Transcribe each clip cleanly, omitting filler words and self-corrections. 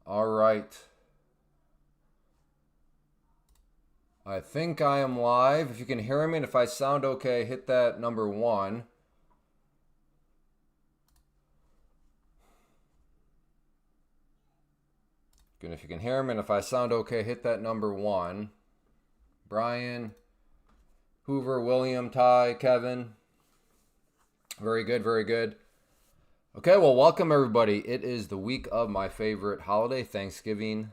All right. I think I am live. If you can hear me and if I sound okay, hit that number 1. Good. If you can hear me and if I sound okay, hit that number 1. Brian, Hoover, William, Ty, Kevin. Very good, very good. Okay, well, welcome everybody. It is the week of my favorite holiday, Thanksgiving.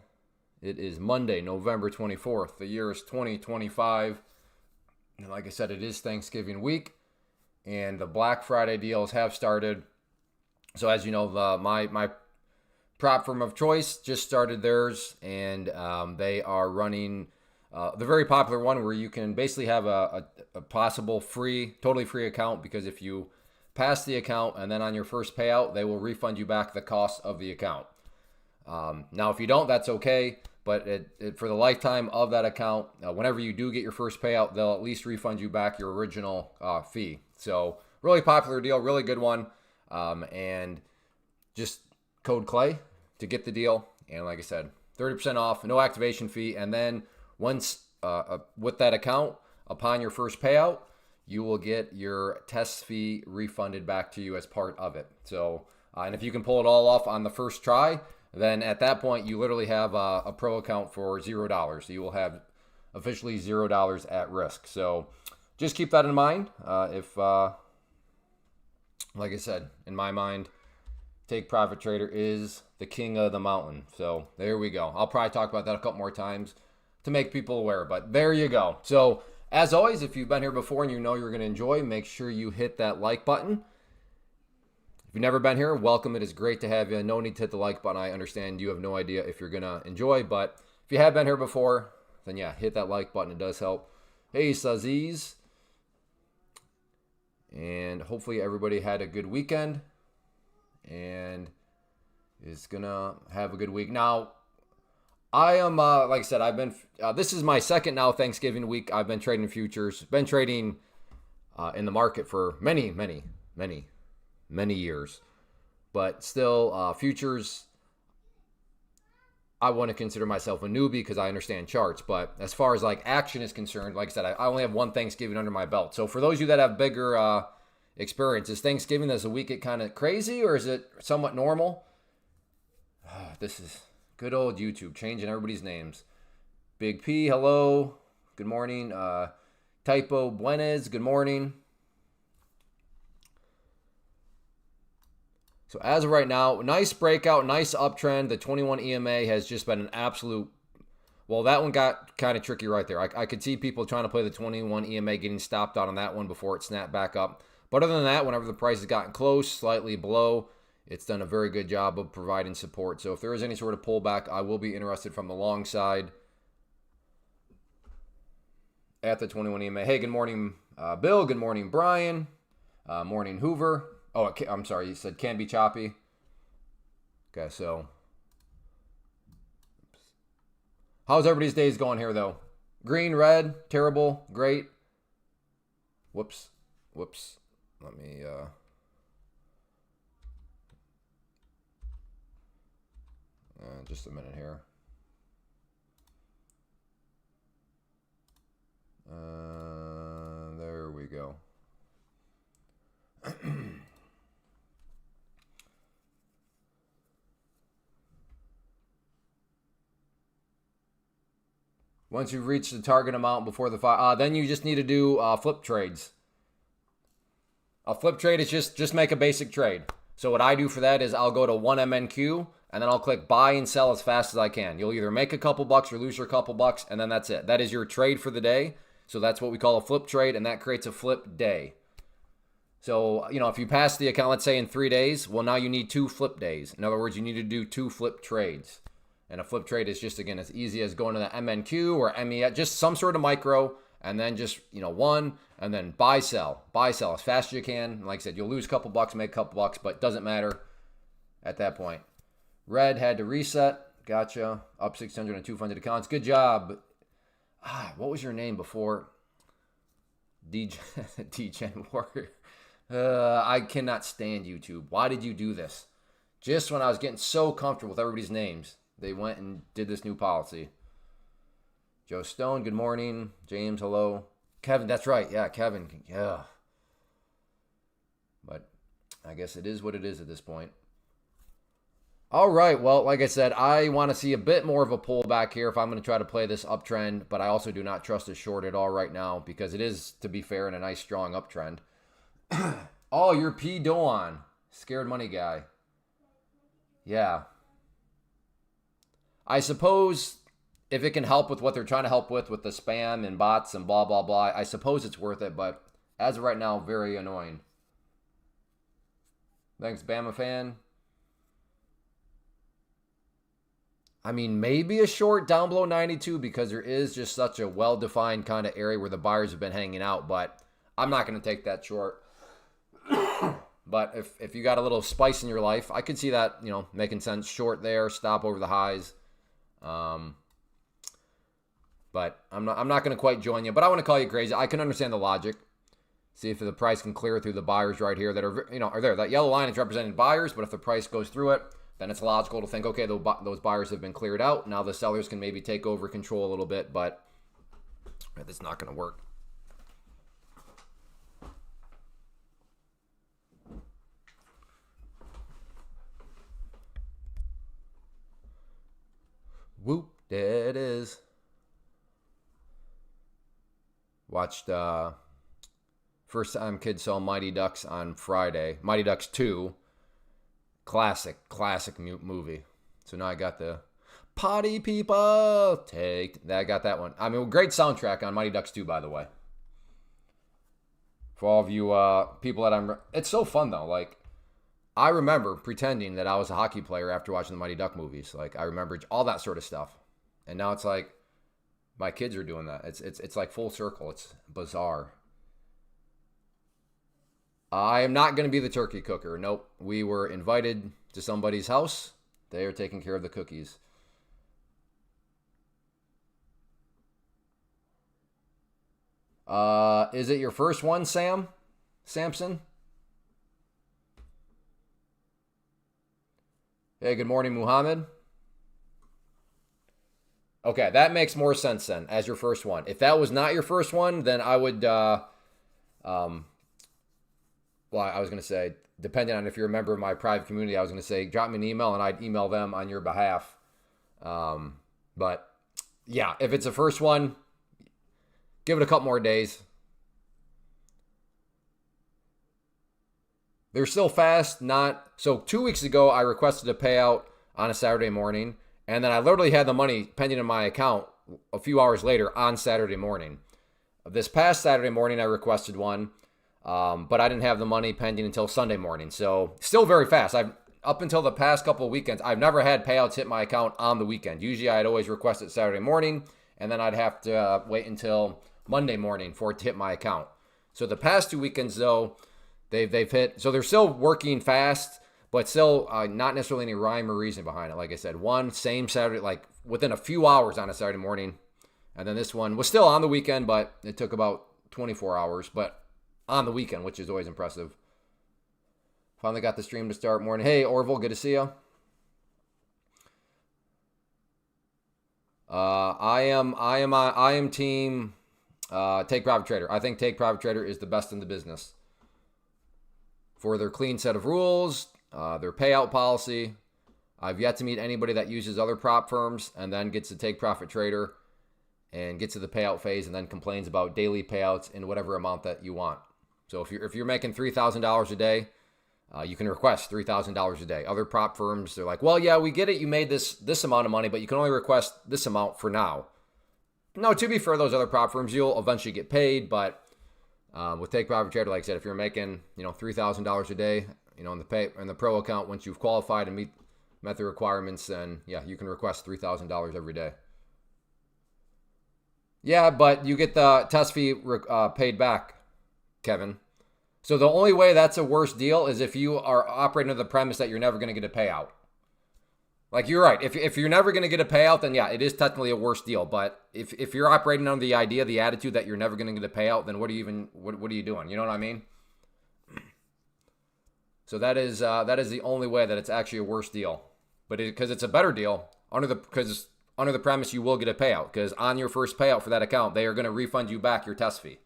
It is Monday, November 24th. The year is 2025. And like I said, it is Thanksgiving week. And the Black Friday deals have started. So as you know, my prop firm of choice just started theirs. And they are running the very popular one where you can basically have a possible free, totally free account. Because if you pass the account and then on your first payout, they will refund you back the cost of the account. Now, if you don't, that's okay. But for the lifetime of that account, whenever you do get your first payout, they'll at least refund you back your original fee. So really popular deal, really good one. And just code Clay to get the deal. And like I said, 30% off, no activation fee. And then once with that account, upon your first payout, you will get your test fee refunded back to you as part of it. So, and if you can pull it all off on the first try, then at that point, you literally have a pro account for $0. So you will have officially $0 at risk. So just keep that in mind. Like I said, in my mind, Take Profit Trader is the king of the mountain. So there we go. I'll probably talk about that a couple more times to make people aware, but there you go. So as always, if you've been here before and you know you're going to enjoy, make sure you hit that like button. If you've never been here, welcome. It is great to have you. No need to hit the like button. I understand you have no idea if you're going to enjoy, but if you have been here before, then yeah, hit that like button. It does help. Hey, Saziz. And hopefully everybody had a good weekend and is going to have a good week. Now, I am, like I said, I've been, this is my second now Thanksgiving week. I've been trading futures, been trading in the market for many years. But still, futures, I want to consider myself a newbie because I understand charts. But as far as like action is concerned, like I said, I only have one Thanksgiving under my belt. So for those of you that have bigger experience, is Thanksgiving as a week it kind of crazy or is it somewhat normal? This is good old YouTube, changing everybody's names. Big P, hello. Good morning. Typo Buenas, good morning. So as of right now, nice breakout, nice uptrend. The 21 EMA has just been an absolute, well, that one got kind of tricky right there. I could see people trying to play the 21 EMA getting stopped out on that one before it snapped back up. But other than that, whenever the price has gotten close, slightly below, it's done a very good job of providing support. So if there is any sort of pullback, I will be interested from the long side at the 21 EMA. Hey, good morning, Bill. Good morning, Brian. Morning, Hoover. Oh, I'm sorry. You said can be choppy. Okay, so how's everybody's days going here, though? Green, red, terrible, great. Whoops. Let me... just a minute here. There we go. Once you've reached the target amount before the fire, then you just need to do flip trades. A flip trade is just make a basic trade. So what I do for that is I'll go to 1 MNQ and then I'll click buy and sell as fast as I can. You'll either make a couple bucks or lose your couple bucks, and then that's it. That is your trade for the day. So that's what we call a flip trade, and that creates a flip day. So, you know, if you pass the account, let's say in 3 days, well, now you need 2 flip days. In other words, you need to do 2 flip trades. And a flip trade is just, again, as easy as going to the MNQ or MES, just some sort of micro, and then just, you know, 1, and then buy, sell as fast as you can. And like I said, you'll lose a couple bucks, make a couple bucks, but it doesn't matter at that point. Red had to reset. Gotcha. Up 600 and 200 accounts. Good job. What was your name before? DGen Warrior. I cannot stand YouTube. Why did you do this? Just when I was getting so comfortable with everybody's names. they went and did this new policy. Joe Stone, good morning. James, hello. Kevin, that's right. Yeah, Kevin. Yeah. But I guess it is what it is at this point. All right. Well, like I said, I want to see a bit more of a pullback here if I'm going to try to play this uptrend, but I also do not trust a short at all right now because it is, to be fair, in a nice, strong uptrend. Oh, you're P. Doan. Scared money guy. Yeah. I suppose if it can help with what they're trying to help with the spam and bots and blah, blah, blah, I suppose it's worth it, but as of right now, very annoying. Thanks, Bama fan. I mean, maybe a short down below 92 because there is just such a well-defined kind of area where the buyers have been hanging out, but I'm not going to take that short. But if you got a little spice in your life, I could see that, you know, making sense. Short there, stop over the highs. But I'm not going to quite join you. But I want to call you crazy. I can understand the logic. See if the price can clear through the buyers right here that are, you know, are there. That yellow line is representing buyers, but if the price goes through it, then it's logical to think, okay, those buyers have been cleared out. Now the sellers can maybe take over control a little bit, but that's not going to work. Whoop, there it is. Watched first time kids saw Mighty Ducks on Friday. Mighty Ducks 2. Classic movie. So now I got the Potty People Take. I got that one. I mean, great soundtrack on Mighty Ducks 2, by the way. For all of you people that it's so fun though. Like, I remember pretending that I was a hockey player after watching the Mighty Duck movies. Like, I remember all that sort of stuff. And now it's like my kids are doing that. It's like full circle. It's bizarre. I am not going to be the turkey cooker. Nope. We were invited to somebody's house. They are taking care of the cookies. Is it your first one, Samson? Hey, good morning, Muhammad. Okay, that makes more sense then, as your first one. If that was not your first one, then I would, well, I was going to say, depending on if you're a member of my private community, I was going to say, drop me an email and I'd email them on your behalf. But yeah, if it's the first one, give it a couple more days. They're still fast, so 2 weeks ago, I requested a payout on a Saturday morning, and then I literally had the money pending in my account a few hours later on Saturday morning. This past Saturday morning, I requested one, but I didn't have the money pending until Sunday morning. So still very fast. Up until the past couple of weekends, I've never had payouts hit my account on the weekend. Usually I'd always request it Saturday morning, and then I'd have to wait until Monday morning for it to hit my account. So the past 2 weekends, though, they've hit. So they're still working fast, but still not necessarily any rhyme or reason behind it. Like I said, one same Saturday, like within a few hours on a Saturday morning. And then this one was still on the weekend, but it took about 24 hours. But on the weekend, which is always impressive. Finally got the stream to start. Morning. Hey, Orville, good to see you. I am team Take Profit Trader. I think Take Profit Trader is the best in the business. For their clean set of rules, their payout policy. I've yet to meet anybody that uses other prop firms and then gets to Take Profit Trader and gets to the payout phase and then complains about daily payouts in whatever amount that you want. So if you're making $3,000 a day, you can request $3,000 a day. Other prop firms, they're like, well, yeah, we get it. You made this amount of money, but you can only request this amount for now. No, to be fair, those other prop firms, you'll eventually get paid, but with Take Profit Trader, like I said, if you're making $3,000 a day, in the pro account, once you've qualified and met the requirements, then yeah, you can request $3,000 every day. Yeah, but you get the test fee paid back, Kevin. So the only way that's a worse deal is if you are operating under the premise that you're never going to get a payout. Like, you're right. If you're never going to get a payout, then yeah, it is technically a worse deal. But if you're operating under the idea, the attitude that you're never going to get a payout, then what are you doing? You know what I mean? So that is the only way that it's actually a worse deal. But because it's a better deal, because under the premise you will get a payout, because on your first payout for that account, they are going to refund you back your test fee.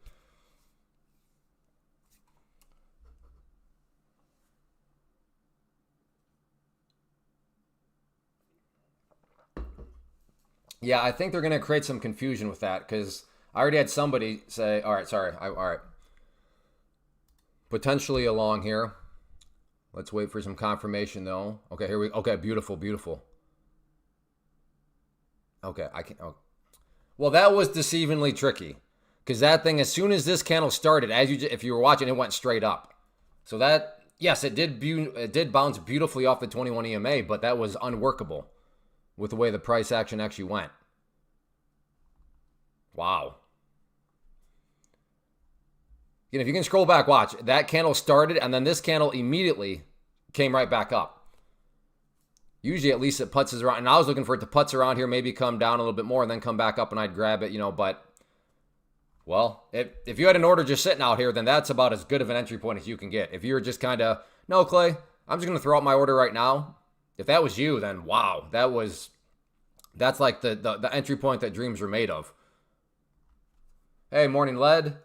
Yeah, I think they're going to create some confusion with that, because I already had somebody say, all right, sorry, all right, potentially along here. Let's wait for some confirmation though. Okay, here we. Okay, beautiful, beautiful. Okay, I can. Oh. Well, that was deceivingly tricky, because that thing, as soon as this candle started, if you were watching, it went straight up. So that, yes, it did bounce beautifully off the 21 EMA, but that was unworkable with the way the price action actually went. Wow. You know, if you can scroll back, watch. That candle started, and then this candle immediately came right back up. Usually, at least it putzes around. And I was looking for it to putz around here, maybe come down a little bit more, and then come back up, and I'd grab it, you know. But, well, if you had an order just sitting out here, then that's about as good of an entry point as you can get. If you're just kind of, no, Clay, I'm just going to throw out my order right now. If that was you, then wow, that's like the entry point that dreams are made of. Hey, morning, Led.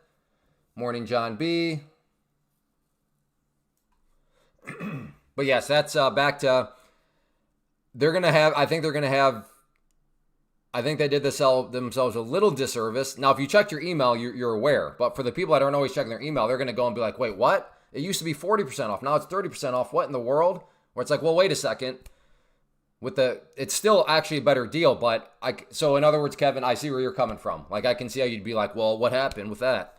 Morning, John B. But yes, that's back to, they're going to have, I think they did themselves a little disservice. Now, if you checked your email, you're aware. But for the people that aren't always checking their email, they're going to go and be like, wait, what? It used to be 40% off. Now it's 30% off. What in the world? Where it's like, well, wait a second. It's still actually a better deal. But so in other words, Kevin, I see where you're coming from. Like, I can see how you'd be like, well, what happened with that?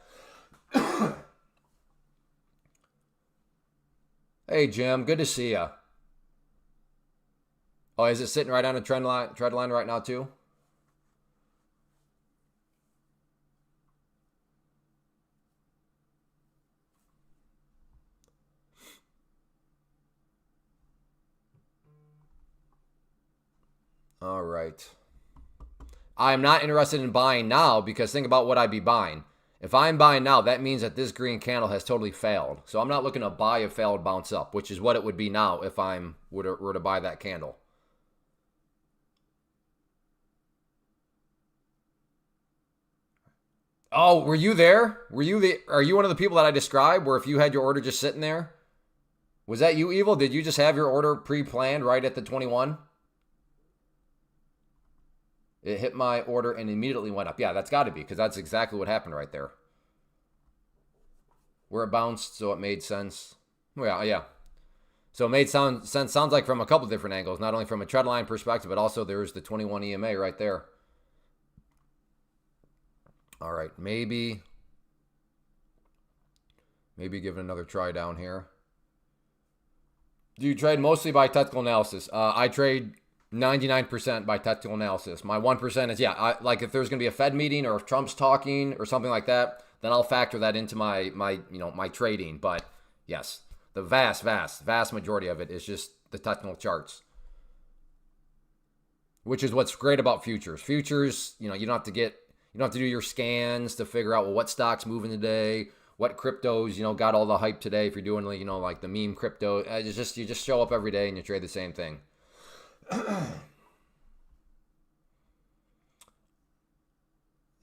Hey, Jim, good to see you. Oh, is it sitting right on a trend line right now too? All right. I'm not interested in buying now, because think about what I'd be buying. If I'm buying now, that means that this green candle has totally failed. So I'm not looking to buy a failed bounce up, which is what it would be now if I were to buy that candle. Oh, were you there? Are you one of the people that I described, where if you had your order just sitting there? Was that you, Evil? Did you just have your order pre-planned right at the 21? It hit my order and immediately went up. Yeah, that's got to be, because that's exactly what happened right there. Where it bounced, so it made sense. Yeah. So it made sense. Sounds like from a couple different angles, not only from a trend line perspective, but also there's the 21 EMA right there. All right, maybe give it another try down here. Do you trade mostly by technical analysis? I trade 99% by technical analysis. My 1% is, like if there's going to be a Fed meeting, or if Trump's talking or something like that, then I'll factor that into my trading. But yes, the vast majority of it is just the technical charts, which is what's great about futures. Futures, you don't have to do your scans to figure out, well, what stock's moving today, what cryptos, got all the hype today. If you're doing, like the meme crypto, you just show up every day and you trade the same thing.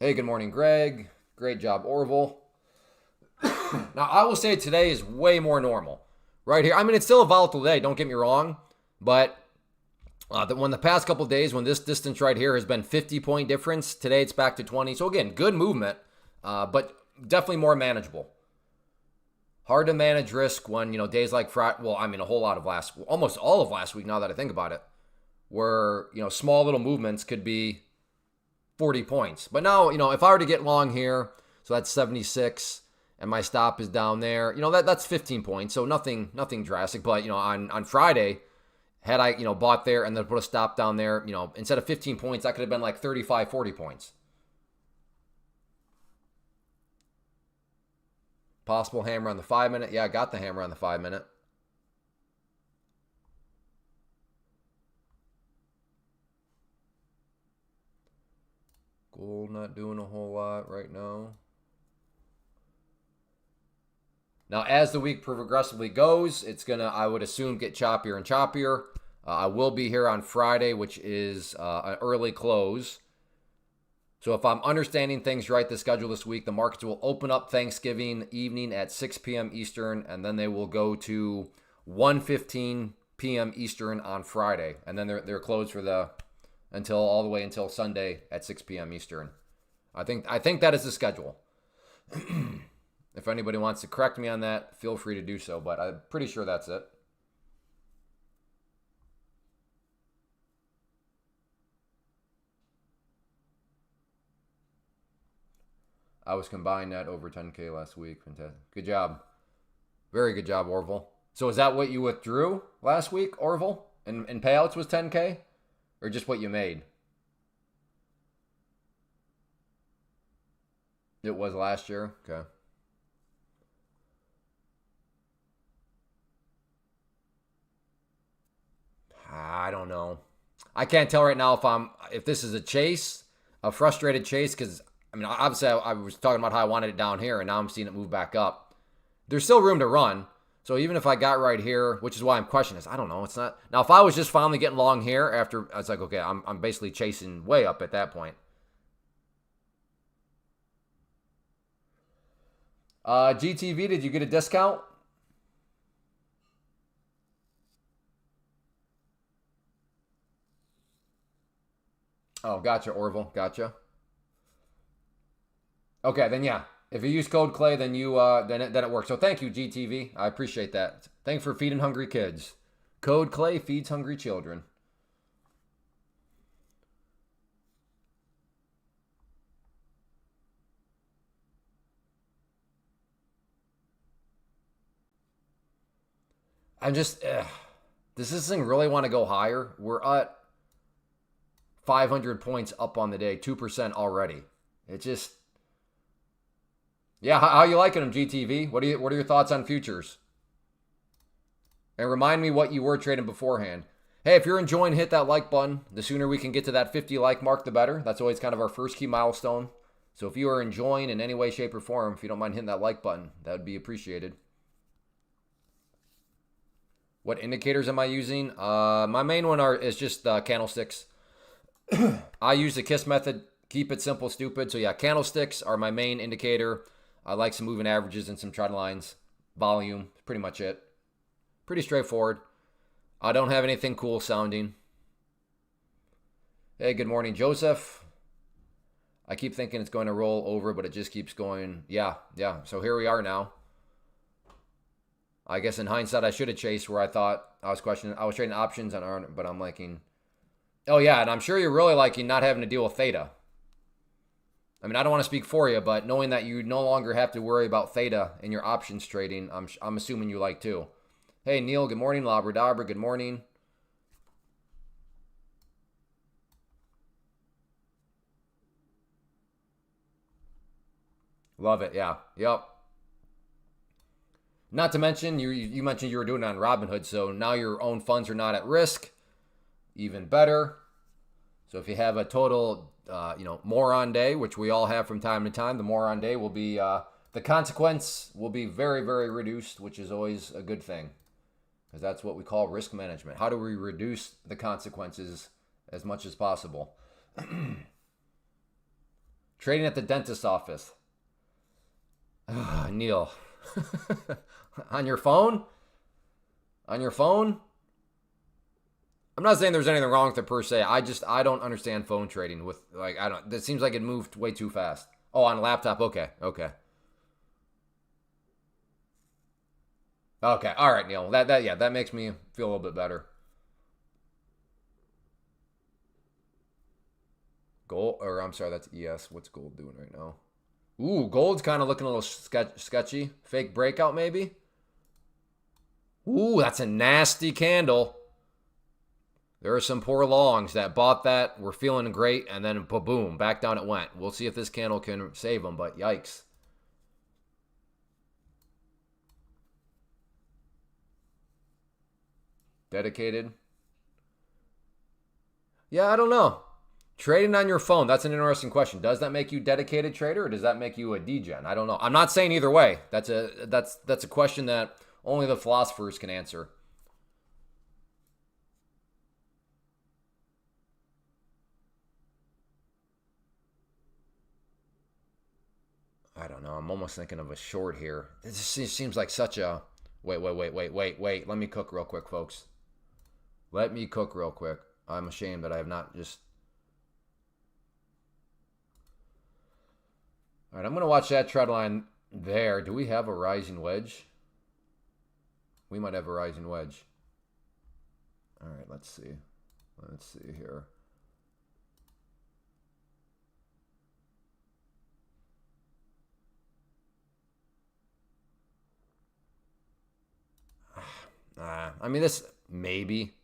Hey, good morning, Greg. Great job, Orville. Now, I will say today is way more normal. Right here. I mean, it's still a volatile day, don't get me wrong. But when the past couple of days, when this distance right here has been 50-point difference, today it's back to 20. So, again, good movement, but definitely more manageable. Hard to manage risk when, days like Friday, well, I mean, almost all of last week, now that I think about it, where, small little movements could be 40 points. But now, if I were to get long here, so that's 76, and my stop is down there, that's 15 points. So nothing drastic. But, on Friday, had I, bought there and then put a stop down there, instead of 15 points, that could have been like 35, 40 points. Possible hammer on the 5-minute. Yeah, I got the hammer on the 5-minute. Gold not doing a whole lot right now. Now, as the week progressively goes, it's going to, I would assume, get choppier and choppier. I will be here on Friday, which is an early close. So if I'm understanding things right, the schedule this week, the markets will open up Thanksgiving evening at 6 p.m. Eastern, and then they will go to 1:15 p.m. Eastern on Friday, and then they're closed for until all the way until Sunday at 6 p.m. Eastern. I think that is the schedule. If anybody wants to correct me on that, feel free to do so, but I'm pretty sure that's it. I was combined net over 10K last week. Fantastic. Good job. Very good job, Orville. So is that what you withdrew last week, Orville? And payouts was 10K? Or just what you made? It was last year? Okay. I don't know. I can't tell right now if this is a chase, a frustrated chase, because I mean, obviously I was talking about how I wanted it down here, and now I'm seeing it move back up. There's still room to run. So even if I got right here, which is why I'm questioning this, I don't know. It's not. Now, if I was just finally getting long here after, I was like, okay, I'm basically chasing way up at that point. GTV, did you get a discount? Oh, gotcha, Orville. Gotcha. Okay, then yeah. If you use code Clay, then it works. So thank you, GTV. I appreciate that. Thanks for feeding hungry kids. Code Clay feeds hungry children. I'm just, does this thing really want to go higher? We're at 500 points up on the day, 2% already. It just, yeah. How you liking them, GTV? What are your thoughts on futures? And remind me what you were trading beforehand. Hey, if you're enjoying, hit that like button. The sooner we can get to that 50 like mark, the better. That's always kind of our first key milestone. So if you are enjoying in any way, shape, or form, if you don't mind hitting that like button, that would be appreciated. What indicators am I using? My main one is just candlesticks. I use the KISS method. Keep it simple, stupid. So yeah, candlesticks are my main indicator. I like some moving averages and some trend lines. Volume, pretty much it. Pretty straightforward. I don't have anything cool sounding. Hey, good morning, Joseph. I keep thinking it's going to roll over, but it just keeps going. Yeah. So here we are now. I guess in hindsight, I should have chased where I thought I was trading options on, but I'm liking. Oh yeah, and I'm sure you're really liking not having to deal with theta. I mean, I don't want to speak for you, but knowing that you no longer have to worry about theta in your options trading, I'm assuming you like too. Hey, Neil, good morning. Labradabra, good morning. Love it, yeah. Yep. Not to mention, you mentioned you were doing it on Robinhood, so now your own funds are not at risk. Even better. So if you have a total, moron day, which we all have from time to time, the moron day will be, the consequence will be very, very reduced, which is always a good thing. Because that's what we call risk management. How do we reduce the consequences as much as possible? Trading at the dentist's office. Neil. On your phone? On your phone? I'm not saying there's anything wrong with it per se. I don't understand phone trading with it seems like it moved way too fast. Oh, on a laptop. Okay. Okay. All right, Neil. That makes me feel a little bit better. Gold, or I'm sorry, that's ES. What's gold doing right now? Ooh, gold's kind of looking a little sketchy. Fake breakout, maybe? Ooh, that's a nasty candle. There are some poor longs that bought that, were feeling great, and then boom, back down it went. We'll see if this candle can save them, but yikes. Dedicated. Yeah, I don't know. Trading on your phone, that's an interesting question. Does that make you a dedicated trader, or does that make you a degen? I don't know. I'm not saying either way. That's a question that only the philosophers can answer. I don't know. I'm almost thinking of a short here. It just seems like such a... Wait. Let me cook real quick, folks. Let me cook real quick. I'm ashamed that I have not just... All right, I'm going to watch that trend line there. Do we have a rising wedge? We might have a rising wedge. All right, let's see. Let's see here. I mean, this maybe.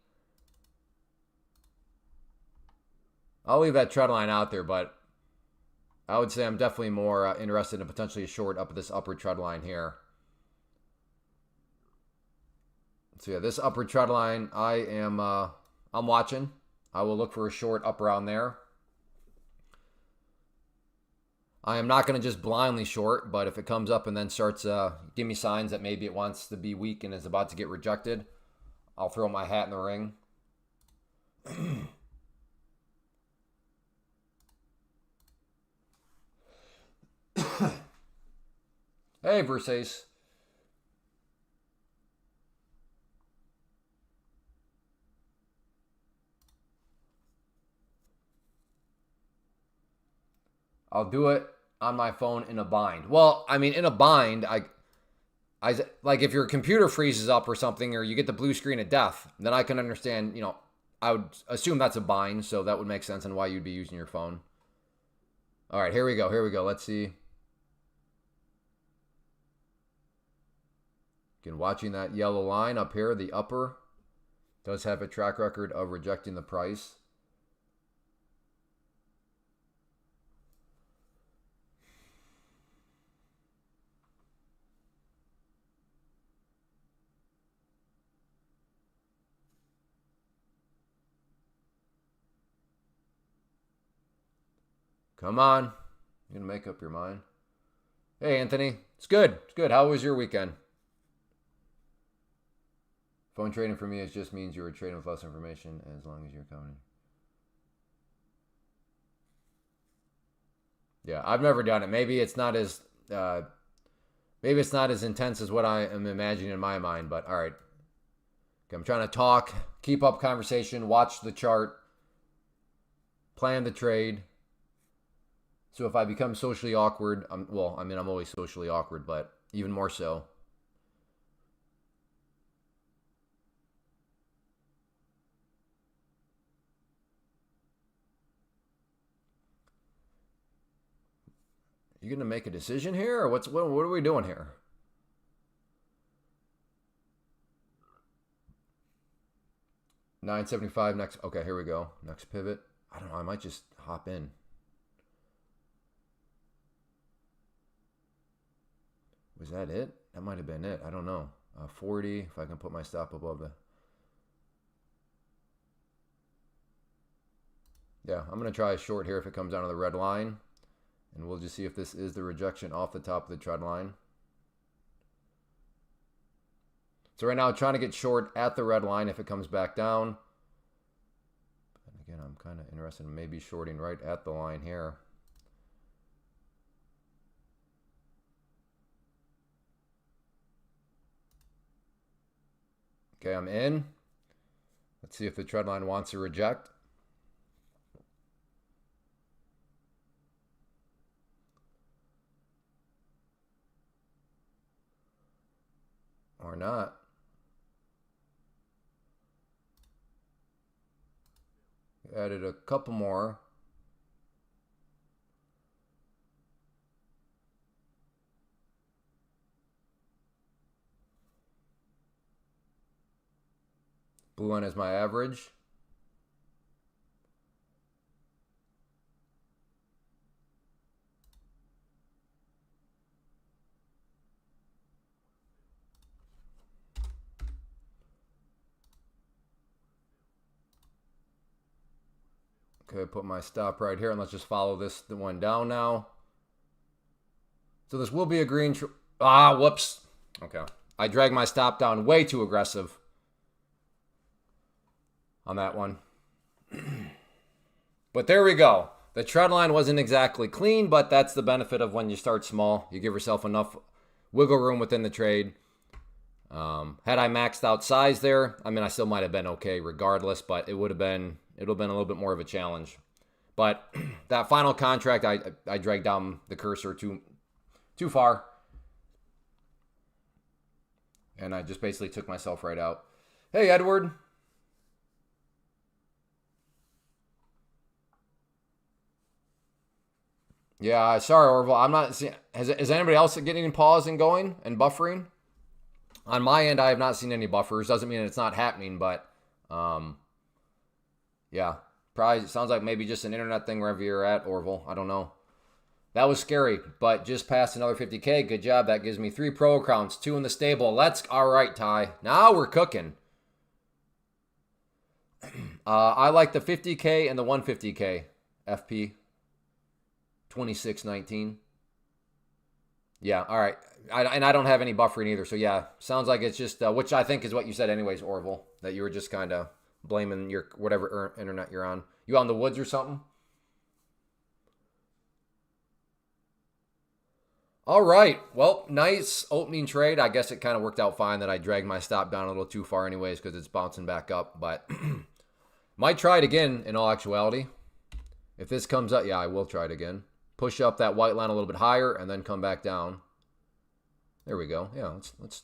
I'll leave that trend line out there, but I would say I'm definitely more interested in potentially a short up at this upward trend line here. So yeah, this upward trend line, I'm watching. I will look for a short up around there. I am not going to just blindly short, but if it comes up and then starts give me signs that maybe it wants to be weak and is about to get rejected, I'll throw my hat in the ring. Hey, Versace. I'll do it on my phone in a bind. Well, I mean, in a bind, I like if your computer freezes up or something, or you get the blue screen of death, then I can understand, you know, I would assume that's a bind, so that would make sense on why you'd be using your phone. All right, here we go. Let's see. Again, watching that yellow line up here, the upper, does have a track record of rejecting the price. Come on. You're going to make up your mind. Hey, Anthony. It's good. It's good. How was your weekend? Phone trading for me just means you were trading with less information as long as you're counting. Yeah, I've never done it. Maybe it's not as intense as what I am imagining in my mind, but all right. Okay, I'm trying to talk, keep up conversation, watch the chart, plan the trade. So if I become socially awkward, I'm always socially awkward, but even more so. You gonna make a decision here, or what are we doing here? $9.75 next. Okay, here we go. Next pivot. I don't know. I might just hop in. Was that it? That might have been it. I don't know. 40, if I can put my stop above the... Yeah, I'm going to try a short here if it comes down to the red line. And we'll just see if this is the rejection off the top of the trend line. So right now, I'm trying to get short at the red line if it comes back down. And again, I'm kind of interested in maybe shorting right at the line here. Okay, I'm in. Let's see if the trend line wants to reject. Or not. Added a couple more. Blue line is my average. Okay, put my stop right here, and let's just follow the one down now. So this will be a green. Whoops. Okay. I dragged my stop down way too aggressive on that one. But there we go. The trend line wasn't exactly clean, but that's the benefit of when you start small. You give yourself enough wiggle room within the trade. Had I maxed out size there, I mean, I still might have been okay regardless, but it would have been a little bit more of a challenge. But that final contract, I dragged down the cursor too far. And I just basically took myself right out. Hey, Edward. Yeah, sorry, Orville. I'm not seeing. Is anybody else getting pause and going and buffering? On my end, I have not seen any buffers. Doesn't mean it's not happening, but yeah, probably sounds like maybe just an internet thing wherever you're at, Orville. I don't know. That was scary, but just passed another 50K. Good job. That gives me 3 pro accounts, 2 in the stable. All right, Ty. Now we're cooking. I like the 50K and the 150K FP 2619. Yeah, all right. And I don't have any buffering either. So, yeah, sounds like it's just, which I think is what you said anyways, Orville, that you were just kind of blaming your whatever internet you're on. You on the woods or something? All right. Well, nice opening trade. I guess it kind of worked out fine that I dragged my stop down a little too far anyways because it's bouncing back up. But might try it again in all actuality. If this comes up, yeah, I will try it again. Push up that white line a little bit higher and then come back down. There we go. Yeah, let's.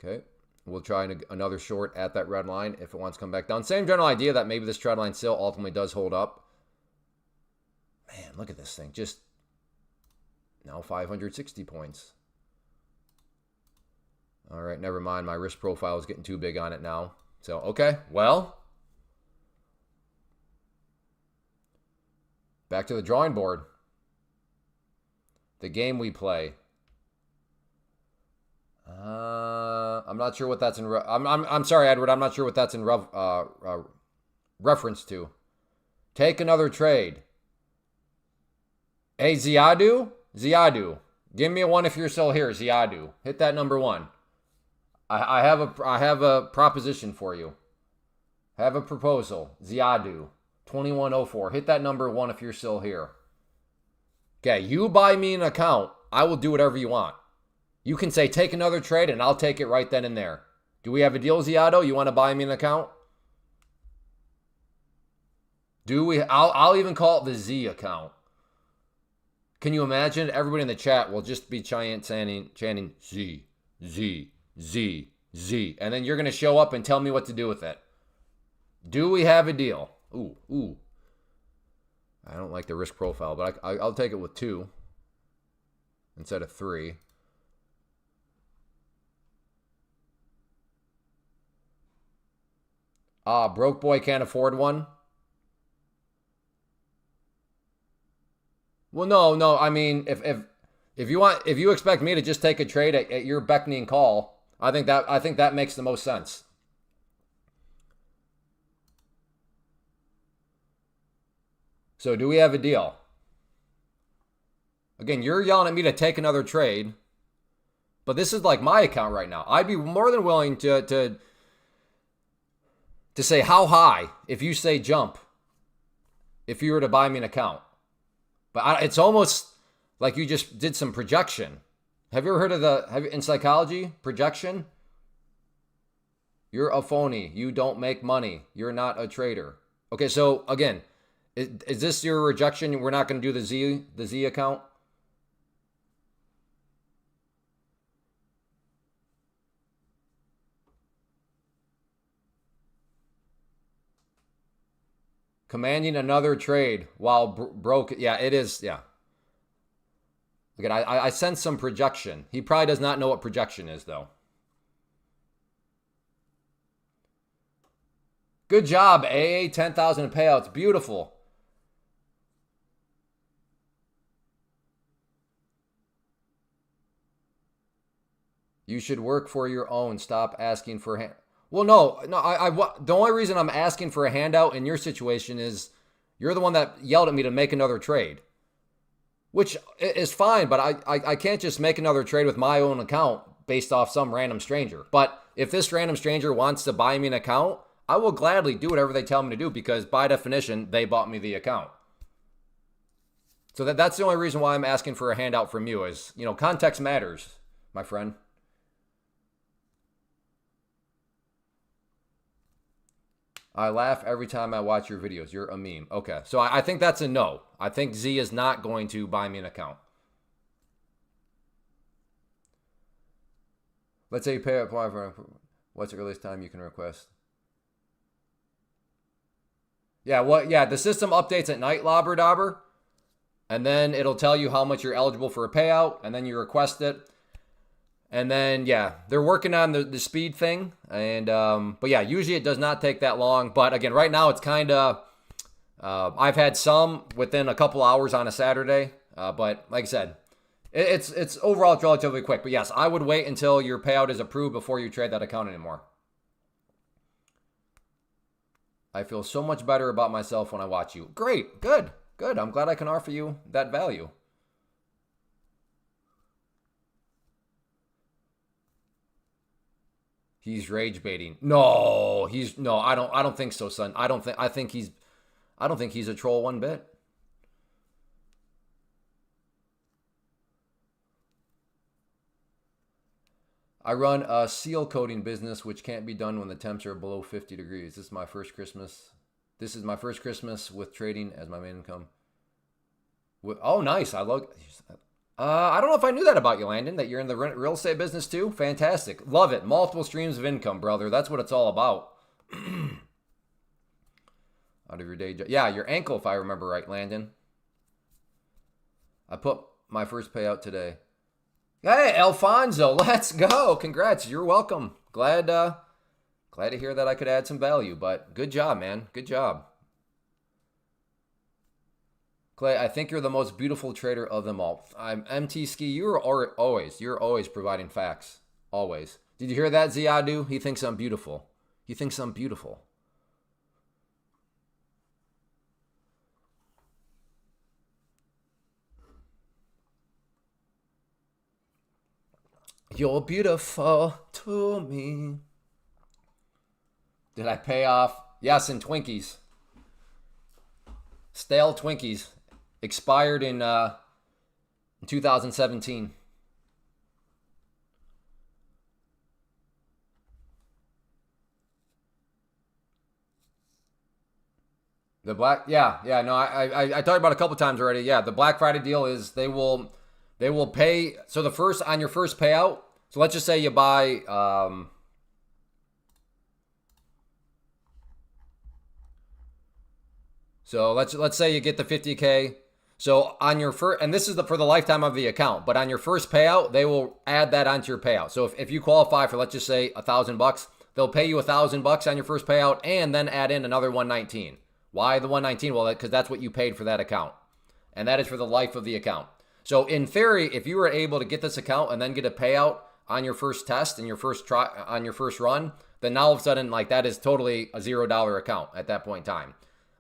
Okay. We'll try another short at that red line if it wants to come back down. Same general idea that maybe this trend line still ultimately does hold up. Man, look at this thing. Just now 560 points. All right, never mind. My risk profile is getting too big on it now. So, okay, well. Back to the drawing board. The game we play. I'm not sure what that's in. I'm sorry, Edward. I'm not sure what that's in reference to. Take another trade. Hey, Ziadu? Ziadu. Give me a 1 if you're still here, Ziadu. Hit that number 1. I have a proposition for you. I have a proposal. Ziadu. 2104. Hit that number 1 if you're still here. Okay, you buy me an account. I will do whatever you want. You can say, take another trade, and I'll take it right then and there. Do we have a deal, Ziado? You want to buy me an account? Do we? I'll even call it the Z account. Can you imagine? Everybody in the chat will just be chanting Z, Z, Z, Z. And then you're going to show up and tell me what to do with it. Do we have a deal? Ooh. I don't like the risk profile, but I'll take it with 2 instead of 3. Broke boy can't afford one. Well, no. I mean, if you expect me to just take a trade at your beckoning call, I think that makes the most sense. So, do we have a deal? Again, you're yelling at me to take another trade, but this is like my account right now. I'd be more than willing to say how high if you say jump if you were to buy me an account. But it's almost like you just did some projection. Have you ever heard of in psychology, projection? You're a phony. You don't make money. You're not a trader. Okay, so again, is this your rejection? We're not going to do the Z account? Commanding another trade while broke. Yeah, it is. Yeah. Again, I sense some projection. He probably does not know what projection is, though. Good job, AA. 10,000 payouts. Beautiful. You should work for your own. Stop asking for Well, no. The only reason I'm asking for a handout in your situation is you're the one that yelled at me to make another trade, which is fine, but I can't just make another trade with my own account based off some random stranger. But if this random stranger wants to buy me an account, I will gladly do whatever they tell me to do because by definition, they bought me the account. So that's the only reason why I'm asking for a handout from you is, context matters, my friend. I laugh every time I watch your videos. You're a meme. Okay, so I think that's a no. I think Z is not going to buy me an account. Let's say you pay up. What's the earliest time you can request? Yeah, the system updates at night, Lobber Dobber. And then it'll tell you how much you're eligible for a payout, and then you request it. And then, yeah, they're working on the speed thing. And, but yeah, usually it does not take that long. But again, right now it's kind of, I've had some within a couple hours on a Saturday. But like I said, it's overall it's relatively quick. But yes, I would wait until your payout is approved before you trade that account anymore. I feel so much better about myself when I watch you. Great, good. I'm glad I can offer you that value. He's rage baiting. No, I don't think so, son. I don't think he's a troll one bit. I run a seal coating business which can't be done when the temps are below 50 degrees. This is my first Christmas with trading as my main income. Oh, nice. I don't know if I knew that about you, Landon, that you're in the real estate business too. Fantastic. Love it. Multiple streams of income, brother. That's what it's all about. Out of your day job. Yeah, your ankle, if I remember right, Landon. I put my first payout today. Hey, Alfonso, let's go. Congrats. You're welcome. Glad to hear that I could add some value, but good job, man. Good job. Clay, I think you're the most beautiful trader of them all. I'm MT Ski. You're always providing facts. Always. Did you hear that, Ziadu? He thinks I'm beautiful. You're beautiful to me. Did I pay off? Yes, in Twinkies. Stale Twinkies. Expired in 2017. The black, no, I talked about it a couple times already. Yeah, the Black Friday deal is they will pay. So on your first payout. So let's just say you buy. So let's say you get the 50K. So on your first, and this is for the lifetime of the account, but on your first payout, they will add that onto your payout. So if you qualify for, let's just say $1,000, they'll pay you $1,000 on your first payout and then add in another 119. Why the 119? Well, because that's what you paid for that account, and that is for the life of the account. So in theory, if you were able to get this account and then get a payout on your first test and your first try on your first run, then now all of a sudden, like, that is totally a $0 account at that point in time.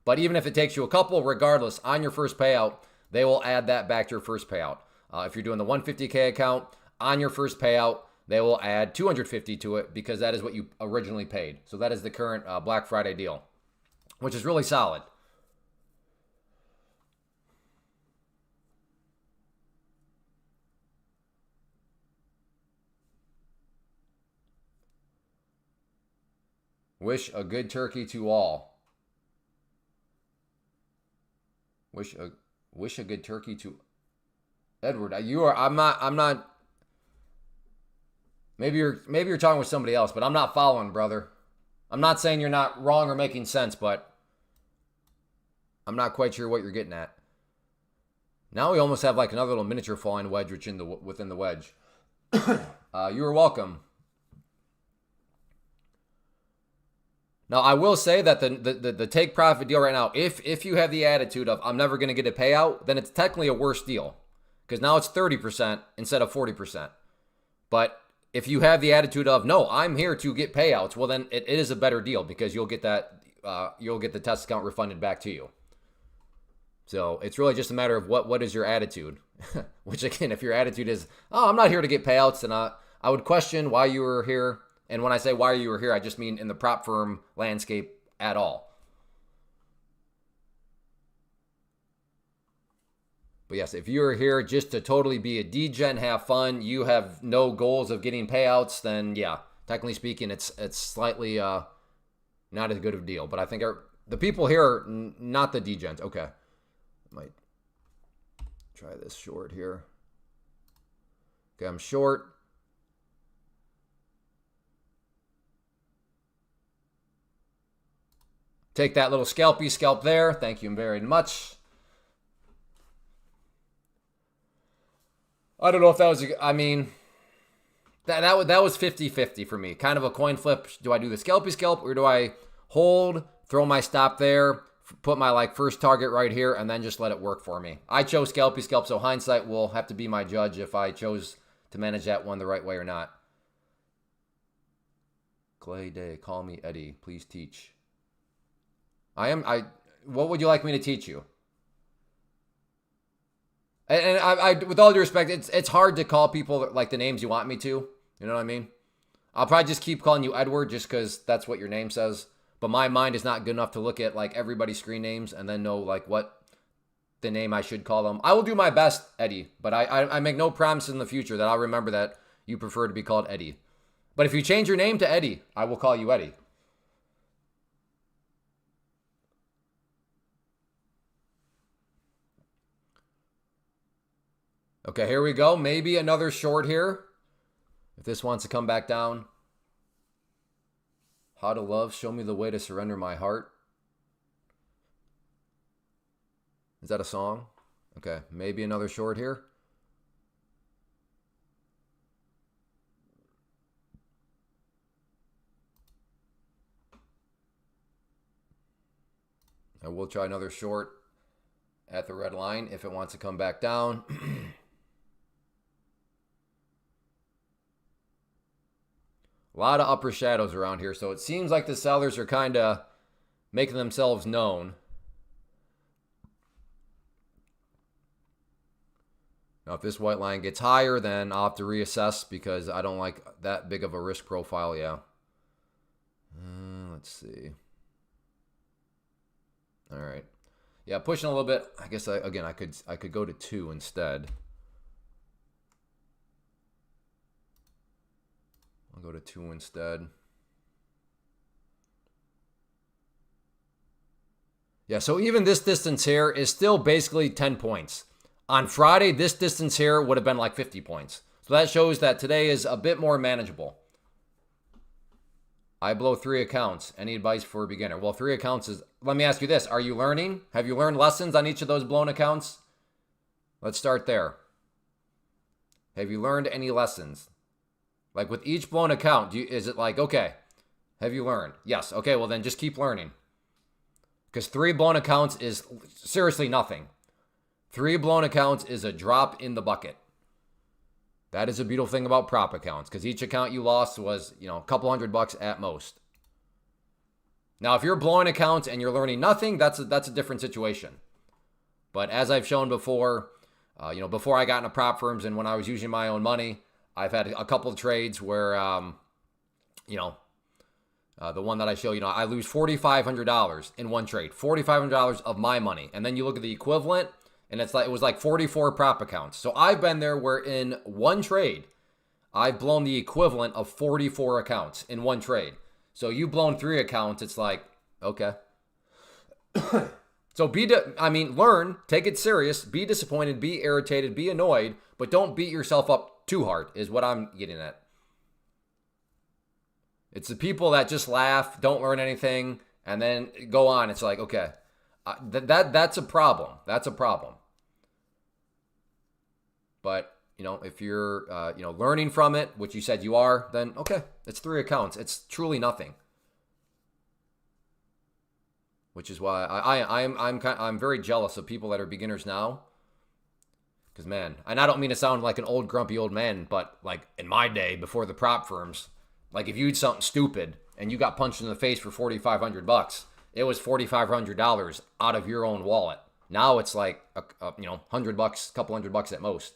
But even if it takes you a couple, regardless, on your first payout, they will add that back to your first payout. If you're doing the 150K account, on your first payout, they will add 250 to it because that is what you originally paid. So that is the current Black Friday deal, which is really solid. Wish a good turkey to all. Wish a good turkey to Edward. I'm not. Maybe you're talking with somebody else, but I'm not following, brother. I'm not saying you're not wrong or making sense, but I'm not quite sure what you're getting at. Now we almost have like another little miniature falling wedge within the wedge. You are welcome. Now, I will say that the take profit deal right now, if you have the attitude of I'm never going to get a payout, then it's technically a worse deal because now it's 30% instead of 40%. But if you have the attitude of no, I'm here to get payouts, well then it is a better deal because you'll get the test account refunded back to you. So it's really just a matter of what is your attitude. Which again, if your attitude is I'm not here to get payouts, then I would question why you were here. And when I say why you were here, I just mean in the prop firm landscape at all. But yes, if you're here just to totally be a degen, have fun, you have no goals of getting payouts, then yeah, technically speaking, it's slightly not as good of a deal. But I think the people here are not the degens. Okay, might try this short here. Okay, I'm short. Take that little scalpy scalp there. Thank you very much. I don't know if that was, I mean, that was 50-50 for me. Kind of a coin flip. Do I do the scalpy scalp or do I hold, throw my stop there, put my like first target right here, and then just let it work for me? I chose scalpy scalp, so hindsight will have to be my judge if I chose to manage that one the right way or not. Clay Day, call me Eddie. Please teach. What would you like me to teach you? And I with all due respect, it's hard to call people like the names you want me to. You know what I mean? I'll probably just keep calling you Edward just because that's what your name says. But my mind is not good enough to look at like everybody's screen names and then know like what the name I should call them. I will do my best, Eddie, but I make no promises in the future that I'll remember that you prefer to be called Eddie. But if you change your name to Eddie, I will call you Eddie. Okay, here we go. Maybe another short here. If this wants to come back down. How to love, show me the way to surrender my heart. Is that a song? Okay, maybe another short here. I will try another short at the red line if it wants to come back down. A lot of upper shadows around here, so it seems like the sellers are kind of making themselves known. Now, if this white line gets higher, then I'll have to reassess because I don't like that big of a risk profile, yeah. Let's see. All right. Yeah, pushing a little bit. I guess, I could go to 2 instead. I'll go to 2 instead. Yeah, so even this distance here is still basically 10 points. On Friday, this distance here would have been like 50 points. So that shows that today is a bit more manageable. I blow 3 accounts. Any advice for a beginner? Well, 3 accounts is... Let me ask you this. Are you learning? Have you learned lessons on each of those blown accounts? Let's start there. Have you learned any lessons? Like with each blown account, is it like, okay, have you learned? Yes. Okay, well then just keep learning. Because 3 blown accounts is seriously nothing. 3 blown accounts is a drop in the bucket. That is a beautiful thing about prop accounts, because each account you lost was, a couple $100 at most. Now, if you're blowing accounts and you're learning nothing, that's a different situation. But as I've shown before, before I got into prop firms and when I was using my own money, I've had a couple of trades where, the one that I show, I lose $4,500 in one trade, $4,500 of my money. And then you look at the equivalent and it was like 44 prop accounts. So I've been there where in one trade, I've blown the equivalent of 44 accounts in one trade. So you've blown 3 accounts. It's like, okay. So learn, take it serious, be disappointed, be irritated, be annoyed, but don't beat yourself up too hard is what I'm getting at. It's the people that just laugh, don't learn anything, and then go on. It's like, okay, that's a problem. That's a problem. But, if you're, learning from it, which you said you are, then okay, it's 3 accounts. It's truly nothing. Which is why I'm very jealous of people that are beginners now. Because, man, and I don't mean to sound like an old grumpy old man, but like in my day before the prop firms, like if you did something stupid and you got punched in the face for $4,500, it was $4,500 out of your own wallet. Now it's like $100, couple $100 at most.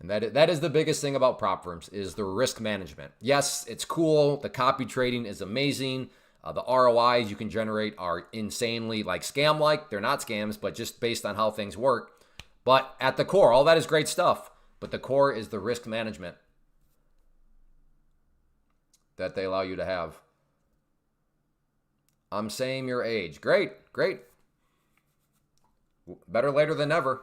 And that is the biggest thing about prop firms is the risk management. Yes, it's cool. The copy trading is amazing. The ROIs you can generate are insanely like scam-like. They're not scams, but just based on how things work. But at the core, all that is great stuff. But the core is the risk management that they allow you to have. I'm saying your age. Great, great. Better later than never.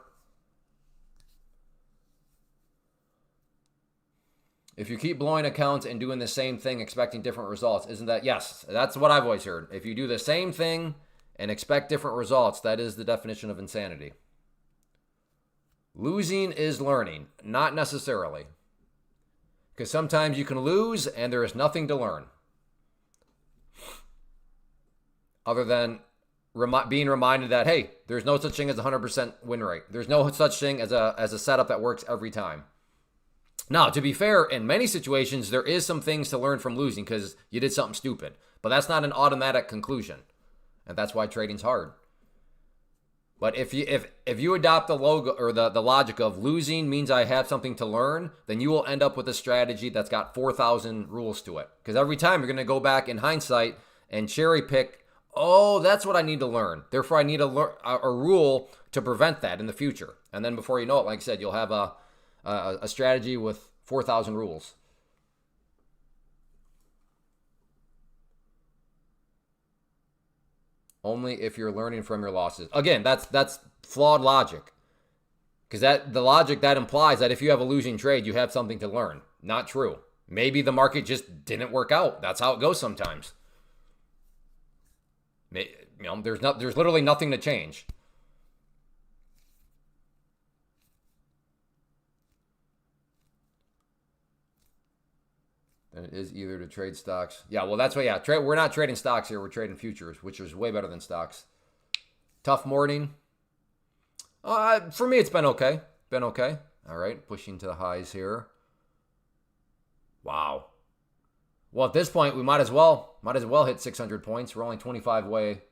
If you keep blowing accounts and doing the same thing, expecting different results, isn't that? Yes, that's what I've always heard. If you do the same thing and expect different results, that is the definition of insanity. Losing is learning, not necessarily. Because sometimes you can lose and there is nothing to learn. Other than being reminded that, hey, there's no such thing as a 100% win rate. There's no such thing as a setup that works every time. Now, to be fair, in many situations, there is some things to learn from losing because you did something stupid. But that's not an automatic conclusion. And that's why trading's hard. But if you adopt the logo or the logic of losing means I have something to learn, then you will end up with a strategy that's got 4,000 rules to it. Because every time you're going to go back in hindsight and cherry pick, oh, that's what I need to learn. Therefore, I need a rule to prevent that in the future. And then before you know it, like I said, you'll have a strategy with 4,000 rules. Only if you're learning from your losses. Again, that's flawed logic. Because the logic that implies that if you have a losing trade, you have something to learn. Not true. Maybe the market just didn't work out. That's how it goes sometimes. There's literally nothing to change. And it is either to trade stocks. Yeah, well, that's what, yeah. We're not trading stocks here. We're trading futures, which is way better than stocks. Tough morning. For me, it's been okay. Been okay. All right, pushing to the highs here. Wow. Well, at this point, we might as well hit 600 points. We're only 25 away.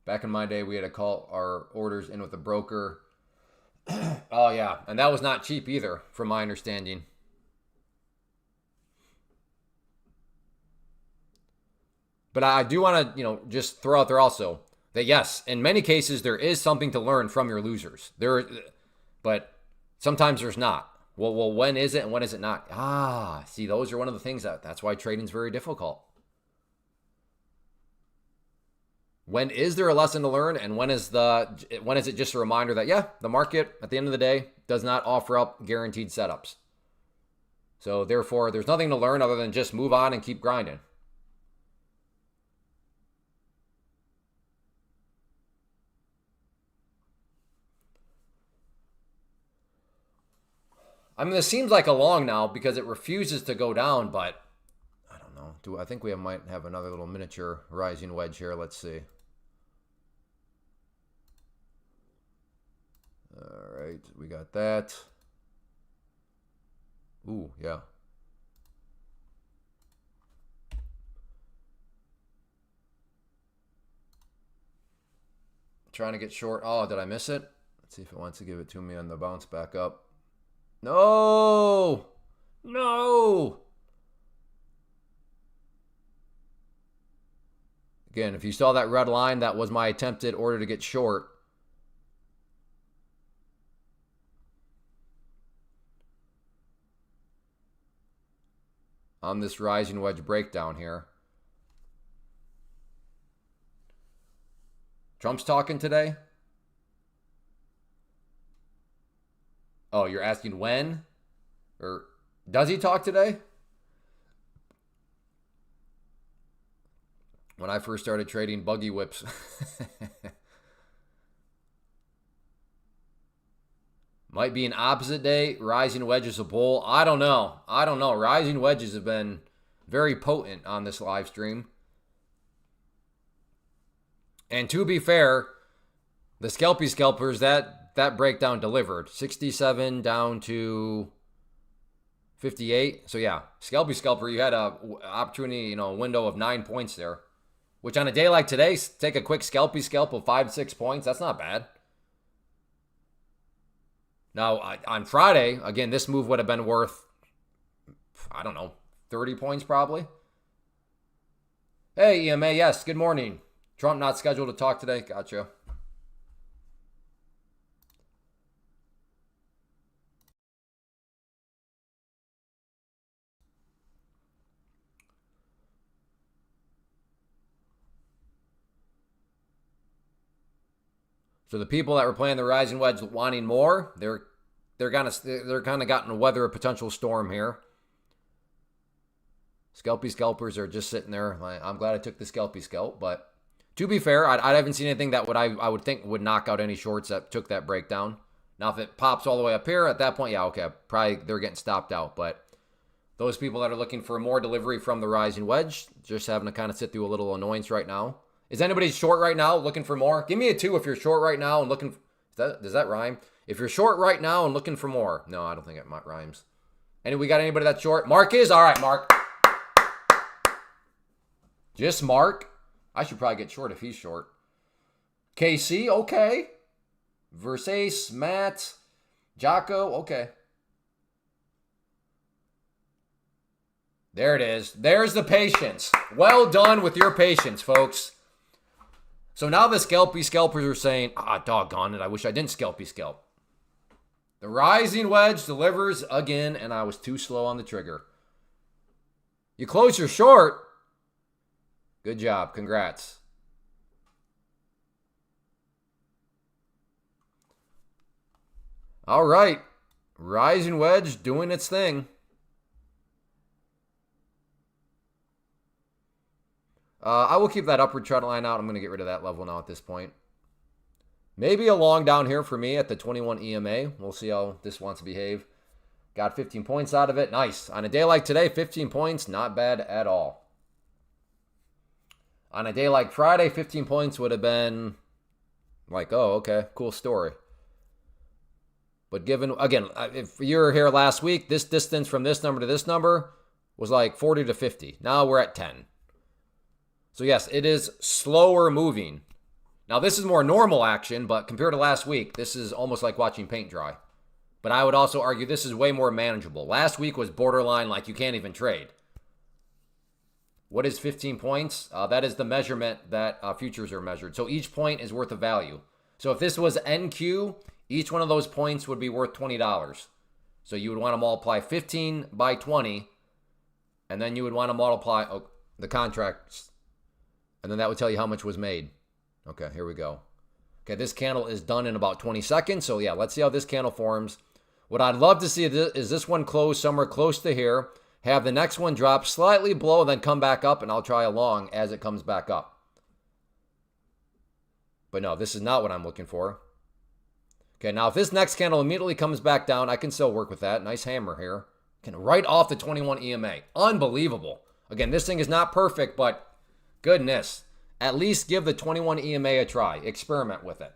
Back in my day, we had to call our orders in with a broker. Oh, yeah. And that was not cheap either, from my understanding. But I do want to, just throw out there also that, yes, in many cases, there is something to learn from your losers. But sometimes there's not. Well, when is it and when is it not? See, those are one of the things that's why trading's very difficult. When is there a lesson to learn, and when is it just a reminder that, yeah, the market at the end of the day does not offer up guaranteed setups. So therefore, there's nothing to learn other than just move on and keep grinding. I mean, this seems like a long now because it refuses to go down, but I don't know. I think we might have another little miniature rising wedge here. Let's see. All right, we got that. Ooh, yeah. Trying to get short. Oh, did I miss it? Let's see if it wants to give it to me on the bounce back up. No! No! Again, if you saw that red line, that was my attempted order to get short. On this rising wedge breakdown here. Trump's talking today? Oh, you're asking when? Or does he talk today? When I first started trading buggy whips. Might be an opposite day. Rising wedges a bull. I don't know. Rising wedges have been very potent on this live stream. And to be fair, the scalpers, that that breakdown delivered. 67 down to 58. So yeah, Scalpy Scalper, you had a opportunity, a window of 9 points there. Which on a day like today, take a quick Scalpy Scalp of 5-6 points. That's not bad. Now, on Friday, again, this move would have been worth, I don't know, 30 points probably. Hey, EMA, yes, good morning. Trump not scheduled to talk today. Gotcha. So the people that were playing the rising wedge wanting more, they're kind of gotten to weather a potential storm here. Scalpy Scalpers are just sitting there. I'm glad I took the Scalpy Scalp, but to be fair, I haven't seen anything that I would think would knock out any shorts that took that breakdown. Now, if it pops all the way up here, at that point, yeah, okay, probably they're getting stopped out. But those people that are looking for more delivery from the rising wedge, just having to kind of sit through a little annoyance right now. Is anybody short right now looking for more? Give me a 2 if you're short right now and looking. Does that rhyme? If you're short right now and looking for more. No, I don't think it rhymes. We got anybody that's short? Mark is? All right, Mark. Just Mark. I should probably get short if he's short. KC, okay. Versace, Matt, Jocko, okay. There it is. There's the patience. Well done with your patience, folks. So now the Scalpy Scalpers are saying, doggone it, I wish I didn't Scalpy Scalp. The rising wedge delivers again, and I was too slow on the trigger. You close your short. Good job. Congrats. All right. Rising wedge doing its thing. I will keep that upward trend line out. I'm going to get rid of that level now at this point. Maybe a long down here for me at the 21 EMA. We'll see how this wants to behave. Got 15 points out of it. Nice. On a day like today, 15 points, not bad at all. On a day like Friday, 15 points would have been like, oh, okay, cool story. But given, again, if you were here last week, this distance from this number to this number was like 40 to 50. Now we're at 10. So yes, it is slower moving. Now this is more normal action, but compared to last week, this is almost like watching paint dry. But I would also argue this is way more manageable. Last week was borderline like you can't even trade. What is 15 points? That is the measurement that futures are measured. So each point is worth a value. So if this was NQ, each one of those points would be worth $20. So you would want to multiply 15 by 20, and then you would want to multiply the contracts, and then that would tell you how much was made. Okay, here we go. Okay, this candle is done in about 20 seconds. So yeah, let's see how this candle forms. What I'd love to see is this one close somewhere close to here. Have the next one drop slightly below and then come back up, and I'll try a long as it comes back up. But no, this is not what I'm looking for. Okay, now if this next candle immediately comes back down, I can still work with that. Nice hammer here. Right off the 21 EMA. Unbelievable. Again, this thing is not perfect, but goodness. At least give the 21 EMA a try. Experiment with it.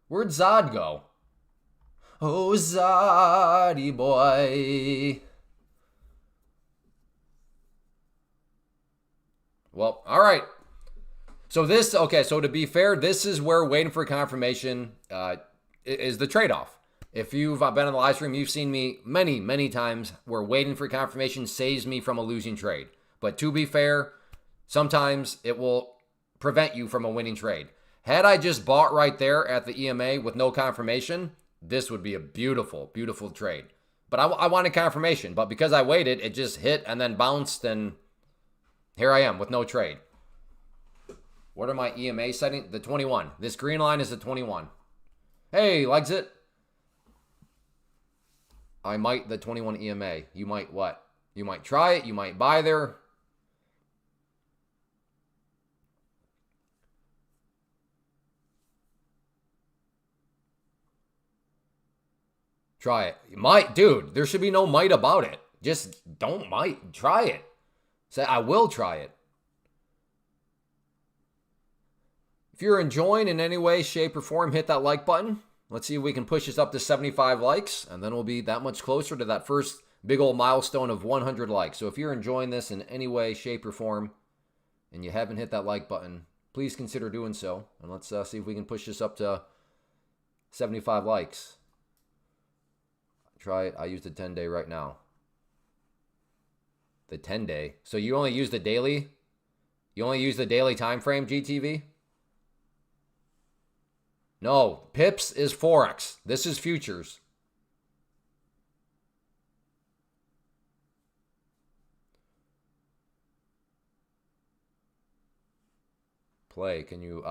Where'd Zod go? Oh, Zoddy boy. Well, all right. So so to be fair, this is where waiting for confirmation is the trade-off. If you've been on the live stream, you've seen me many, many times where waiting for confirmation saves me from a losing trade. But to be fair, sometimes it will prevent you from a winning trade. Had I just bought right there at the EMA with no confirmation, this would be a beautiful, beautiful trade. But I wanted confirmation. But because I waited, it just hit and then bounced, and here I am with no trade. What are my EMA settings? The 21. This green line is the 21. Hey, legs it. I might the 21 EMA. You might what? You might try it. You might buy there. Try it. You might, dude. There should be no might about it. Just don't might. Try it. Say, I will try it. If you're enjoying in any way, shape, or form, hit that like button. Let's see if we can push this up to 75 likes, and then we'll be that much closer to that first big old milestone of 100 likes. So if you're enjoying this in any way, shape, or form, and you haven't hit that like button, please consider doing so. And let's see if we can push this up to 75 likes. Try it. I use the 10-day right now. The 10-day. So you only use the daily? You only use the daily time frame, GTV? No, pips is Forex. This is futures. Play, can you,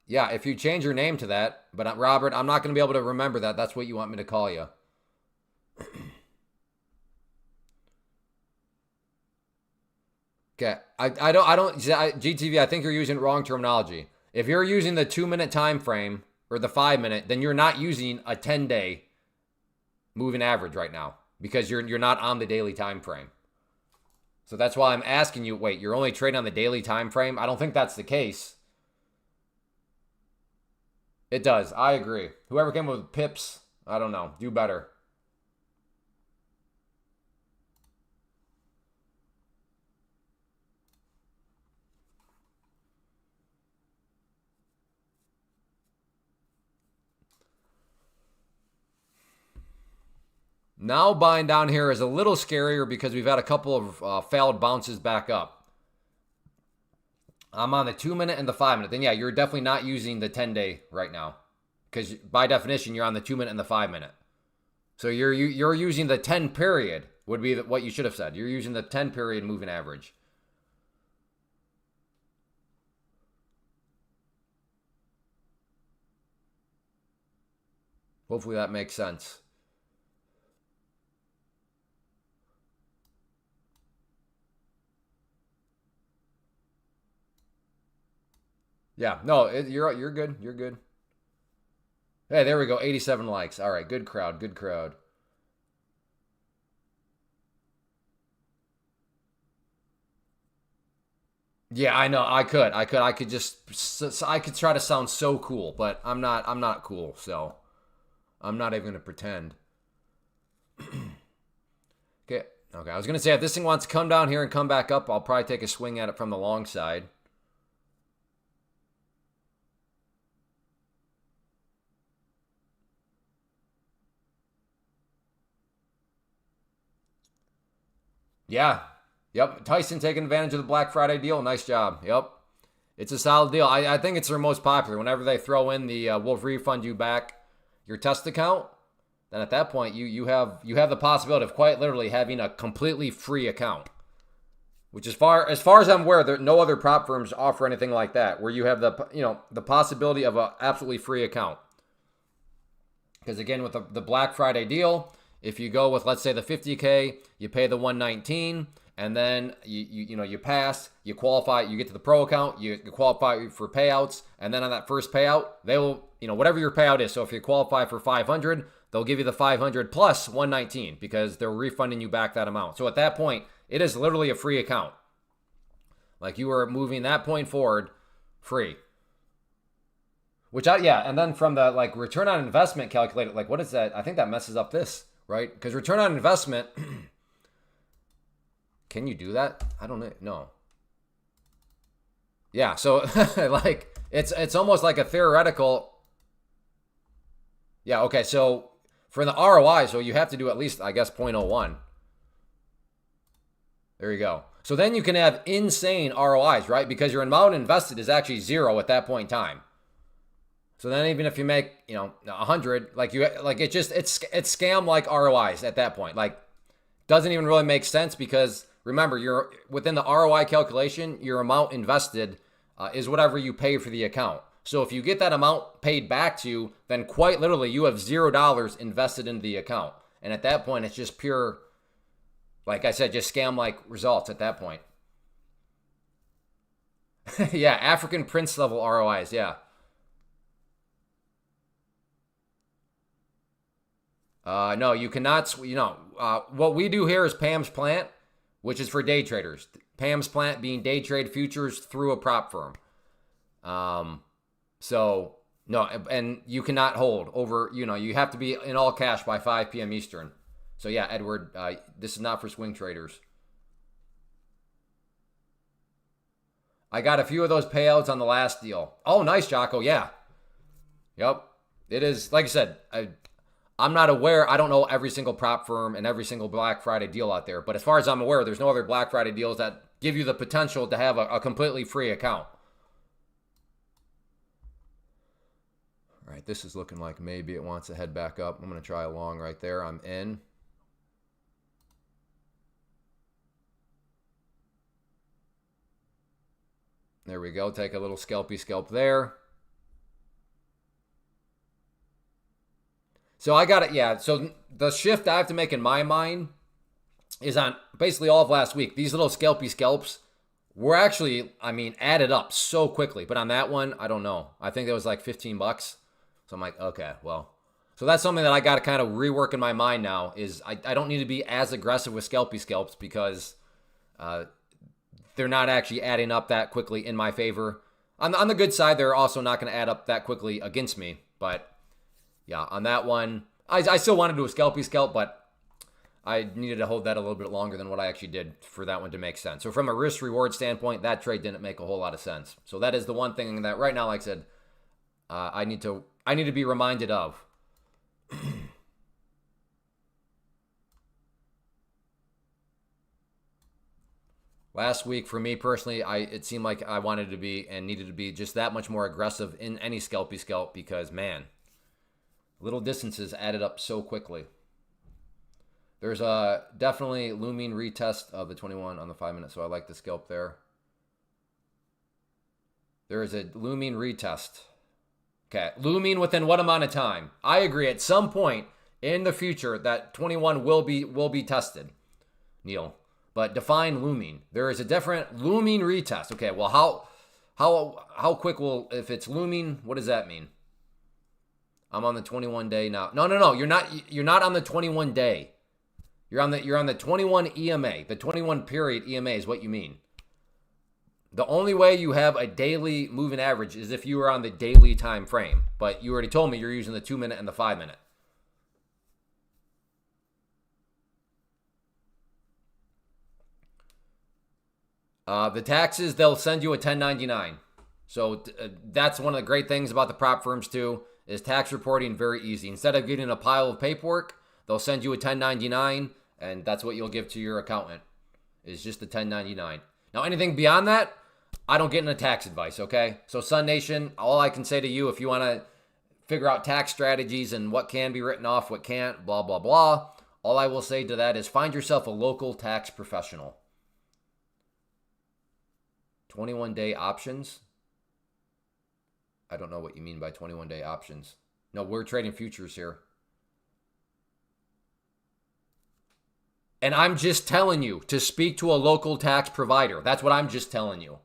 yeah, if you change your name to that, but Robert, I'm not going to be able to remember that. That's what you want me to call you. Okay, GTV, I think you're using wrong terminology. If you're using the 2-minute time frame or the 5-minute, then you're not using a 10-day moving average right now because you're not on the daily time frame. So that's why I'm asking you, wait, you're only trading on the daily time frame? I don't think that's the case. It does. I agree. Whoever came up with pips, I don't know. Do better. Now buying down here is a little scarier because we've had a couple of failed bounces back up. I'm on the 2-minute and the 5-minute. Then yeah, you're definitely not using the 10-day right now because by definition you're on the 2-minute and the 5-minute. So you're using the 10 period would be what you should have said. You're using the 10 period moving average. Hopefully that makes sense. Yeah, no, you're good. You're good. Hey, there we go. 87 likes. All right, good crowd. Good crowd. Yeah, I know. I could try to sound so cool, but I'm not cool. So I'm not even gonna pretend. Okay. Okay. I was gonna say if this thing wants to come down here and come back up, I'll probably take a swing at it from the long side. Yeah. Yep. Tyson taking advantage of the Black Friday deal. Nice job. Yep. It's a solid deal. I think it's their most popular. Whenever they throw in the we'll refund you back your test account, then at that point you have the possibility of quite literally having a completely free account. Which as far as I'm aware, no other prop firms offer anything like that, where you have the possibility of an absolutely free account. Because again, with the Black Friday deal, if you go with let's say the 50K, you pay the 119, and then you pass, you qualify, you get to the pro account, you qualify for payouts, and then on that first payout, they will whatever your payout is. So if you qualify for 500, they'll give you the 500 plus 119 because they're refunding you back that amount. So at that point, it is literally a free account. Like you are moving that point forward free. And then from the return on investment calculator, what is that? I think that messes up this, right? Because return on investment, can you do that? I don't know. No. Yeah, so it's almost like a theoretical. Yeah, okay, so for the ROI, so you have to do at least, I guess, 0.01. There you go. So then you can have insane ROIs, right? Because your amount invested is actually 0 at that point in time. So then even if you make, 100, it's scam like ROIs at that point. Doesn't even really make sense because remember, you're within the ROI calculation, your amount invested is whatever you pay for the account. So if you get that amount paid back to you, then quite literally you have $0 invested into the account. And at that point, it's just pure, like I said, just scam-like results at that point. Yeah, African Prince level ROIs, yeah. No, you cannot. What we do here is Pam's Plant, which is for day traders. Pam's Plant being day trade futures through a prop firm. So no, and you cannot hold over. You have to be in all cash by 5 p.m. Eastern. So yeah, Edward, this is not for swing traders. I got a few of those payouts on the last deal. Oh, nice, Jocko. Yeah. Yep. It is, like I said, I'm not aware. I don't know every single prop firm and every single Black Friday deal out there. But as far as I'm aware, there's no other Black Friday deals that give you the potential to have a completely free account. All right, this is looking like maybe it wants to head back up. I'm going to try a long right there. I'm in. There we go. Take a little scalpy scalp there. So I got it. Yeah. So the shift I have to make in my mind is on basically all of last week. These little scalpy scalps were actually, added up so quickly. But on that one, I don't know. I think it was like $15. So I'm like, okay, well. So that's something that I got to kind of rework in my mind now is I don't need to be as aggressive with scalpy scalps because they're not actually adding up that quickly in my favor. On the good side, they're also not going to add up that quickly against me. But yeah, on that one, I still wanted to do a scalpy scalp, but I needed to hold that a little bit longer than what I actually did for that one to make sense. So from a risk reward standpoint, that trade didn't make a whole lot of sense. So that is the one thing that right now, like I said, I need to be reminded of. Last week, for me personally, it seemed like I wanted to be and needed to be just that much more aggressive in any scalpy scalp because, man, little distances added up so quickly. There's a definitely looming retest of the 21 on the 5 minute, so I like the scalp there. There is a looming retest. Okay, looming within what amount of time? I agree. At some point in the future, that 21 will be tested, Neil. But define looming. There is a different looming retest. Okay, well, how quick will, if it's looming, what does that mean? I'm on the 21 day now. No. You're not on the 21 day. You're on the 21 EMA. The 21 period EMA is what you mean. The only way you have a daily moving average is if you are on the daily time frame. But you already told me you're using the 2 minute and the 5 minute. The taxes, they'll send you a 1099. So that's one of the great things about the prop firms too, is tax reporting very easy. Instead of getting a pile of paperwork, they'll send you a 1099, and that's what you'll give to your accountant, is just the 1099. Now, anything beyond that, I don't get into tax advice, okay? So Sun Nation, all I can say to you, if you want to figure out tax strategies and what can be written off, what can't, blah, blah, blah, all I will say to that is find yourself a local tax professional. 21-day options? I don't know what you mean by 21-day options. No, we're trading futures here. And I'm just telling you to speak to a local tax provider. That's what I'm just telling you.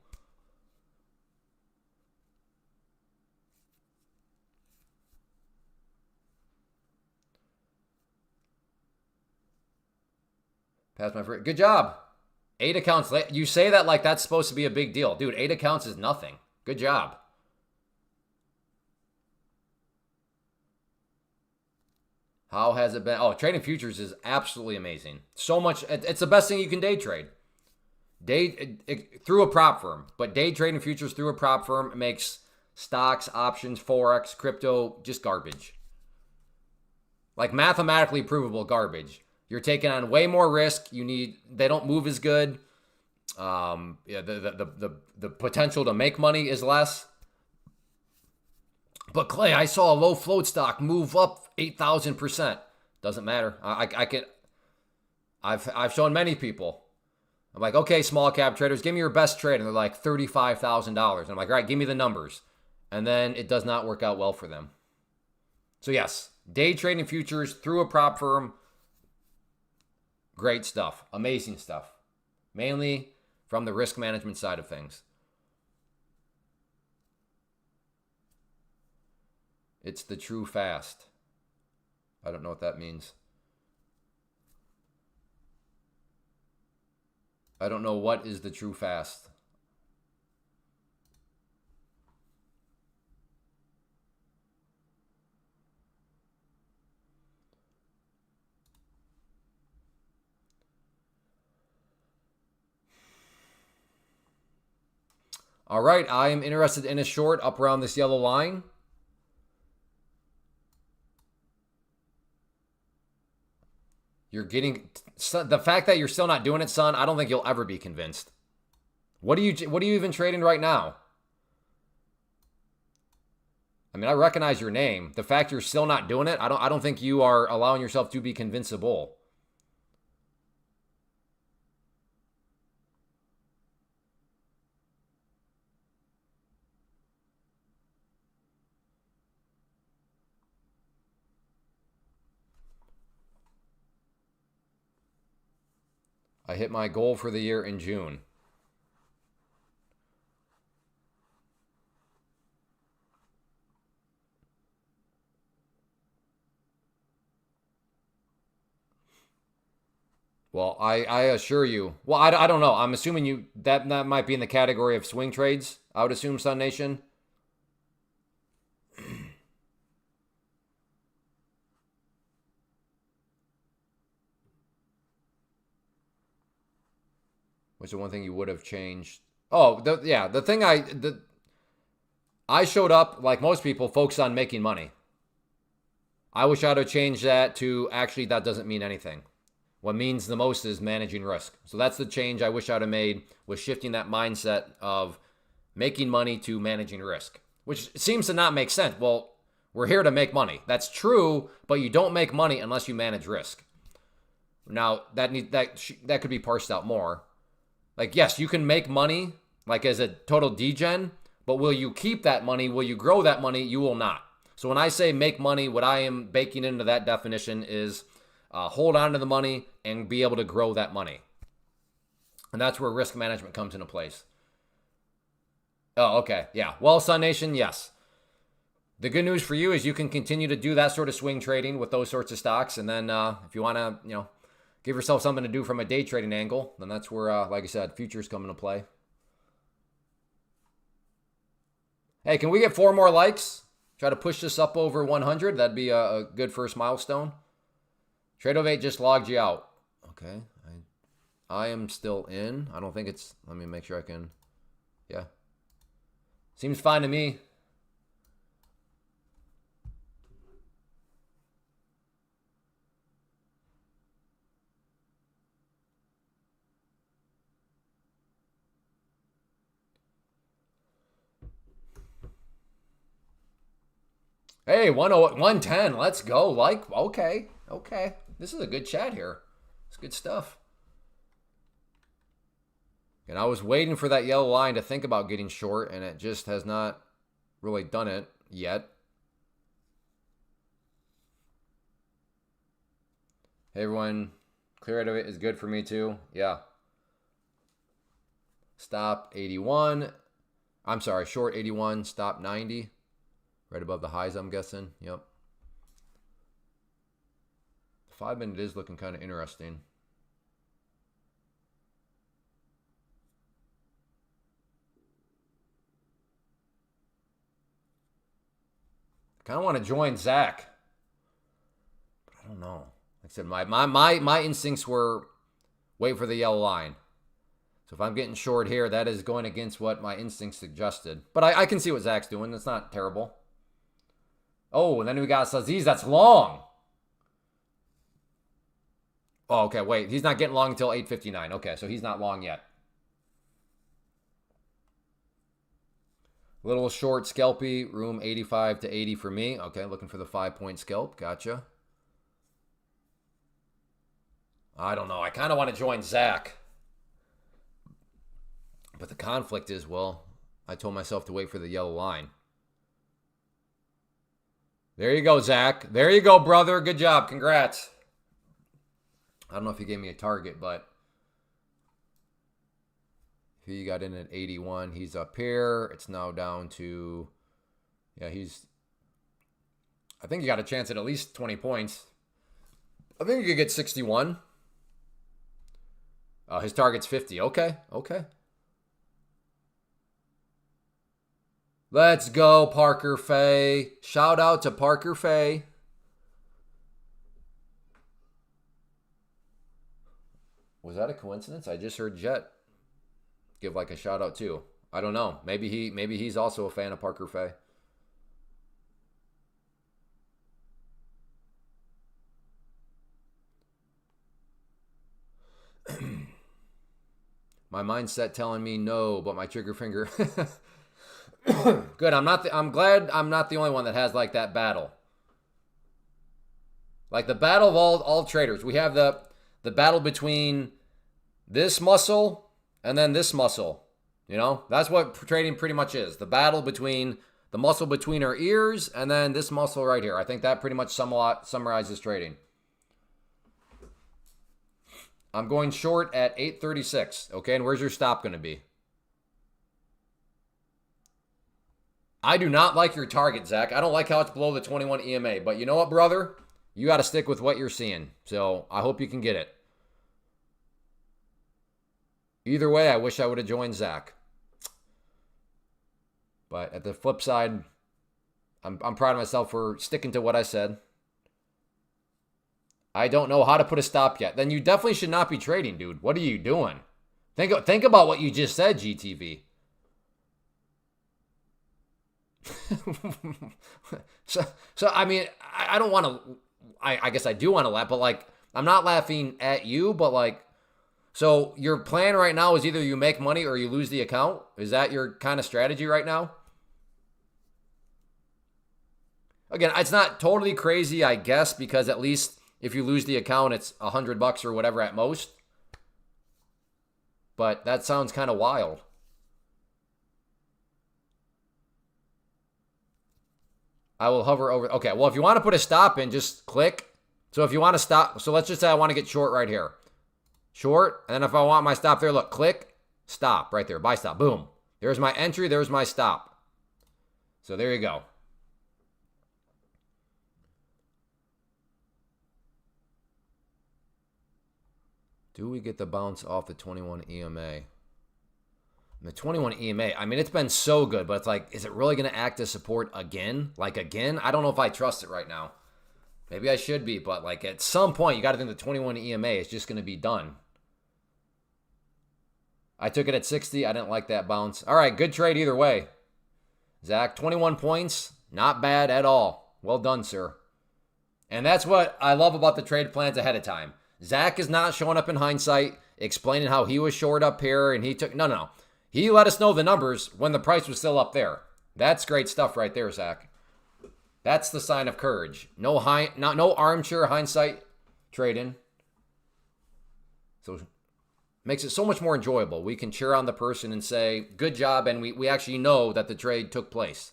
Pass my free. Good job. 8 accounts. You say that like that's supposed to be a big deal. Dude, 8 accounts is nothing. Good job. How has it been? Oh, trading futures is absolutely amazing. So much. It's the best thing you can day trade. Through a prop firm. But day trading futures through a prop firm makes stocks, options, Forex, crypto just garbage. Like mathematically provable garbage. You're taking on way more risk. They don't move as good. The potential to make money is less. But Clay, I saw a low float stock move up 8,000%. Doesn't matter. I've shown many people. I'm like, okay, small cap traders, give me your best trade, and they're like $35,000. And I'm like, all right, give me the numbers, and then it does not work out well for them. So yes, day trading futures through a prop firm. Great stuff. Amazing stuff. Mainly from the risk management side of things. It's the true fast. I don't know what that means. I don't know what is the true fast. All right, I am interested in a short up around this yellow line. You're getting the fact that you're still not doing it, son. I don't think you'll ever be convinced. What are you even trading right now? I mean, I recognize your name. The fact you're still not doing it, I don't think you are allowing yourself to be convincible. I hit my goal for the year in June. Well, I assure you. Well, I don't know. I'm assuming that might be in the category of swing trades. I would assume, Sun Nation. What's the one thing you would have changed? Oh, the thing I showed up like most people, focused on making money. I wish I'd have changed that to actually that doesn't mean anything. What means the most is managing risk. So that's the change I wish I'd have made, was shifting that mindset of making money to managing risk, which seems to not make sense. Well, we're here to make money. That's true, but you don't make money unless you manage risk. Now, that could be parsed out more. Like, yes, you can make money like as a total degen, but will you keep that money? Will you grow that money? You will not. So when I say make money, what I am baking into that definition is hold on to the money and be able to grow that money. And that's where risk management comes into place. Oh, okay. Yeah. Well, Sun Nation, yes. The good news for you is you can continue to do that sort of swing trading with those sorts of stocks. And then if you want to, give yourself something to do from a day trading angle, then that's where, like I said, futures come into play. Hey, can we get 4 more likes? Try to push this up over 100. That'd be a good first milestone. Trade of 8 just logged you out. Okay. I am still in. I don't think it's... Let me make sure I can... Yeah. Seems fine to me. Hey, 110. Let's go. Okay. This is a good chat here. It's good stuff. And I was waiting for that yellow line to think about getting short, and it just has not really done it yet. Hey, everyone. Clear out of it is good for me, too. Yeah. Stop 81. I'm sorry, short 81, stop 90. Right above the highs, I'm guessing. Yep. 5-minute is looking kind of interesting. I kind of want to join Zach, but I don't know. Like I said, my instincts were wait for the yellow line. So if I'm getting short here, that is going against what my instincts suggested. But I can see what Zach's doing. That's not terrible. Oh, and then we got Saziz. That's long. Oh, okay. Wait, he's not getting long until 8:59. Okay, so he's not long yet. Little short scalpy, room 85 to 80 for me. Okay, looking for the 5-point scalp. Gotcha. I don't know. I kind of want to join Zach. But the conflict is, well, I told myself to wait for the yellow line. There you go, Zach. There you go, brother. Good job. Congrats. I don't know if he gave me a target, but he got in at 81. He's up here. It's now down to, yeah, I think he got a chance at least 20 points. I think you could get 61. His target's 50. Okay. Let's go, Parker Fay. Shout out to Parker Fay. Was that a coincidence? I just heard Jet give like a shout out too. I don't know. Maybe he's also a fan of Parker Fay. My mindset telling me no, but my trigger finger. Good. I'm glad I'm not the only one that has like that battle. Like the battle of all traders. We have the battle between this muscle and then this muscle. You know, that's what trading pretty much is. The battle between the muscle between our ears and then this muscle right here. I think that pretty much somewhat summarizes trading. I'm going short at 836. Okay, and where's your stop going to be? I do not like your target, Zach. I don't like how it's below the 21 EMA. But you know what, brother? You got to stick with what you're seeing. So I hope you can get it. Either way, I wish I would have joined Zach. But at the flip side, I'm proud of myself for sticking to what I said. I don't know how to put a stop yet. Then you definitely should not be trading, dude. What are you doing? Think about what you just said, GTV. so I mean, I don't want to. I guess I do want to laugh, but like, I'm not laughing at you, but like, so your plan right now is either you make money or you lose the account. Is that your kind of strategy right now? Again, it's not totally crazy, I guess, because at least if you lose the account, it's $100 or whatever at most. But that sounds kind of wild. I will hover over. Okay, well, if you want to put a stop in, just click. So if you want to stop, so let's just say I want to get short right here. Short, and then if I want my stop there, look, click, stop right there, buy stop, boom. There's my entry, there's my stop. So there you go. Do we get the bounce off the 21 EMA? The 21 EMA, I mean, it's been so good, but it's like, is it really going to act as support again? Like again? I don't know if I trust it right now. Maybe I should be, but like at some point, you got to think the 21 EMA is just going to be done. I took it at 60. I didn't like that bounce. All right, good trade either way. Zach, 21 points. Not bad at all. Well done, sir. And that's what I love about the trade plans ahead of time. Zach is not showing up in hindsight, explaining how he was short up here and he took... No. He let us know the numbers when the price was still up there. That's great stuff right there, Zach. That's the sign of courage. No armchair hindsight trading. So makes it so much more enjoyable. We can cheer on the person and say, good job, and we actually know that the trade took place.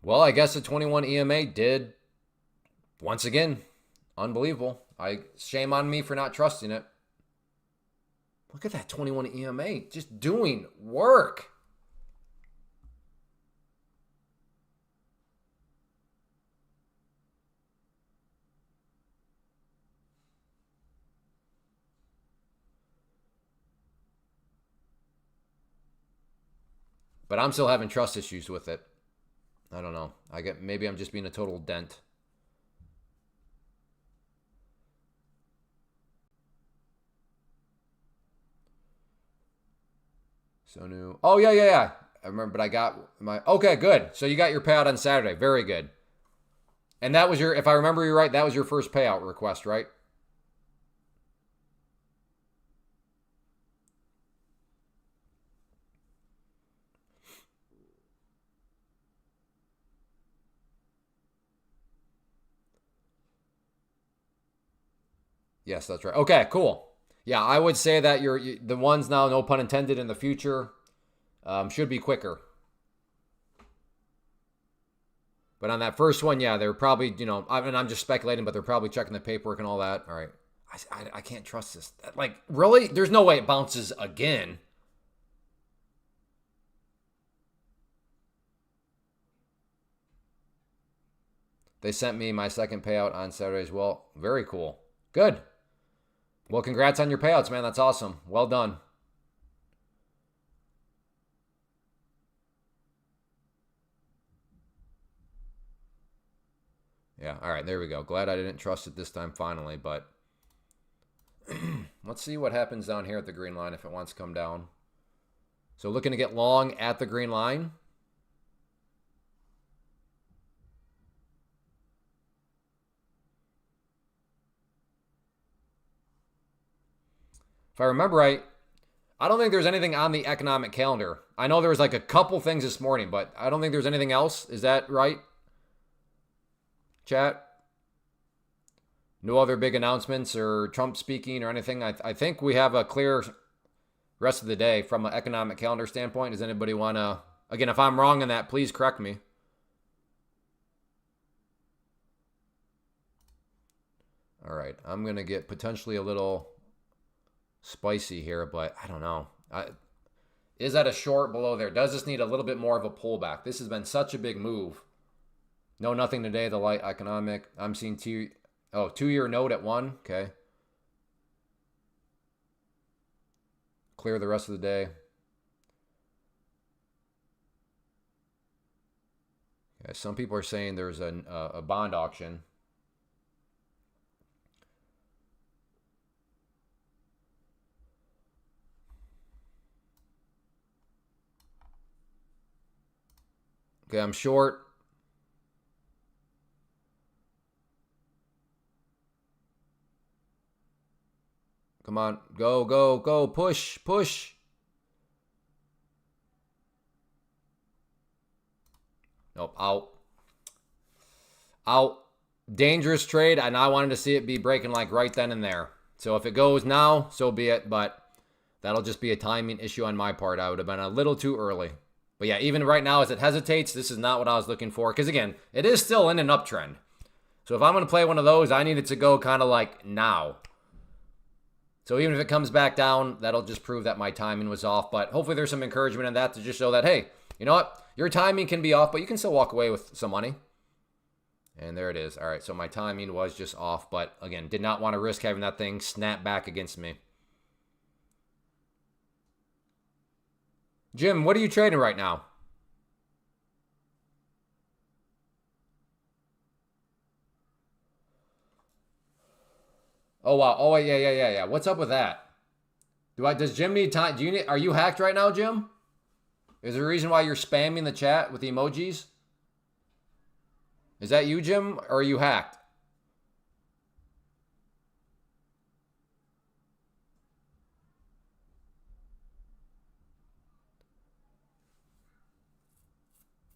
Well, I guess the 21 EMA did, once again, unbelievable. Shame on me for not trusting it. Look at that 21 EMA, just doing work. But I'm still having trust issues with it. I don't know. Maybe I'm just being a total dent. So new. Oh, yeah. I remember, but I got my... Okay, good. So you got your payout on Saturday. Very good. And that was your... If I remember you right, that was your first payout request, right? Yes, that's right. Okay, cool. Yeah, I would say that the ones now, no pun intended, in the future should be quicker. But on that first one, yeah, they're probably, I'm just speculating, but they're probably checking the paperwork and all that. All right. I can't trust this. Like, really? There's no way it bounces again. They sent me my second payout on Saturday as well. Very cool. Good. Well, congrats on your payouts, man. That's awesome. Well done. Yeah, all right, there we go. Glad I didn't trust it this time finally, but let's see what happens down here at the green line if it wants to come down. So looking to get long at the green line. If I remember right, I don't think there's anything on the economic calendar. I know there was like a couple things this morning, but I don't think there's anything else. Is that right? Chat? No other big announcements or Trump speaking or anything. I think we have a clear rest of the day from an economic calendar standpoint. Does anybody want to, again, if I'm wrong in that, please correct me. All right, I'm going to get potentially a little spicy here, but I don't know. Is that a short below there? Does this need a little bit more of a pullback? This has been such a big move. No, nothing today. The light economic. I'm seeing 2-year note at 1. Okay. Clear the rest of the day. Okay, some people are saying there's a bond auction. Okay, I'm short. Come on. Go, go, go. Push, push. Nope. Out. Out. Dangerous trade, and I wanted to see it be breaking like right then and there. So if it goes now, so be it. But that'll just be a timing issue on my part. I would have been a little too early. But yeah, even right now as it hesitates, this is not what I was looking for. Because again, it is still in an uptrend. So if I'm going to play one of those, I need it to go kind of like now. So even if it comes back down, that'll just prove that my timing was off. But hopefully there's some encouragement in that to just show that, hey, you know what? Your timing can be off, but you can still walk away with some money. And there it is. All right, so my timing was just off. But again, did not want to risk having that thing snap back against me. Jim, what are you trading right now? Oh wow. Oh yeah. What's up with that? Does Jim need time? Are you hacked right now, Jim? Is there a reason why you're spamming the chat with the emojis? Is that you, Jim, or are you hacked?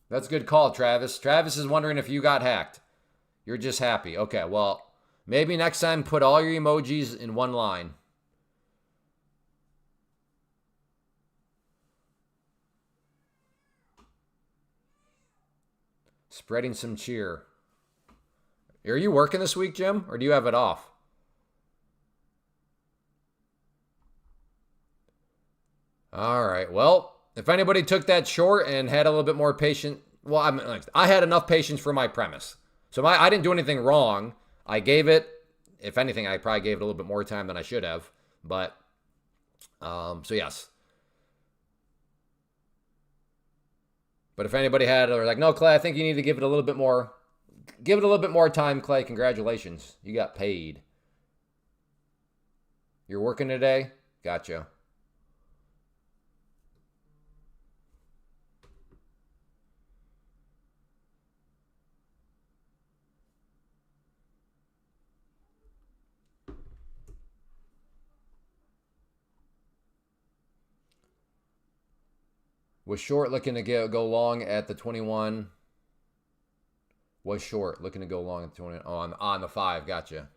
That's a good call, Travis. Travis is wondering if you got hacked. You're just happy. Okay, well, maybe next time put all your emojis in one line. Spreading some cheer. Are you working this week, Jim, or do you have it off? All right. Well, if anybody took that short and had a little bit more patience, well, I had enough patience for my premise. So I didn't do anything wrong. I gave it, if anything, I probably gave it a little bit more time than I should have. But, so yes. But if anybody had, or like, no, Clay, I think you need to give it a little bit more. Give it a little bit more time, Clay. Congratulations. You got paid. You're working today? Gotcha. Was short looking to go long at the 21. Was short looking to go long at the 20. Oh, on the 5. Gotcha.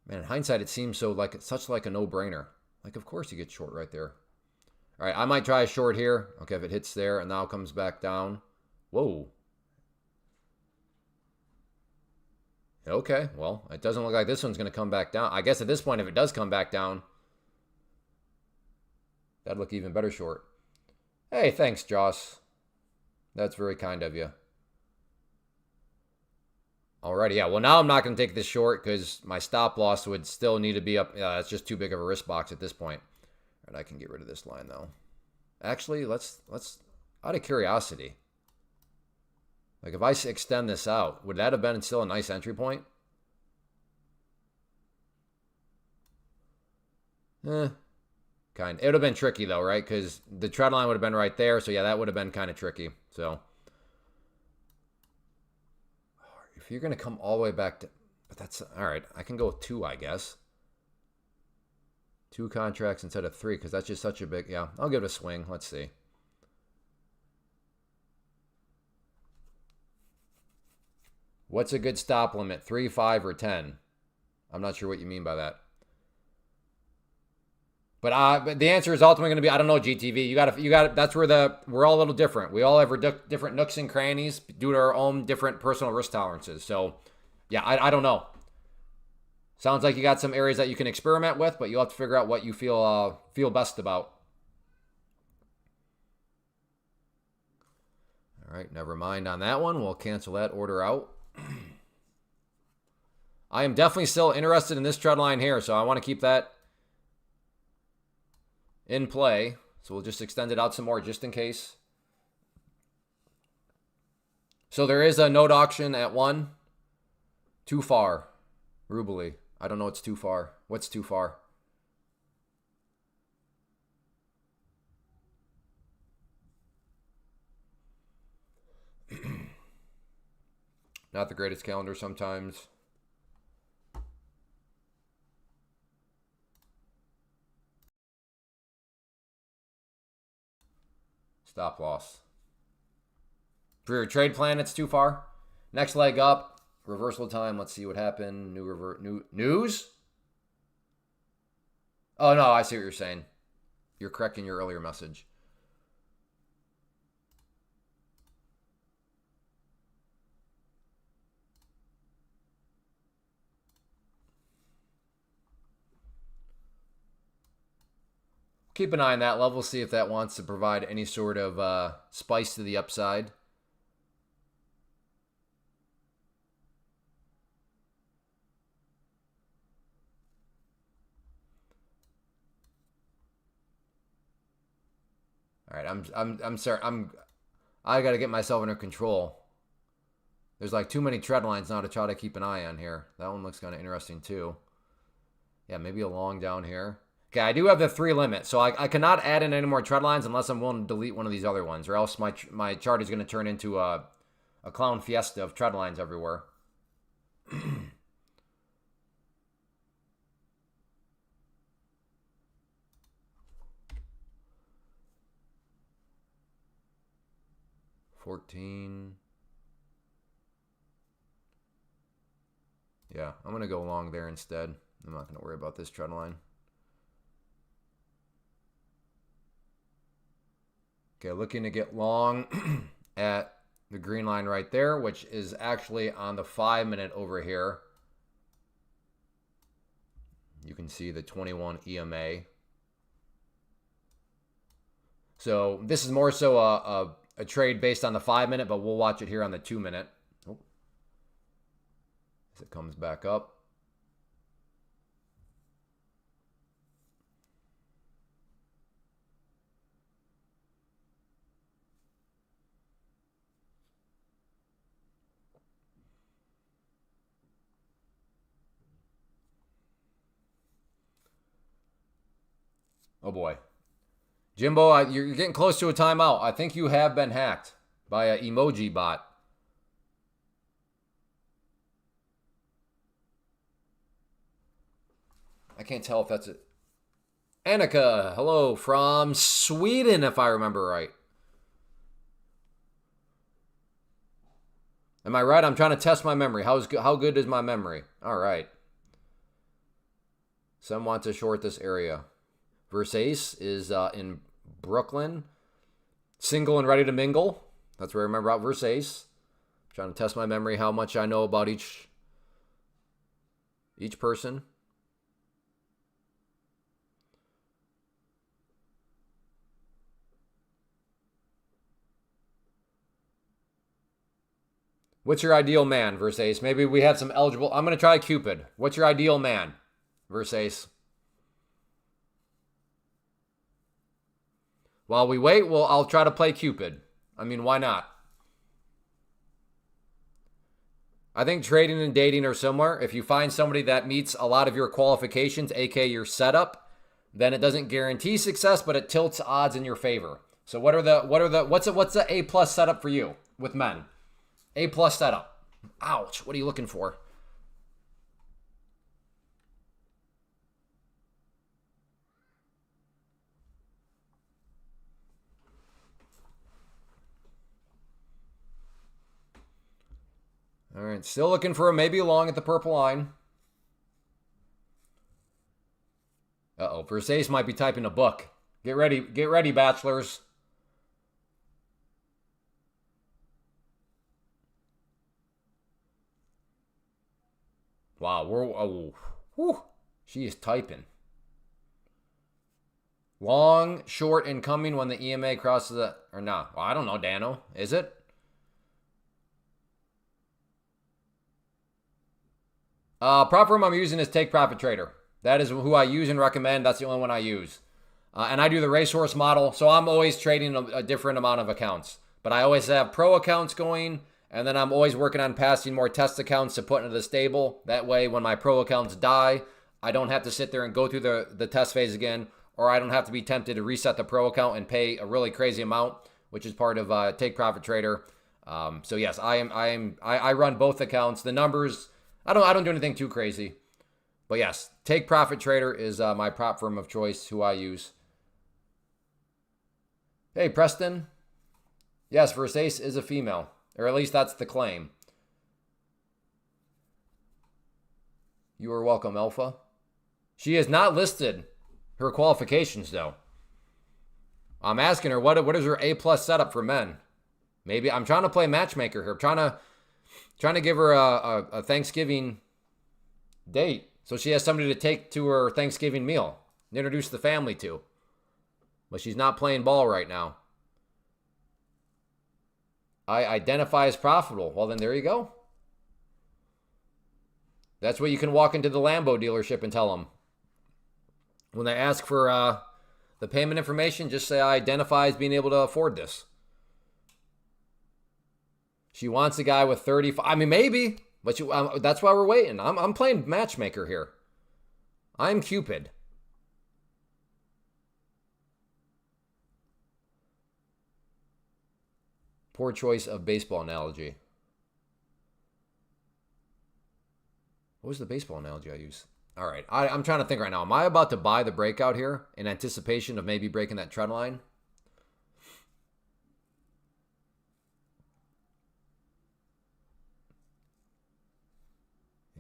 Man, in hindsight, it seems so like it's such like a no-brainer. Like, of course you get short right there. All right, I might try a short here. Okay, if it hits there and now comes back down. Whoa. Okay, well, it doesn't look like this one's going to come back down. I guess at this point, if it does come back down, that'd look even better short. Hey, thanks, Joss. That's very kind of you. Already, yeah. Well, now I'm not going to take this short because my stop loss would still need to be up. It's just too big of a risk box at this point. And I can get rid of this line though. Actually, let's out of curiosity. Like if I extend this out, would that have been still a nice entry point? Kind. It would have been tricky though, right? Because the trend line would have been right there. So yeah, that would have been kind of tricky. So if you're going to come all the way back to, but that's all right. I can go with 2, I guess. 2 contracts instead of 3 because that's just such a big, yeah. I'll give it a swing. Let's see. What's a good stop limit? 3, 5, or 10? I'm not sure what you mean by that. But the answer is ultimately going to be, I don't know, GTV. You got that's where we're all a little different. We all have different nooks and crannies due to our own different personal risk tolerances. So, yeah, I don't know. Sounds like you got some areas that you can experiment with, but you'll have to figure out what you feel best about. All right, never mind on that one. We'll cancel that order out. I am definitely still interested in this trend line here, so I want to keep that in play. So we'll just extend it out some more just in case. So there is a note auction at 1. Too far. Rubly. I don't know what's too far. What's too far? Not the greatest calendar sometimes. Stop loss. For your trade plan, it's too far. Next leg up. Reversal time. Let's see what happened. New news? Oh, no, I see what you're saying. You're correcting your earlier message. Keep an eye on that level. See if that wants to provide any sort of spice to the upside. All right, I'm sorry. I got to get myself under control. There's like too many trend lines now to try to keep an eye on here. That one looks kind of interesting too. Yeah, maybe a long down here. Okay, I do have the 3 limit, so I cannot add in any more trend lines unless I'm willing to delete one of these other ones, or else my chart is going to turn into a clown fiesta of trend lines everywhere. 14. Yeah, I'm going to go long there instead. I'm not going to worry about this trend line. Okay, looking to get long at the green line right there, which is actually on the 5-minute over here. You can see the 21 EMA. So this is more so a trade based on the 5-minute, but we'll watch it here on the 2-minute. Oh. As it comes back up. Oh boy. Jimbo, you're getting close to a timeout. I think you have been hacked by an emoji bot. I can't tell if that's it. Annika, hello, from Sweden, if I remember right. Am I right? I'm trying to test my memory. How good is my memory? All right. Some want to short this area. Versace is in Brooklyn. Single and ready to mingle. That's where I remember about Versace. Trying to test my memory, how much I know about each person. What's your ideal man, versus Ace? Maybe we have some eligible. I'm going to try Cupid. What's your ideal man, versus Ace? While we wait, I'll try to play Cupid. I mean, why not? I think trading and dating are similar. If you find somebody that meets a lot of your qualifications, aka your setup, then it doesn't guarantee success, but it tilts odds in your favor. So what's the A plus setup for you with men? A plus setup. Ouch. What are you looking for? All right, still looking for a maybe long at the purple line. Uh-oh, Versace might be typing a book. Get ready, bachelors. Wow, she is typing. Long, short, incoming when the EMA crosses the, or not? Well, I don't know, Dano. Is it? Prop firm I'm using is Take Profit Trader. That is who I use and recommend. That's the only one I use. And I do the racehorse model, so I'm always trading a different amount of accounts. But I always have pro accounts going, and then I'm always working on passing more test accounts to put into the stable. That way, when my pro accounts die, I don't have to sit there and go through the test phase again, or I don't have to be tempted to reset the pro account and pay a really crazy amount, which is part of Take Profit Trader. So yes, I run both accounts. The numbers, I don't do anything too crazy. But yes, Take Profit Trader is my prop firm of choice, who I use. Hey, Preston. Yes, Versace is a female. Or at least that's the claim. You are welcome, Alpha. She has not listed her qualifications, though. I'm asking her, what is her A-plus setup for men? Maybe I'm trying to play matchmaker here. I'm trying to give her a Thanksgiving date so she has somebody to take to her Thanksgiving meal and introduce the family to. But she's not playing ball right now. I identify as profitable. Well, then there you go. That's what you can walk into the Lambo dealership and tell them. When they ask for the payment information, just say I identify as being able to afford this. She wants a guy with 35. I mean, maybe, but that's why we're waiting. I'm playing matchmaker here. I'm Cupid. Poor choice of baseball analogy. What was the baseball analogy I used? All right, I'm trying to think right now. Am I about to buy the breakout here in anticipation of maybe breaking that trend line?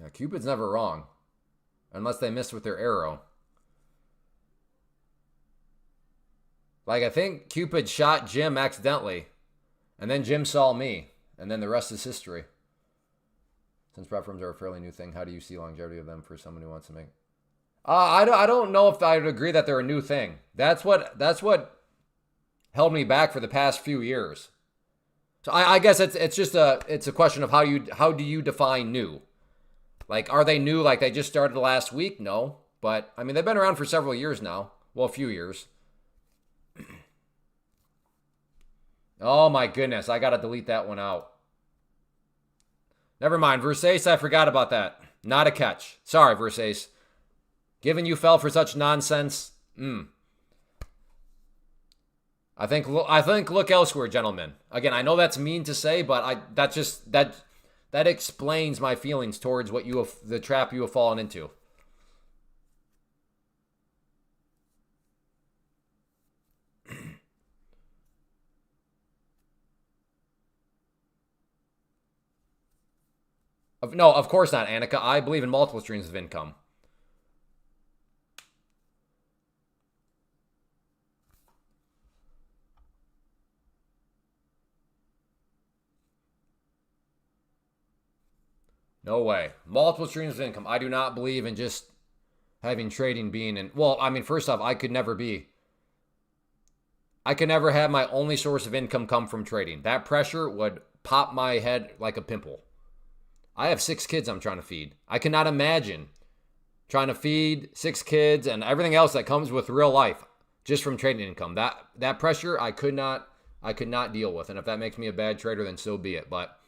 Yeah, Cupid's never wrong. Unless they miss with their arrow. Like, I think Cupid shot Jim accidentally. And then Jim saw me. And then the rest is history. Since prep firms are a fairly new thing, how do you see longevity of them for someone who wants to make? I don't know if I would agree that they're a new thing. That's what held me back for the past few years. So I guess it's just a question of how do you define new? Like, are they new like they just started last week? No. But, I mean, they've been around for several years now. Well, a few years. Oh, my goodness. I got to delete that one out. Never mind. Versace, I forgot about that. Not a catch. Sorry, Versace. Given you fell for such nonsense. I think look elsewhere, gentlemen. Again, I know that's mean to say, but that explains my feelings towards the trap you have fallen into. No, of course not, Annika. I believe in multiple streams of income. No way. Multiple streams of income. I do not believe in just having trading being in... Well, I mean, first off, I could never have my only source of income come from trading. That pressure would pop my head like a pimple. I have 6 kids I'm trying to feed. I cannot imagine trying to feed 6 kids and everything else that comes with real life just from trading income. That pressure I could not deal with. And if that makes me a bad trader, then so be it. But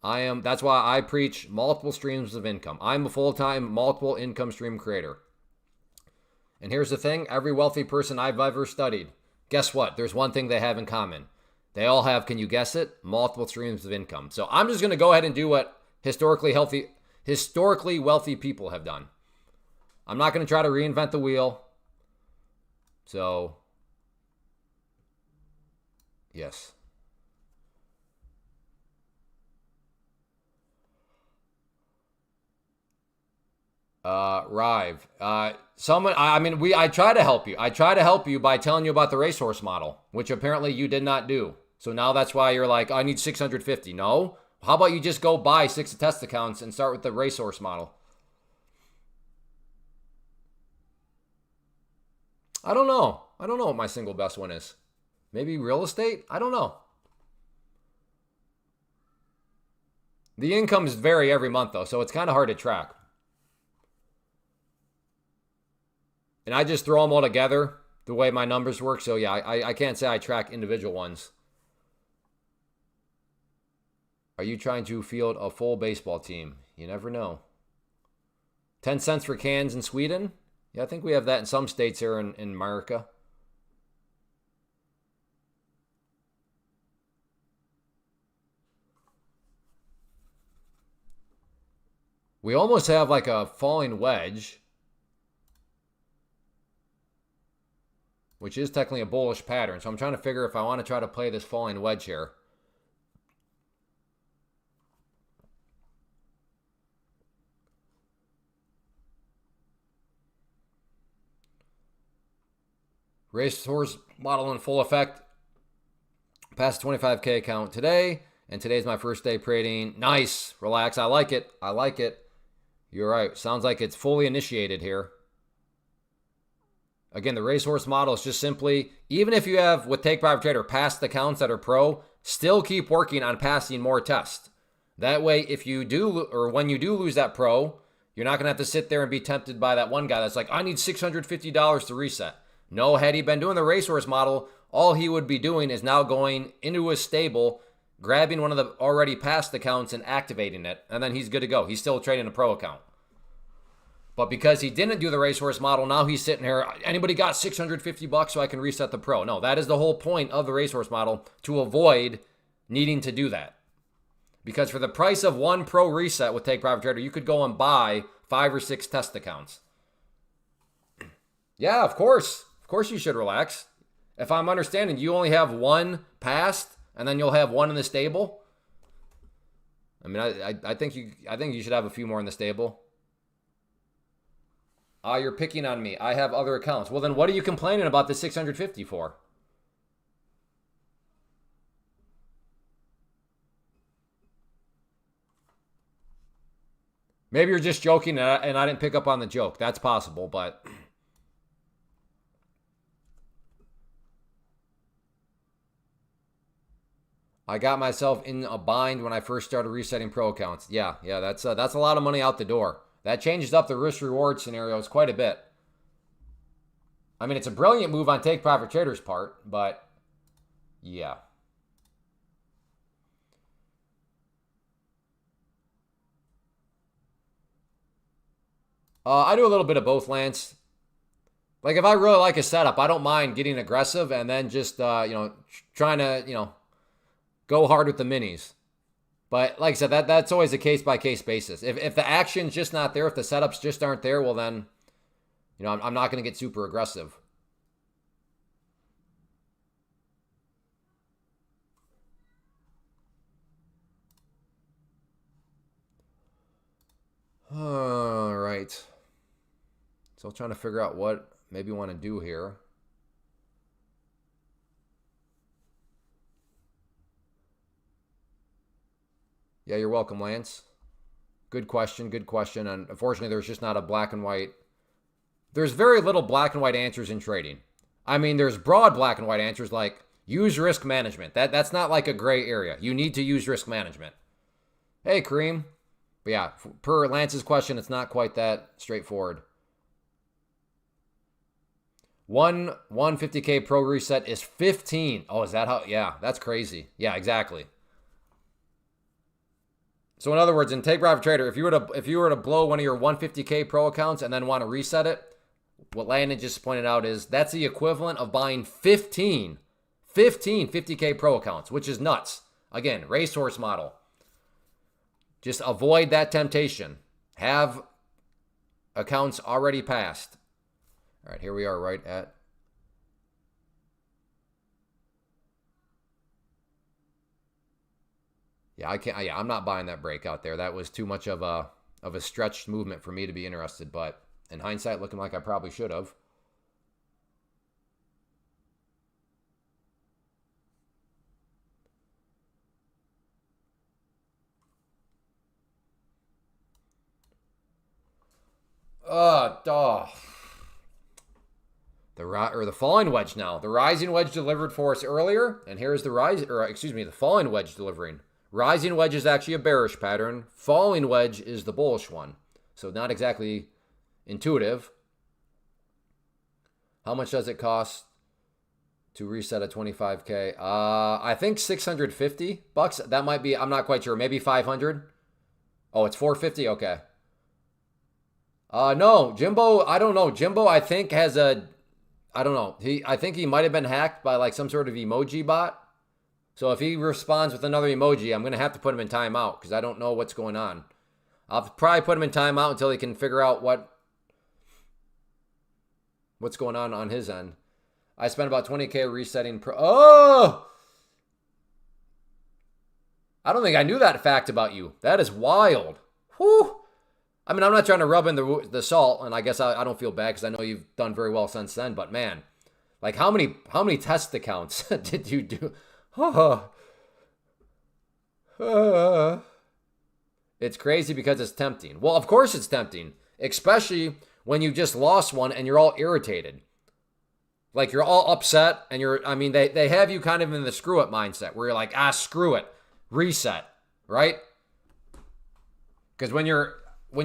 that's why I preach multiple streams of income. I'm a full-time multiple income stream creator. And here's the thing, every wealthy person I've ever studied, guess what? There's one thing they have in common. They all have, can you guess it? Multiple streams of income. So I'm just going to go ahead and do what historically wealthy people have done. I'm not going to try to reinvent the wheel. So, yes. Rive. I try to help you. I try to help you by telling you about the racehorse model, which apparently you did not do. So now that's why you're like, I need 650. No. How about you just go buy 6 test accounts and start with the racehorse model? I don't know. I don't know what my single best one is. Maybe real estate? I don't know. The incomes vary every month though, so it's kind of hard to track. And I just throw them all together the way my numbers work. So yeah, I can't say I track individual ones. Are you trying to field a full baseball team? You never know. 10 cents for cans in Sweden? Yeah, I think we have that in some states here in America. We almost have like a falling wedge, which is technically a bullish pattern. So I'm trying to figure if I want to try to play this falling wedge here. Racehorse model in full effect. Passed 25K account today. And today's my first day trading. Nice. Relax. I like it. I like it. You're right. Sounds like it's fully initiated here. Again, the racehorse model is just simply, even if you have, with Take Private Trader, past accounts that are pro, still keep working on passing more tests. That way, if you do, or when you do lose that pro, you're not going to have to sit there and be tempted by that one guy that's like, I need $650 to reset. No, had he been doing the racehorse model, all he would be doing is now going into his stable, grabbing one of the already passed accounts and activating it, and then he's good to go. He's still trading a pro account. But because he didn't do the racehorse model, now he's sitting here, anybody got $650 so I can reset the pro? No, that is the whole point of the racehorse model, to avoid needing to do that. Because for the price of one pro reset with Take Private Trader, you could go and buy 5 or 6 test accounts. Yeah, of course. Of course you should relax. If I'm understanding, you only have one passed, and then you'll have one in the stable. I mean, I think you should have a few more in the stable. You're picking on me. I have other accounts. Well, then what are you complaining about the 650 for? Maybe you're just joking and I didn't pick up on the joke. That's possible, but I got myself in a bind when I first started resetting pro accounts. Yeah, that's a lot of money out the door. That changes up the risk-reward scenarios quite a bit. I mean, it's a brilliant move on Take Private Trader's part, but yeah. I do a little bit of both, Lance. Like, if I really like a setup, I don't mind getting aggressive and then just, trying to, go hard with the minis. But like I said, that's always a case-by-case basis. If the action's just not there, if the setups just aren't there, well then, I'm not going to get super aggressive. All right. So I'm trying to figure out what maybe want to do here. Yeah, you're welcome, Lance. Good question. And unfortunately, there's just not a black and white. There's very little black and white answers in trading. I mean, there's broad black and white answers like Use risk management. That's not like a gray area. You need to use risk management. Hey, Kareem. But yeah, per Lance's question, it's not quite that straightforward. One 50K pro reset is 15. Oh, is that how? Yeah, that's crazy. Yeah, exactly. So in other words, in Take Profit Trader, if you were to blow one of your 150K pro accounts and then want to reset it, what Landon just pointed out is that's the equivalent of buying 15 50K pro accounts, which is nuts. Again, racehorse model. Just avoid that temptation. Have accounts already passed. All right, here we are right at. Yeah, I can't. Yeah, I'm not buying that break out there. That was too much of a stretched movement for me to be interested. But in hindsight, looking like I probably should have. The falling wedge now. The rising wedge delivered for us earlier, and here's the falling wedge delivering. Rising wedge is actually a bearish pattern. Falling wedge is the bullish one. So not exactly intuitive. How much does it cost to reset a 25K? I think 650 bucks. That might be, I'm not quite sure. Maybe 500. Oh, it's 450. Okay. No, Jimbo, I don't know. Jimbo, I think I don't know. I think he might have been hacked by like some sort of emoji bot. So if he responds with another emoji, I'm going to have to put him in timeout because I don't know what's going on. I'll probably put him in timeout until he can figure out what's going on his end. I spent about 20K resetting. Oh! I don't think I knew that fact about you. That is wild. Whew. I mean, I'm not trying to rub in the salt, and I guess I don't feel bad because I know you've done very well since then. But man, like how many test accounts did you do? It's crazy because it's tempting. Well, of course it's tempting, especially when you just lost one and you're all irritated. Like you're all upset and they have you kind of in the screw it mindset where you're like, screw it, reset, right? Because when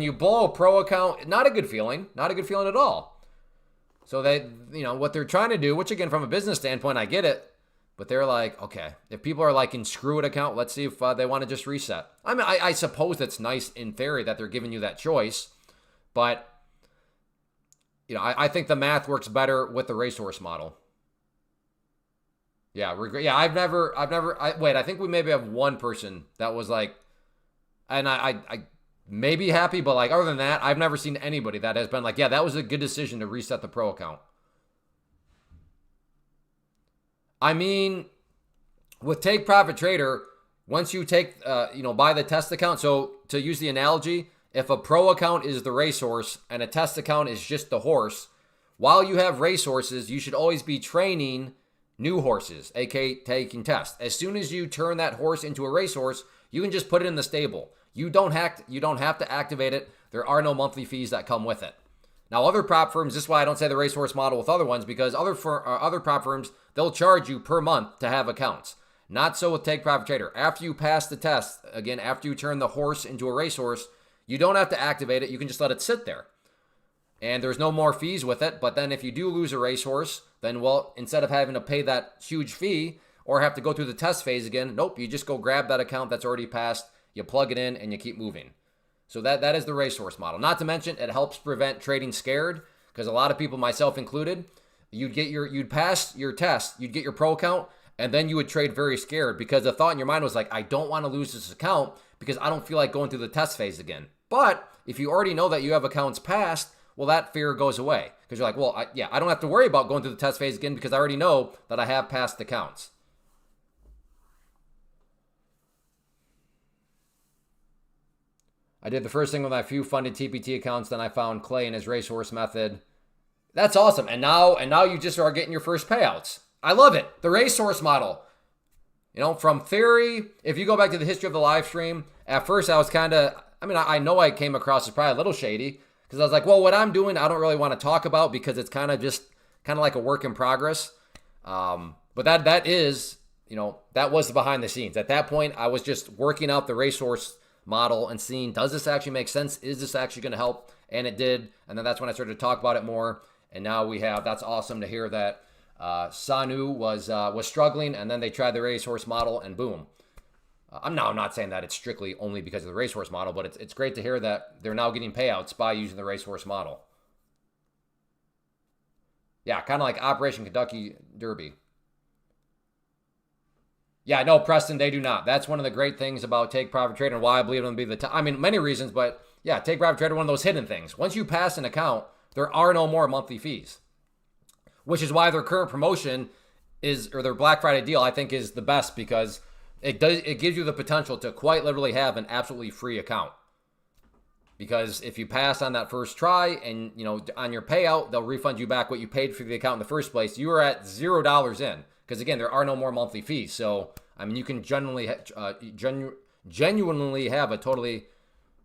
you blow a pro account, not a good feeling at all. So what they're trying to do, which again, from a business standpoint, I get it. But they're like, okay, if people are like in screw it account, let's see if they want to just reset. I mean, I suppose it's nice in theory that they're giving you that choice, but I think the math works better with the racehorse model. Yeah, I think we maybe have one person that was like, and I may be happy, but like other than that, I've never seen anybody that has been like, yeah, that was a good decision to reset the pro account. I mean, with Take Profit Trader, once you buy the test account, so to use the analogy, if a pro account is the racehorse and a test account is just the horse, while you have racehorses, you should always be training new horses, aka taking tests. As soon as you turn that horse into a racehorse, you can just put it in the stable. You don't have to activate it. There are no monthly fees that come with it. Now, other prop firms, this is why I don't say the racehorse model with other ones, because other prop firms, they'll charge you per month to have accounts. Not so with Take Profit Trader. After you pass the test, again, after you turn the horse into a racehorse, you don't have to activate it. You can just let it sit there. And there's no more fees with it. But then if you do lose a racehorse, then, well, instead of having to pay that huge fee or have to go through the test phase again, nope, you just go grab that account that's already passed, you plug it in, and you keep moving. So that is the racehorse model. Not to mention, it helps prevent trading scared, because a lot of people, myself included, you'd pass your test, you'd get your pro account, and then you would trade very scared because the thought in your mind was like, I don't want to lose this account because I don't feel like going through the test phase again. But if you already know that you have accounts passed, well, that fear goes away because you're like, well, I don't have to worry about going through the test phase again because I already know that I have passed accounts. I did the first thing with my few funded TPT accounts, then I found Clay and his racehorse method. That's awesome. And now you just are getting your first payouts. I love it. The racehorse model. From theory, if you go back to the history of the live stream, at first I was I know I came across as probably a little shady because I was like, well, what I'm doing, I don't really want to talk about because it's kind of like a work in progress. But that is, that was the behind the scenes. At that point, I was just working out the racehorse model and seeing, does this actually make sense? Is this actually going to help? And it did. And then that's when I started to talk about it more. And now that's awesome to hear that Sanu was struggling, and then they tried the racehorse model, and boom. I'm not saying that it's strictly only because of the racehorse model, but it's great to hear that they're now getting payouts by using the racehorse model. Yeah, kind of like Operation Kentucky Derby. Yeah, no, Preston, they do not. That's one of the great things about Take Profit Trader and why I believe them to be the top. I mean, many reasons, but yeah, Take Profit Trader, one of those hidden things. Once you pass an account, there are no more monthly fees, which is why their current promotion or their Black Friday deal, I think, is the best, because it gives you the potential to quite literally have an absolutely free account. Because if you pass on that first try and, on your payout, they'll refund you back what you paid for the account in the first place. You are at $0 in. Because, again, there are no more monthly fees. So, I mean, you can genuinely have a totally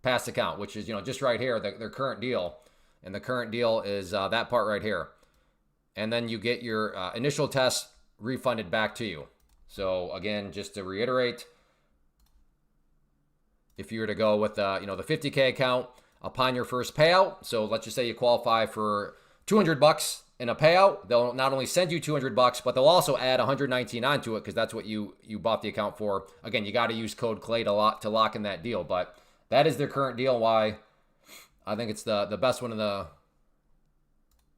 passed account, which is, just right here, their current deal. And the current deal is that part right here. And then you get your initial test refunded back to you. So, again, just to reiterate, if you were to go with, the 50K account upon your first payout, so let's just say you qualify for $200 in a payout, they'll not only send you $200, but they'll also add $119 onto it, because that's what you bought the account for. Again, you got to use code CLAY to lock in that deal, but that is their current deal. Why I think it's the best one of the.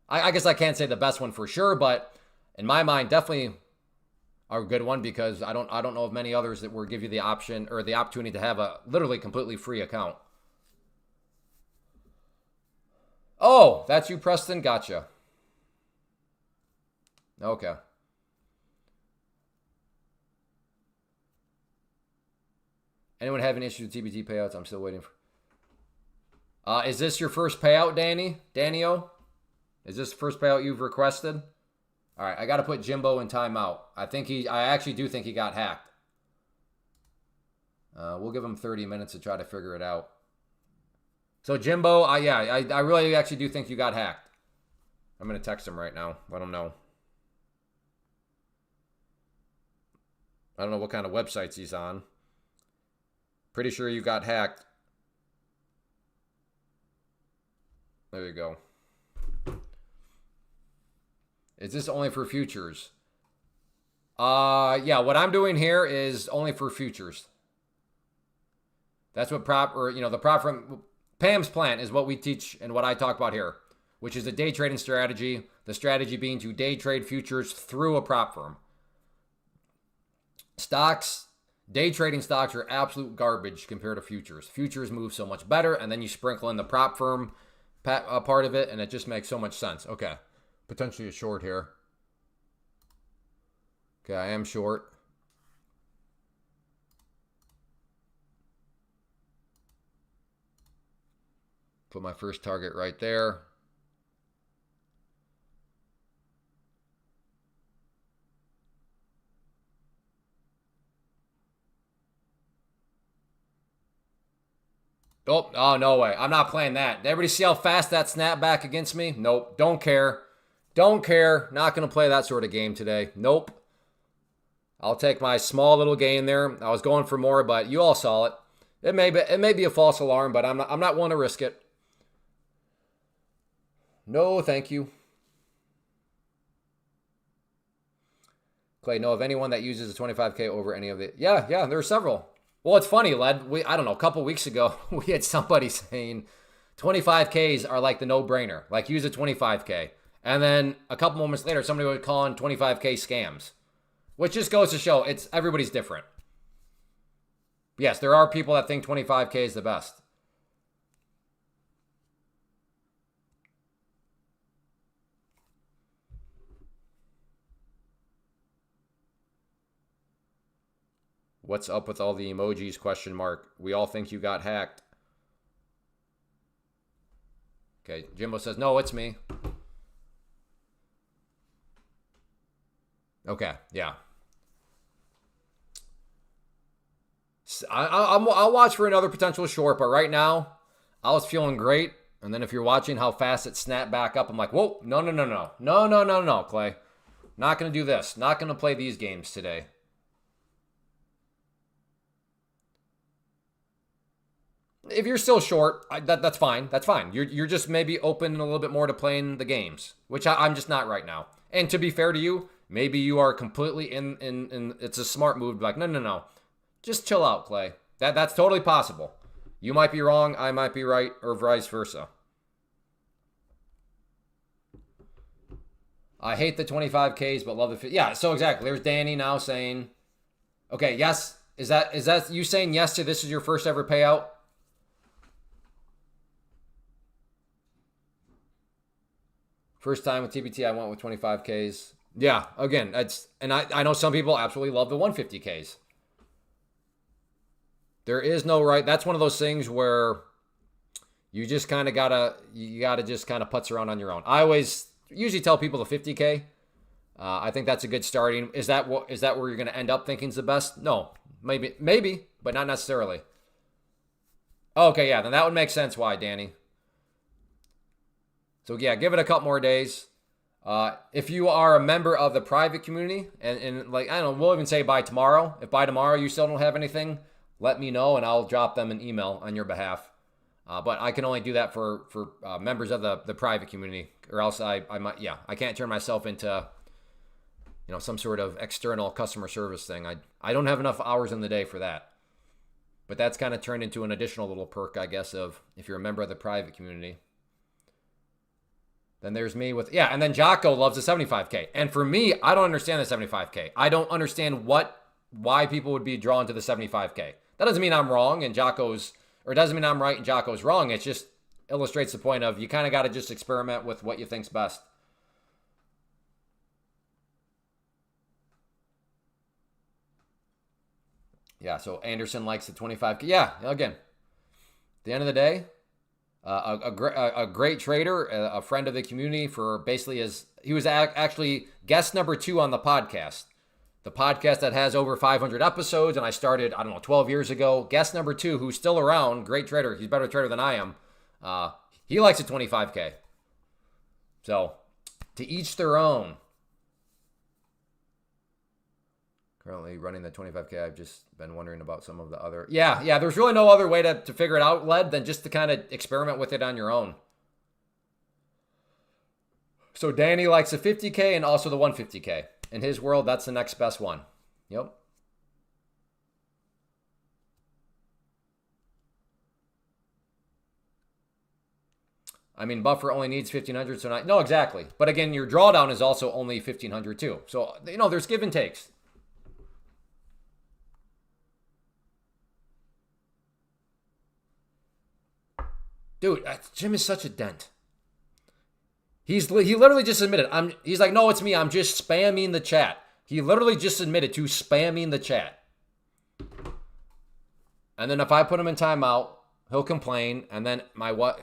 I guess I can't say the best one for sure, but in my mind, definitely a good one, because I don't know of many others that will give you the option or the opportunity to have a literally completely free account. Oh, that's you, Preston. Gotcha. Okay. Anyone having issues with TBT payouts? I'm still waiting for. Is this your first payout, Danny-O? Is this the first payout you've requested? All right, I got to put Jimbo in timeout. I actually do think he got hacked. We'll give him 30 minutes to try to figure it out. So Jimbo, I really actually do think you got hacked. I'm going to text him right now. Let him know. I don't know what kind of websites he's on. Pretty sure you got hacked. There you go. Is this only for futures? Yeah, what I'm doing here is only for futures. That's what Pam's plan is what we teach and what I talk about here, which is a day trading strategy. The strategy being to day trade futures through a prop firm. Day trading stocks are absolute garbage compared to futures. Futures move so much better, and then you sprinkle in the prop firm part of it, and it just makes so much sense. Okay. Potentially a short here. Okay, I am short. Put my first target right there. Oh, no way. I'm not playing that. Did everybody see how fast that snapped back against me? Nope. Don't care. Don't care. Not going to play that sort of game today. Nope. I'll take my small little gain there. I was going for more, but you all saw it. It may be a false alarm, but I'm not willing to risk it. No, thank you. Clay, know of anyone that uses a 25K over any of it? Yeah, there are several. Well, it's funny, Led. I don't know, a couple weeks ago, we had somebody saying 25Ks are like the no-brainer. Like, use a 25K. And then a couple moments later, somebody would call in 25K scams. Which just goes to show everybody's different. Yes, there are people that think 25K is the best. What's up with all the emojis, question mark? We all think you got hacked. Okay, Jimbo says, no, it's me. Okay, yeah. I'll watch for another potential short, but right now, I was feeling great. And then if you're watching how fast it snapped back up, I'm like, whoa, no, Clay. Not going to do this. Not going to play these games today. If you're still short, that's fine. That's fine. You're just maybe open a little bit more to playing the games, which I'm just not right now. And to be fair to you, maybe you are completely in it's a smart move to be like, no. Just chill out, Clay. That's totally possible. You might be wrong, I might be right, or vice versa. I hate the 25Ks, but love the 50. Yeah, so exactly. There's Danny now saying, okay, yes. Is that you saying yes to this is your first ever payout? First time with TBT, I went with 25Ks. Yeah, again, I know some people absolutely love the 150Ks. There is no right. That's one of those things where you just kind of gotta just kind of putz around on your own. I always usually tell people the 50K. I think that's a good starting. Is that where you're gonna end up thinking is the best? No, maybe, but not necessarily. Okay, yeah, then that would make sense. Why, Danny? So yeah, give it a couple more days. If you are a member of the private community, and like, I don't know, we'll even say by tomorrow. If by tomorrow you still don't have anything, let me know and I'll drop them an email on your behalf. But I can only do that for members of the private community, or else I might, yeah, I can't turn myself into, some sort of external customer service thing. I don't have enough hours in the day for that. But that's kind of turned into an additional little perk, I guess, of if you're a member of the private community. Then there's me with, yeah, and then Jocko loves the 75K. And for me, I don't understand the 75K. I don't understand why people would be drawn to the 75K. That doesn't mean I'm wrong and it doesn't mean I'm right and Jocko's wrong. It just illustrates the point of you kind of got to just experiment with what you think's best. Yeah, so Anderson likes the 25K. Yeah, again, at the end of the day, a great trader, a friend of the community for basically he was actually guest number 2 on the podcast. The podcast that has over 500 episodes, and I started, 12 years ago. Guest number 2, who's still around, great trader. He's a better trader than I am. He likes a 25K. So, to each their own. Currently running the 25K. I've just been wondering about some of the other. Yeah. There's really no other way to figure it out, Led, than just to kind of experiment with it on your own. So Danny likes the 50K and also the 150K. In his world, that's the next best one. Yep. I mean, buffer only needs 1,500, so no, exactly. But again, your drawdown is also only 1,500 too. So, there's give and takes. Dude, Jim is such a dent. He literally just admitted. He's like, no, it's me. I'm just spamming the chat. He literally just admitted to spamming the chat. And then if I put him in timeout, he'll complain. And then my what?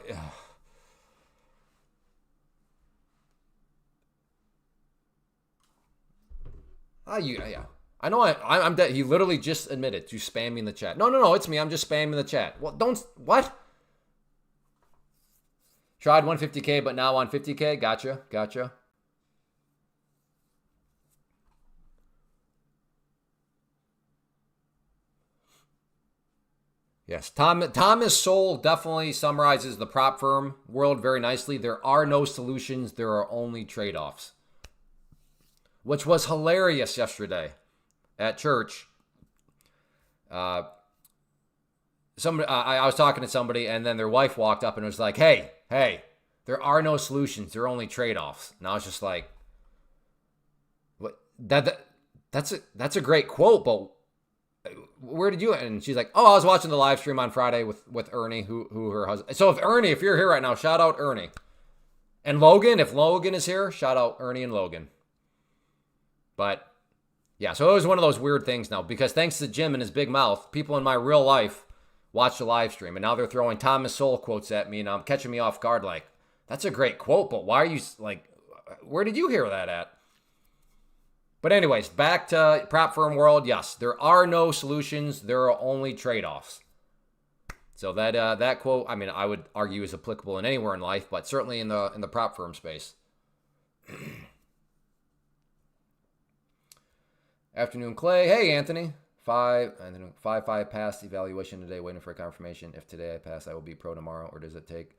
Yeah. I know I'm dead. He literally just admitted to spamming the chat. No, it's me. I'm just spamming the chat. Well, what? Tried 150K, but now on 50K. Gotcha. Yes, Thomas Sowell definitely summarizes the prop firm world very nicely. There are no solutions. There are only trade-offs. Which was hilarious yesterday at church. I was talking to somebody, and then their wife walked up and was like, hey, there are no solutions. There are only trade-offs. And I was just like, what? That's a great quote, but where did you? And she's like, I was watching the live stream on Friday with Ernie, who her husband. So if you're here right now, shout out Ernie. And Logan, if Logan is here, shout out Ernie and Logan. But yeah, so it was one of those weird things now, because thanks to Jim and his big mouth, people in my real life watch the live stream, and now they're throwing Thomas Sowell quotes at me, and I'm catching me off guard like, that's a great quote, but why are you, like, where did you hear that at? But anyways, back to prop firm world. Yes, there are no solutions. There are only trade-offs. So that quote, I would argue is applicable in anywhere in life, but certainly in the prop firm space. Afternoon, Clay. Hey, Anthony. 5 passed evaluation today, waiting for a confirmation. If today I pass, I will be pro tomorrow, or does it take?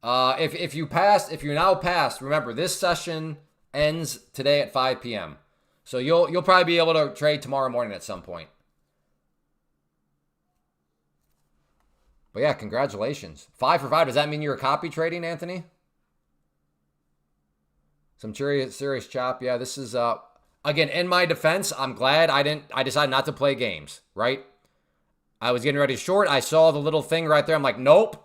If you're now passed, remember this session ends today at 5 p.m. So you'll probably be able to trade tomorrow morning at some point. But yeah, congratulations. 5 for 5. Does that mean you're copy trading, Anthony? Some serious chop. Yeah, this is again, in my defense, I'm glad I decided not to play games, right? I was getting ready to short. I saw the little thing right there. I'm like, nope.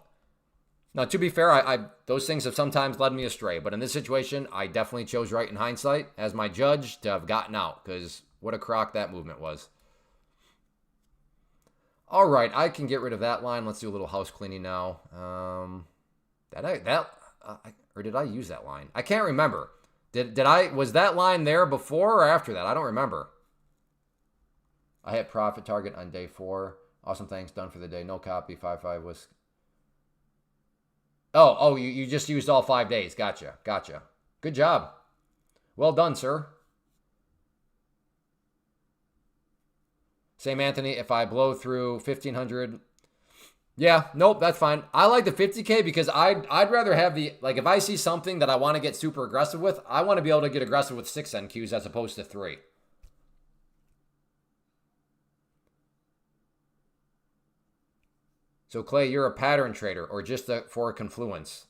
Now, to be fair, I those things have sometimes led me astray. But in this situation, I definitely chose right in hindsight as my judge to have gotten out, because what a crock that movement was. All right, I can get rid of that line. Let's do a little house cleaning now. Or did I use that line? I can't remember. Was that line there before or after that? I don't remember. I hit profit target on day 4. Awesome, thanks. Done for the day. No copy. 5-5 was. Oh, you just used all 5 days. Gotcha. Good job. Well done, sir. Same Anthony, if I blow through 1,500. Yeah, nope, that's fine. I like the 50K because I'd rather have if I see something that I want to get super aggressive with, I want to be able to get aggressive with 6 NQs as opposed to 3. So Clay, you're a pattern trader or just for a confluence?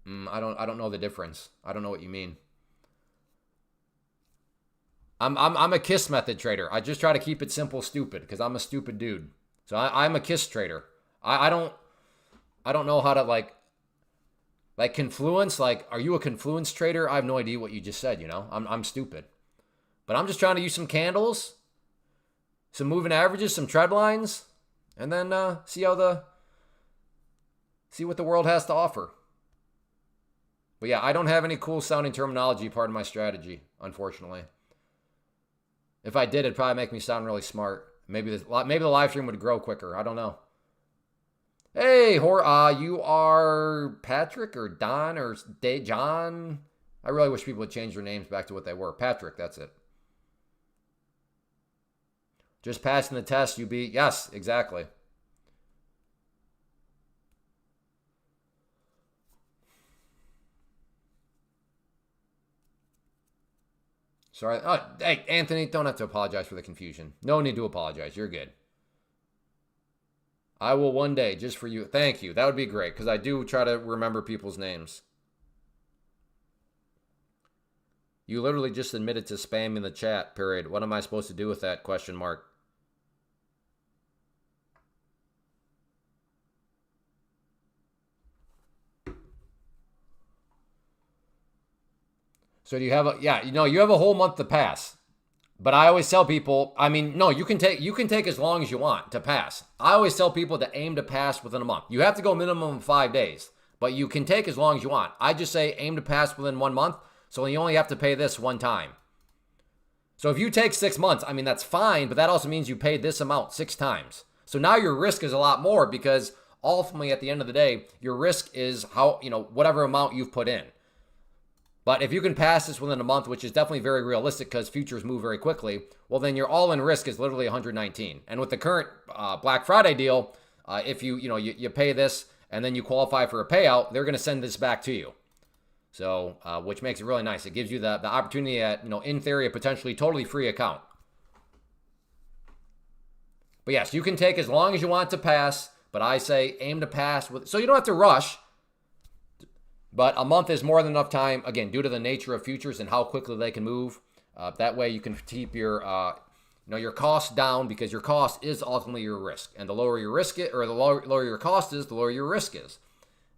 I don't know the difference. I don't know what you mean. I'm a KISS method trader. I just try to keep it simple, stupid, because I'm a stupid dude. So I'm a KISS trader. I don't know how to like confluence. Like, are you a confluence trader? I have no idea what you just said. I'm stupid, but I'm just trying to use some candles, some moving averages, some trend lines, and then see what the world has to offer. But yeah, I don't have any cool sounding terminology part of my strategy, unfortunately. If I did, it'd probably make me sound really smart. Maybe the live stream would grow quicker. I don't know. Hey, you are Patrick or Don or John? I really wish people would change their names back to what they were. Patrick, that's it. Just passing the test, you beat. Yes, exactly. Sorry. Oh, hey, Anthony, don't have to apologize for the confusion. No need to apologize. You're good. I will one day, just for you. Thank you. That would be great, because I do try to remember people's names. You literally just admitted to spamming the chat, period. What am I supposed to do with that, question mark? So do you have you have a whole month to pass. But I always tell people, you can take as long as you want to pass. I always tell people to aim to pass within a month. You have to go minimum of 5 days, but you can take as long as you want. I just say aim to pass within 1 month, so you only have to pay this one time. So if you take 6 months, that's fine, but that also means you paid this amount 6 times. So now your risk is a lot more, because ultimately at the end of the day, your risk is whatever amount you've put in. But if you can pass this within a month, which is definitely very realistic because futures move very quickly, well, then your all-in risk is literally 119. And with the current Black Friday deal, if you pay this and then you qualify for a payout, they're going to send this back to you. So, which makes it really nice. It gives you the opportunity at, in theory, a potentially totally free account. But yes, you can take as long as you want to pass, but I say aim to pass so you don't have to rush. But a month is more than enough time, again, due to the nature of futures and how quickly they can move. That way you can keep your costs down, because your cost is ultimately your risk. And the lower your risk is, or the lower your cost is, the lower your risk is.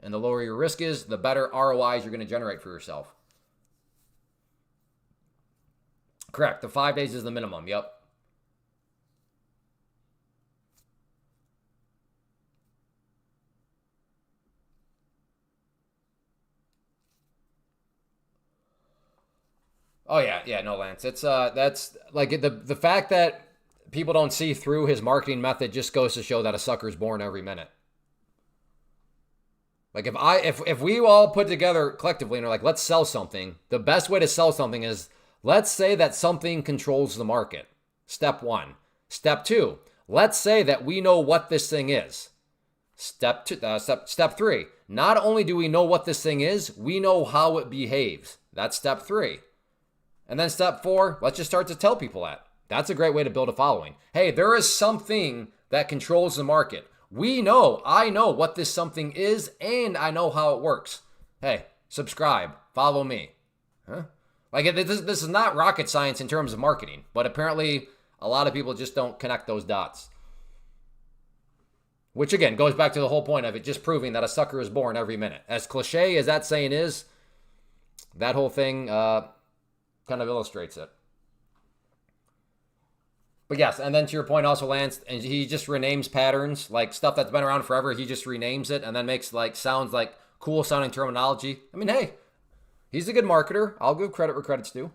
And the lower your risk is, the better ROIs you're going to generate for yourself. Correct. The 5 days is the minimum. Yep. Oh yeah, no, Lance. It's that's like the fact that people don't see through his marketing method just goes to show that a sucker's born every minute. Like if we all put together collectively and are like, let's sell something, the best way to sell something is Let's say that something controls the market. Step 1. Step 2. Let's say that we know what this thing is. Step 3. Not only do we know what this thing is, we know how it behaves. That's step 3. And then step 4, let's just start to tell people that. That's a great way to build a following. Hey, there is something that controls the market. I know what this something is, and I know how it works. Hey, subscribe, follow me. Huh? Like, this is not rocket science in terms of marketing, but apparently a lot of people just don't connect those dots. Which, again, goes back to the whole point of it just proving that a sucker is born every minute. As cliche as that saying is, that whole thing kind of illustrates it. But yes, and then to your point also, Lance, and he just renames patterns, like stuff that's been around forever, he just renames it and then makes like sounds like cool sounding terminology. I mean, hey, he's a good marketer. I'll give credit where credit's due.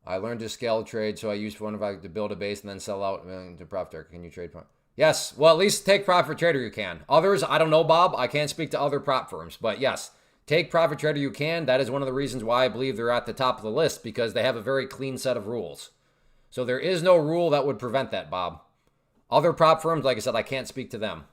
I learned to scale trade, so I use one to build a base and then sell out to profit. Can you trade? Yes. Well, at least take Profit Trader you can. Others, I don't know, Bob. I can't speak to other prop firms. But yes, take Profit Trader you can. That is one of the reasons why I believe they're at the top of the list, because they have a very clean set of rules. So there is no rule that would prevent that, Bob. Other prop firms, like I said, I can't speak to them.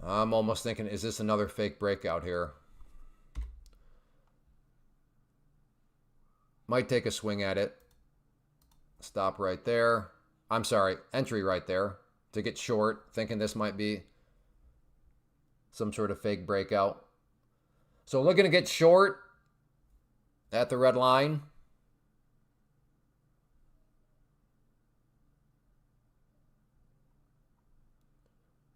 I'm almost thinking, is this another fake breakout here? Might take a swing at it. Stop right there. I'm sorry, entry right there to get short, thinking this might be some sort of fake breakout. So looking to get short at the red line.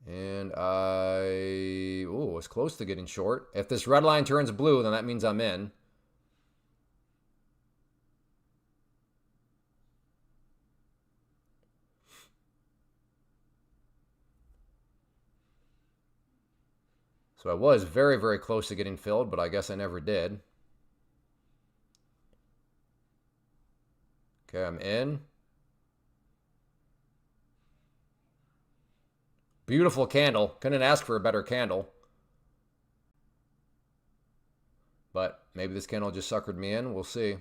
And I was close to getting short. If this red line turns blue, then that means I'm in. So I was very, very close to getting filled, but I guess I never did. Okay, I'm in. Beautiful candle. Couldn't ask for a better candle. But maybe this candle just suckered me in. We'll see.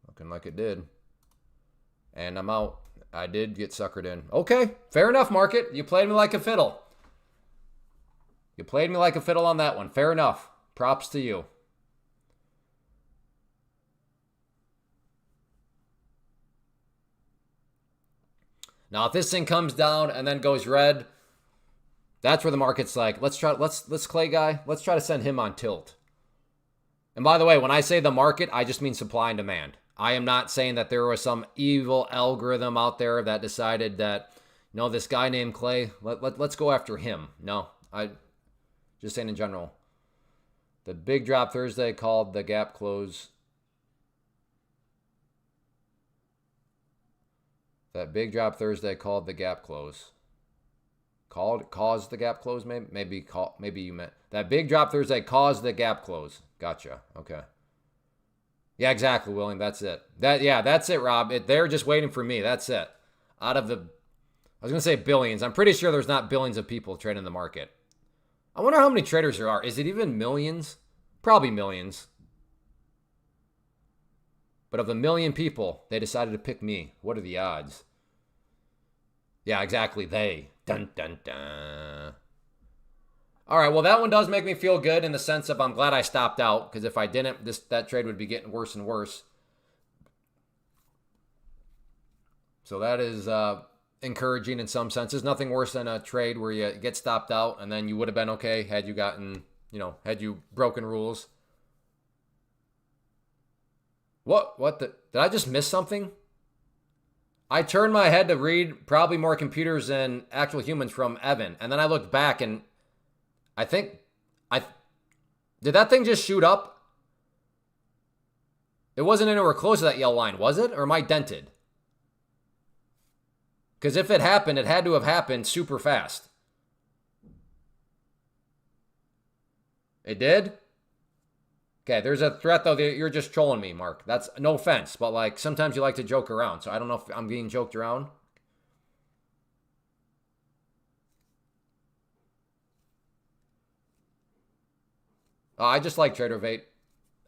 Looking like it did. And I'm out. I did get suckered in. Okay, fair enough, market. You played me like a fiddle. You played me like a fiddle on that one. Fair enough. Props to you. Now, if this thing comes down and then goes red, that's where the market's like, let's Clay guy, let's try to send him on tilt. And by the way, when I say the market, I just mean supply and demand. I am not saying that there was some evil algorithm out there that decided that, this guy named Clay, let's go after him. No, I just saying in general. The big drop Thursday called the gap close. That big drop Thursday called the gap close. Caused the gap close, maybe you meant that big drop Thursday caused the gap close. Gotcha. Okay. Yeah, exactly, William. That's it. That's it, Rob. They're just waiting for me. That's it. Out of the, I was gonna say billions. I'm pretty sure there's not billions of people trading the market. I wonder how many traders there are. Is it even millions? Probably millions. But of the million people, they decided to pick me. What are the odds? Yeah, exactly. They. Dun, dun, dun. All right, well, that one does make me feel good in the sense of I'm glad I stopped out, because if I didn't, that trade would be getting worse and worse. So that is encouraging in some senses. Nothing worse than a trade where you get stopped out and then you would have been okay had you gotten, had you broken rules. Did I just miss something? I turned my head to read probably more computers than actual humans from Evan. And then I looked back and I think Did that thing just shoot up? It wasn't anywhere close to that yellow line, was it? Or am I dented? Because if it happened, it had to have happened super fast. It did? Okay, there's a threat, though. You're just trolling me, Mark. That's no offense, but like sometimes you like to joke around. So I don't know if I'm getting joked around. I just like TraderVate.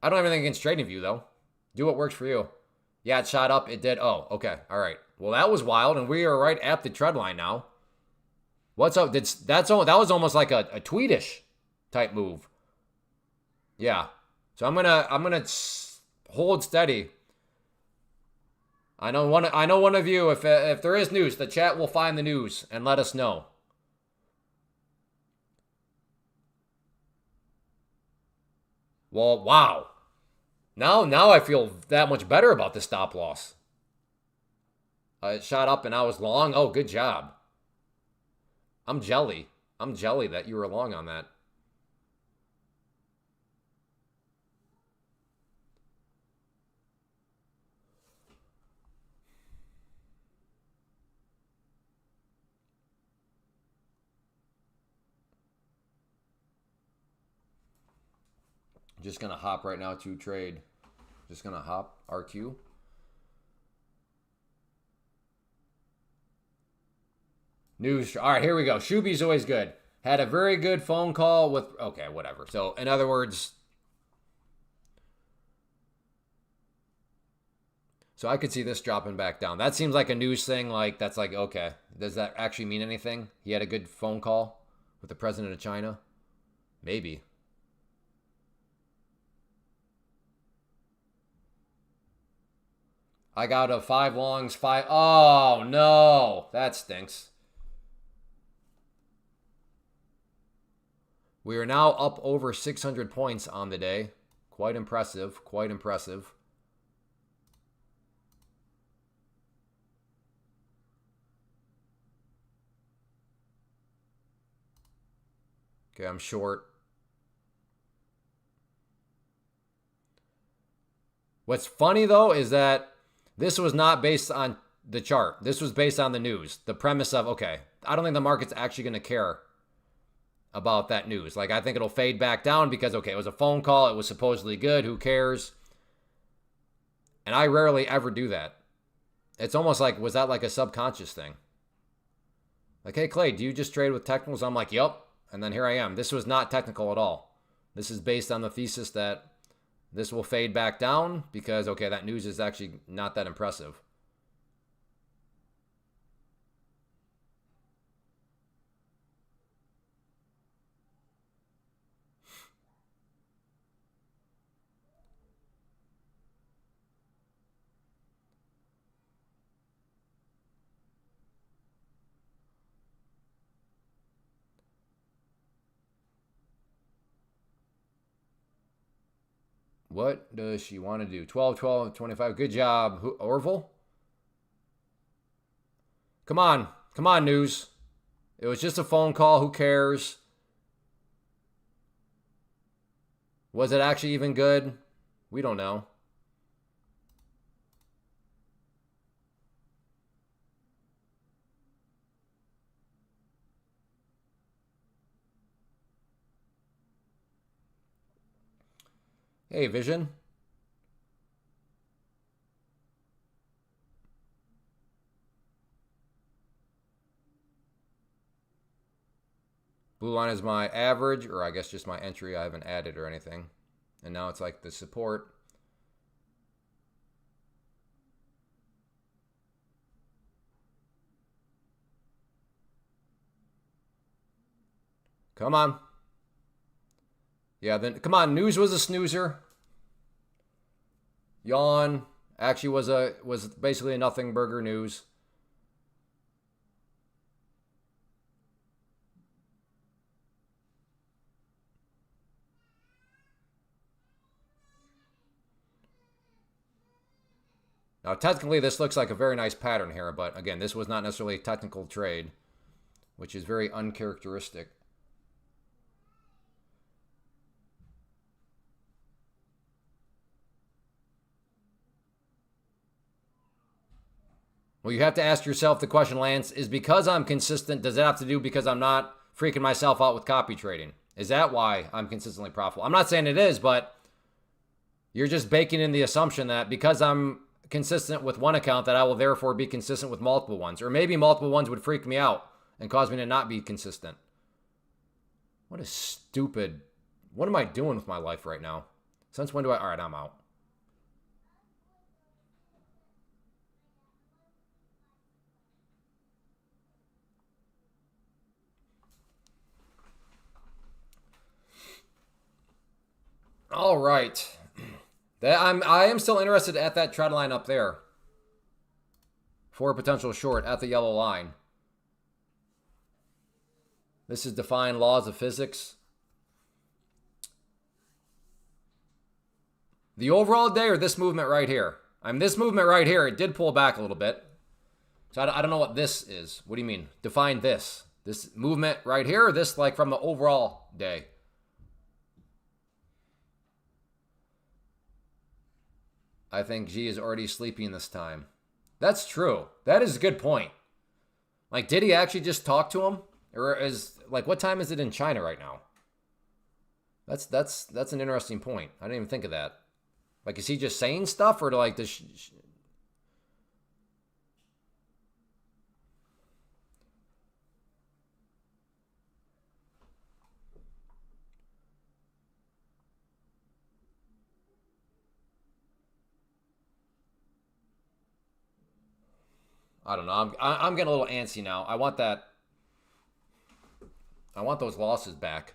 I don't have anything against TradingView, though. Do what works for you. Yeah, it shot up. It did. Oh, okay. All right. Well, that was wild, and we are right at the trend line now. What's up? That was almost like a tweetish type move. Yeah. So I'm gonna hold steady. I know one of you. If there is news, the chat will find the news and let us know. Well, wow. Now I feel that much better about the stop loss. It shot up and I was long. Oh, good job. I'm jelly. I'm jelly that you were long on that. Just going to hop right now to trade. Just going to hop RQ. News. All right, here we go. Shuby's always good. Had a very good phone call with... Okay, whatever. So, in other words... So, I could see this dropping back down. That seems like a news thing. Like, that's like, okay. Does that actually mean anything? He had a good phone call with the president of China? Maybe. I got a 5 longs, 5... Oh, no. That stinks. We are now up over 600 points on the day. Quite impressive. Quite impressive. Okay, I'm short. What's funny, though, is that this was not based on the chart. This was based on the news. The premise of, okay, I don't think the market's actually going to care about that news. Like, I think it'll fade back down because, okay, it was a phone call. It was supposedly good. Who cares? And I rarely ever do that. It's almost like, was that like a subconscious thing? Like, hey, Clay, do you just trade with technicals? I'm like, yep. And then here I am. This was not technical at all. This is based on the thesis that this will fade back down because, okay, that news is actually not that impressive. What does she want to do? 12, 12, 25. Good job. Orville? Come on. Come on, news. It was just a phone call. Who cares? Was it actually even good? We don't know. Hey, Vision. Blue line is my average, or I guess just my entry. I haven't added or anything. And now it's like the support. Come on. Yeah, then come on. News was a snoozer. Yawn actually was basically a nothing burger news. Now, technically, this looks like a very nice pattern here, but again, this was not necessarily a technical trade, which is very uncharacteristic. Well, you have to ask yourself the question, Lance, is because I'm consistent, does it have to do because I'm not freaking myself out with copy trading? Is that why I'm consistently profitable? I'm not saying it is, but you're just baking in the assumption that because I'm consistent with one account that I will therefore be consistent with multiple ones. Or maybe multiple ones would freak me out and cause me to not be consistent. What a stupid... What am I doing with my life right now? Since when do I... All right, I'm out. All right. I am still interested at that trend line up there for a potential short at the yellow line. This is defying laws of physics. The overall day or this movement right here? This movement right here, it did pull back a little bit. So I don't know what this is. What do you mean? Define this. This movement right here or this like from the overall day? I think G is already sleeping this time. That's true. That is a good point. Like, did he actually just talk to him? Or is, like, what time is it in China right now? That's an interesting point. I didn't even think of that. Like, is he just saying stuff or like this? I don't know. I'm getting a little antsy now. I want those losses back.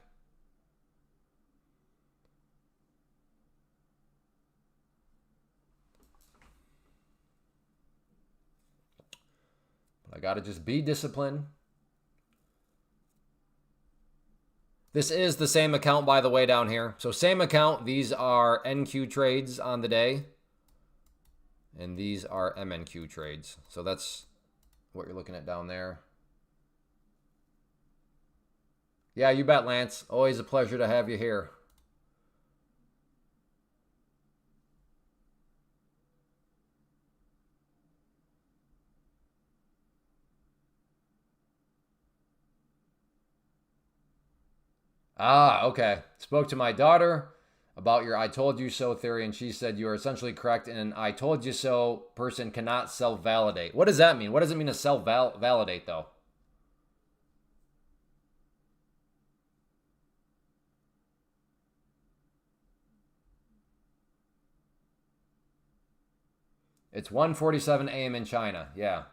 But I got to just be disciplined. This is the same account, by the way, down here. So same account. These are NQ trades on the day. And these are MNQ trades. So that's what you're looking at down there. Yeah, you bet, Lance. Always a pleasure to have you here. Ah, okay. Spoke to my daughter about your I told you so theory, and she said you are essentially correct, and an I told you so person cannot self-validate. What does that mean? What does it mean to self-validate, though? It's 1:47 a.m. in China. Yeah.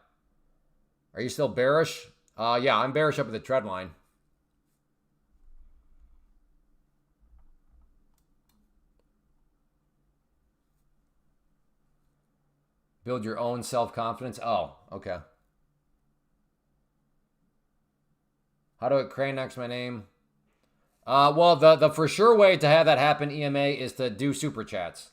Are you still bearish? Yeah, I'm bearish up at the trend line. Build your own self-confidence. Oh, okay. How do I crane next my name? Well, the for sure way to have that happen, EMA, is to do super chats.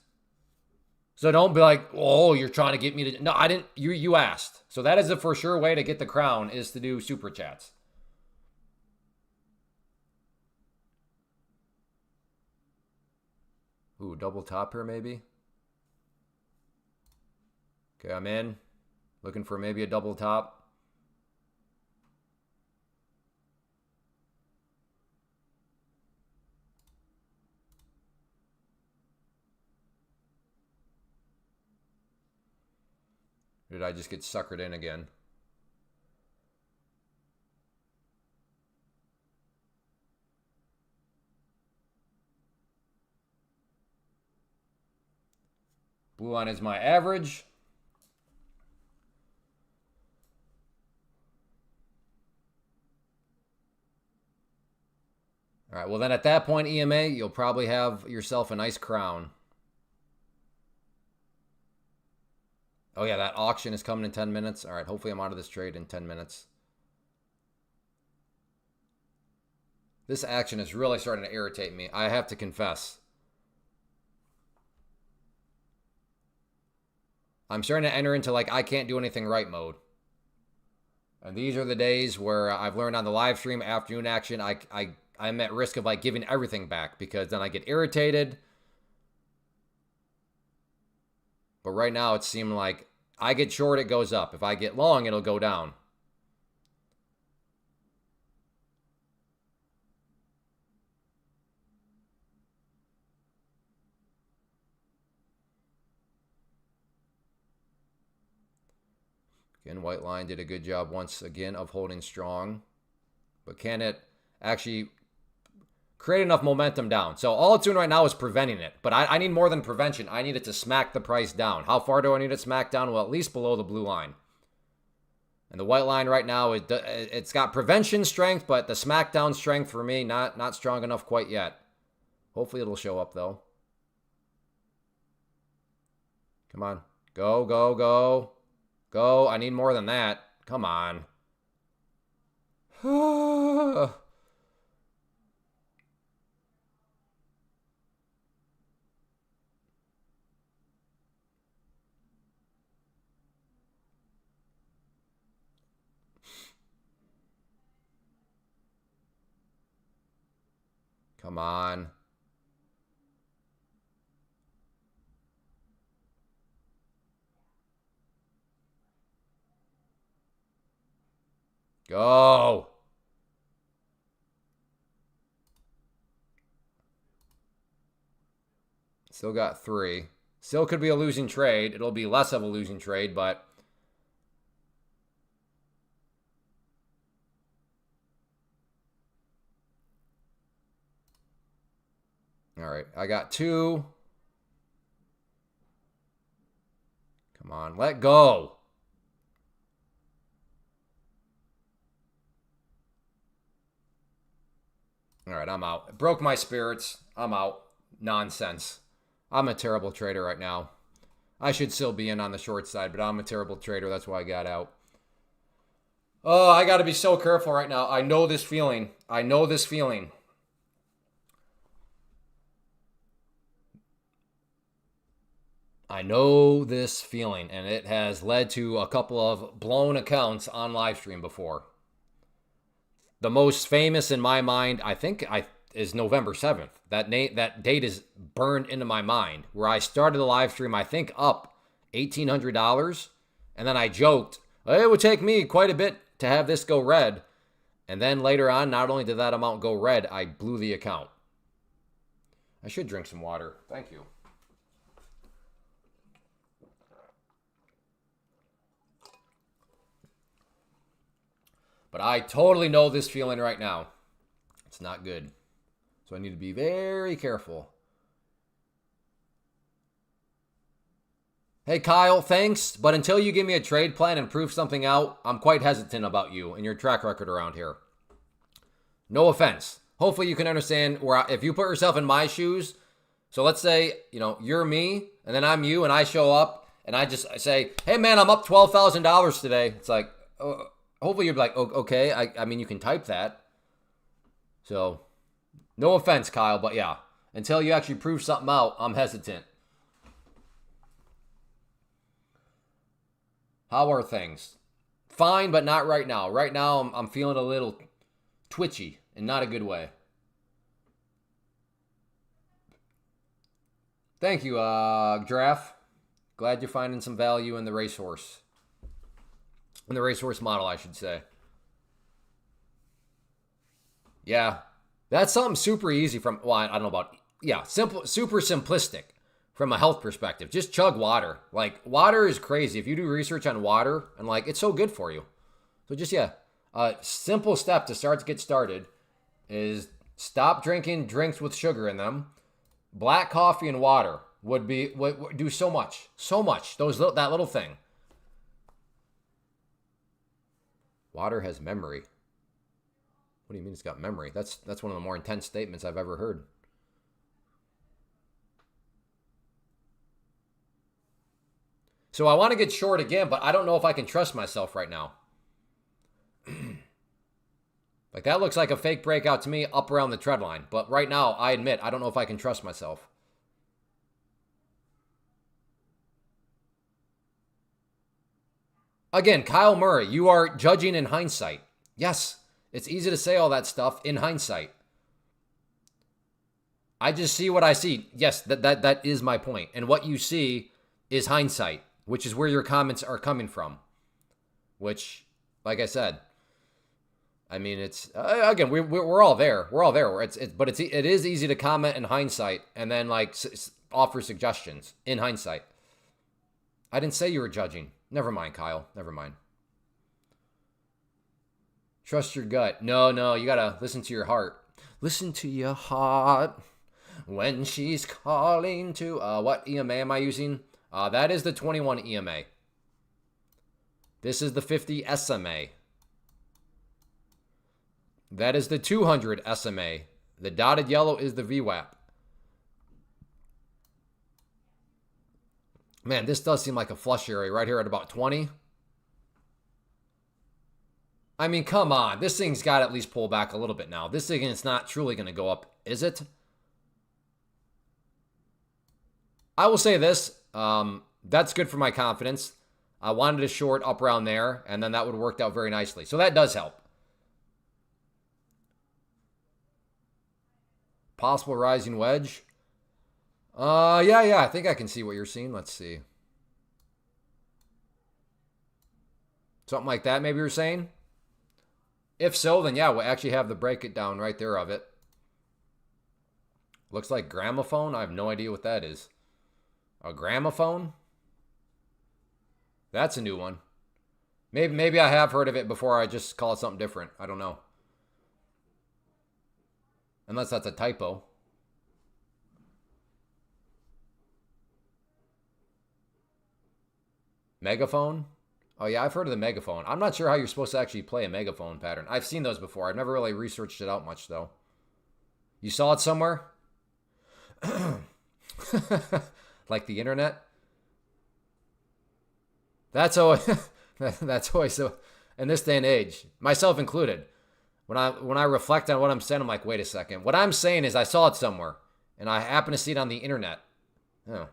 So don't be like, oh, you're trying to get me to... No, I didn't. You asked. So that is the for sure way to get the crown is to do super chats. Ooh, double top here maybe. Okay, I'm in. Looking for maybe a double top. Or did I just get suckered in again? Blue line is my average. All right, well then at that point, EMA, you'll probably have yourself a nice crown. Oh yeah, that auction is coming in 10 minutes. All right, hopefully I'm out of this trade in 10 minutes. This action is really starting to irritate me, I have to confess. I'm starting to enter into like I can't do anything right mode. And these are the days where I've learned on the live stream afternoon action, I'm at risk of like giving everything back because then I get irritated. But right now it seemed like I get short, it goes up. If I get long, it'll go down. Again, white line did a good job once again of holding strong. But can it actually create enough momentum down? So all it's doing right now is preventing it. But I need more than prevention. I need it to smack the price down. How far do I need it smack down? Well, at least below the blue line. And the white line right now, it's got prevention strength, but the smackdown strength for me, not strong enough quite yet. Hopefully it'll show up, though. Come on. Go, go, go. Go. I need more than that. Come on. Come on. Go. Still got 3. Still could be a losing trade. It'll be less of a losing trade, but... All right, I got 2. Come on, let go. All right, I'm out. It broke my spirits. I'm out. Nonsense. I'm a terrible trader right now. I should still be in on the short side, but I'm a terrible trader. That's why I got out. Oh, I got to be so careful right now. I know this feeling. I know this feeling. I know this feeling, and it has led to a couple of blown accounts on live stream before. The most famous in my mind, I think, is November 7th. That date is burned into my mind, where I started the live stream, I think, up $1,800, and then I joked, it would take me quite a bit to have this go red. And then later on, not only did that amount go red, I blew the account. I should drink some water. Thank you. But I totally know this feeling right now. It's not good. So I need to be very careful. Hey, Kyle, thanks. But until you give me a trade plan and prove something out, I'm quite hesitant about you and your track record around here. No offense. Hopefully you can understand where if you put yourself in my shoes. So let's say, you're me and then I'm you and I show up and I just say, hey, man, I'm up $12,000 today. It's like, hopefully you're like, okay, I mean, you can type that. So, no offense, Kyle, but yeah, until you actually prove something out, I'm hesitant. How are things? Fine, but not right now. Right now, I'm feeling a little twitchy in not a good way. Thank you, Giraffe. Glad you're finding some value in the racehorse. In the racehorse model, I should say. Yeah. That's something super easy from, well, I don't know about, yeah, simple, super simplistic from a health perspective. Just chug water. Like, water is crazy. If you do research on water, and like, it's so good for you. So just, yeah, a simple step to get started is stop drinking drinks with sugar in them. Black coffee and water would do so much. So much. That little thing. Water has memory. What do you mean it's got memory? That's one of the more intense statements I've ever heard. So I want to get short again, but I don't know if I can trust myself right now. Like, that looks like a fake breakout to me up around the trend line. But right now, I admit, I don't know if I can trust myself. Again, Kyle Murray, you are judging in hindsight. Yes, it's easy to say all that stuff in hindsight. I just see what I see. Yes, that is my point. And what you see is hindsight. which is where your comments are coming from. Which, like I said, I mean, it's again, we're all there. We're all there. But it is easy to comment in hindsight and then like offer suggestions in hindsight. I didn't say you were judging. Never mind, Kyle. Never mind. Trust your gut. No, you gotta listen to your heart. Listen to your heart when she's calling to. What EMA am I using? That is the 21 EMA. This is the 50 SMA. That is the 200 SMA. The dotted yellow is the VWAP. Man, this does seem like a flush area right here at about 20. I mean, come on. This thing's got to at least pull back a little bit now. This thing is not truly going to go up, is it? I will say this. That's good for my confidence. I wanted a short up around there, and then that would have worked out very nicely. So that does help. Possible rising wedge. Yeah, I think I can see what you're seeing. Let's see. Something like that, maybe you're saying? If so, then yeah, we'll actually have the break it down right there of it. Looks like gramophone. I have no idea what that is. A gramophone? That's a new one. Maybe I have heard of it before. I just call it something different. I don't know. Unless that's a typo. Megaphone? Oh yeah, I've heard of the megaphone. I'm not sure how you're supposed to actually play a megaphone pattern. I've seen those before. I've never really researched it out much though. You saw it somewhere? Like the internet? That's always so in this day and age, myself included. When I reflect on what I'm saying, I'm like, wait a second. What I'm saying is I saw it somewhere, and I happen to see it on the internet. Oh.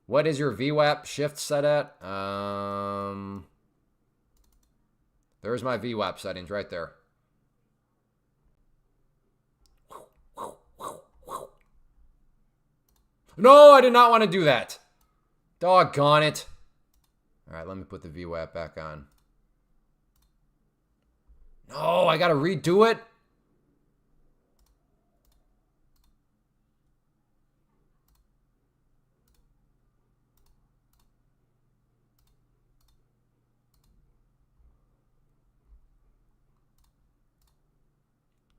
What is your VWAP shift set at? There's my VWAP settings right there. No, I did not want to do that. Doggone it. All right, let me put the VWAP back on. No, I got to redo it.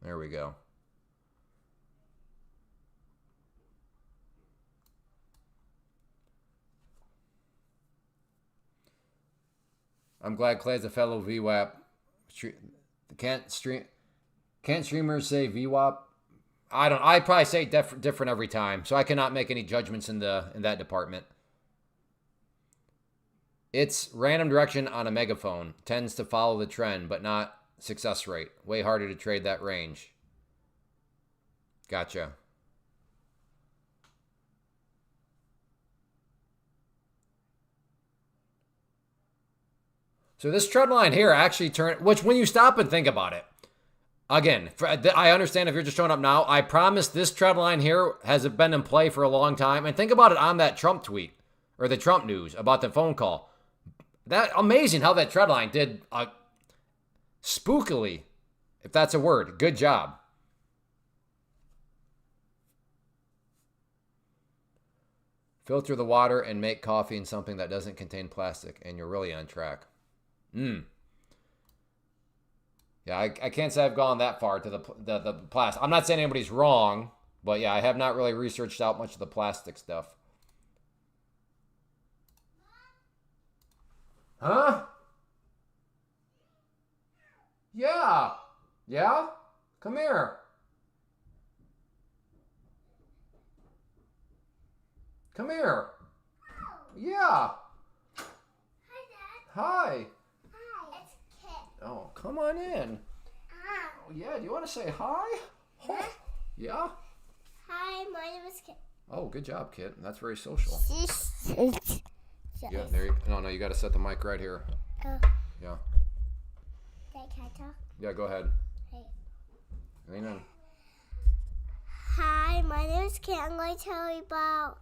There we go. I'm glad Clay's a fellow VWAP. Can't streamers say VWAP? I probably say different every time, so I cannot make any judgments in that department. It's random direction on a megaphone. Tends to follow the trend, but not success rate. Way harder to trade that range. Gotcha. So this trend line here actually turned, which when you stop and think about it, again, I understand if you're just showing up now. I promise this trend line here has been in play for a long time. And think about it on that Trump tweet or the Trump news about the phone call. That amazing how that trend line did spookily, if that's a word. Good job. Filter the water and make coffee in something that doesn't contain plastic, and you're really on track. Yeah, I can't say I've gone that far to the plastic. I'm not saying anybody's wrong, but yeah, I have not really researched out much of the plastic stuff. Huh? Yeah. Yeah? Come here. Come here. Yeah. Hi, Dad. Hi. Hi. It's Kit. Oh, come on in. Oh, yeah, do you want to say hi? Huh? Yeah? Hi, my name is Kit. Oh, good job, Kit. That's very social. Yeah. Yeah, there you go. No, you got to set the mic right here. Oh. Yeah. Dad, can I talk? Yeah, go ahead. Hey. Lean in. Hi, my name is Kit. I'm going to tell you about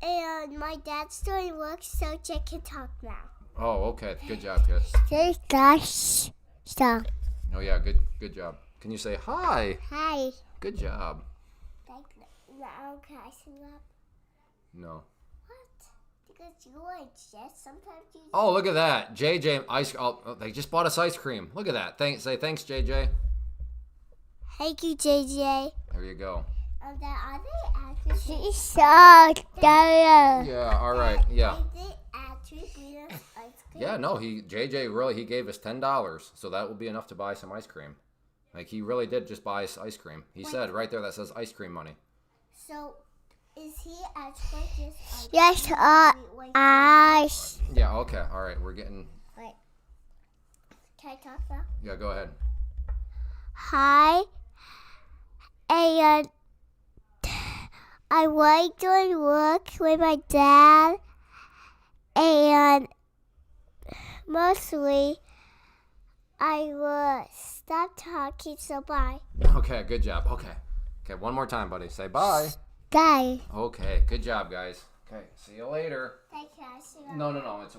And my dad's doing work, so Jake can talk now. Oh, okay. Good job, Kiss. Say gosh. Stop. Oh, yeah. Good job. Can you say hi? Hi. Good job. Now can I sing up? No. What? Because you are just sometimes you. Oh, look at that. JJ ice. Oh, they just bought us ice cream. Look at that. Say thanks, JJ. Thank you, JJ. There you go. Are they actually? She's so good. Yeah. All right. Yeah. Are they actually bring us ice cream? Yeah. No. JJ really gave us $10, so that will be enough to buy some ice cream. Like he really did just buy us ice cream. He said right there that says ice cream money. So, is he actually just? Yes. Ice. Yeah. Okay. All right. We're getting. Wait. Can I talk now? Yeah. Go ahead. Hi. And I like doing work with my dad, and mostly I will stop talking, so bye. Okay. Good job. Okay. One more time, buddy. Say bye. Bye. Okay. Good job, guys. Okay. See you later. Thank you. No.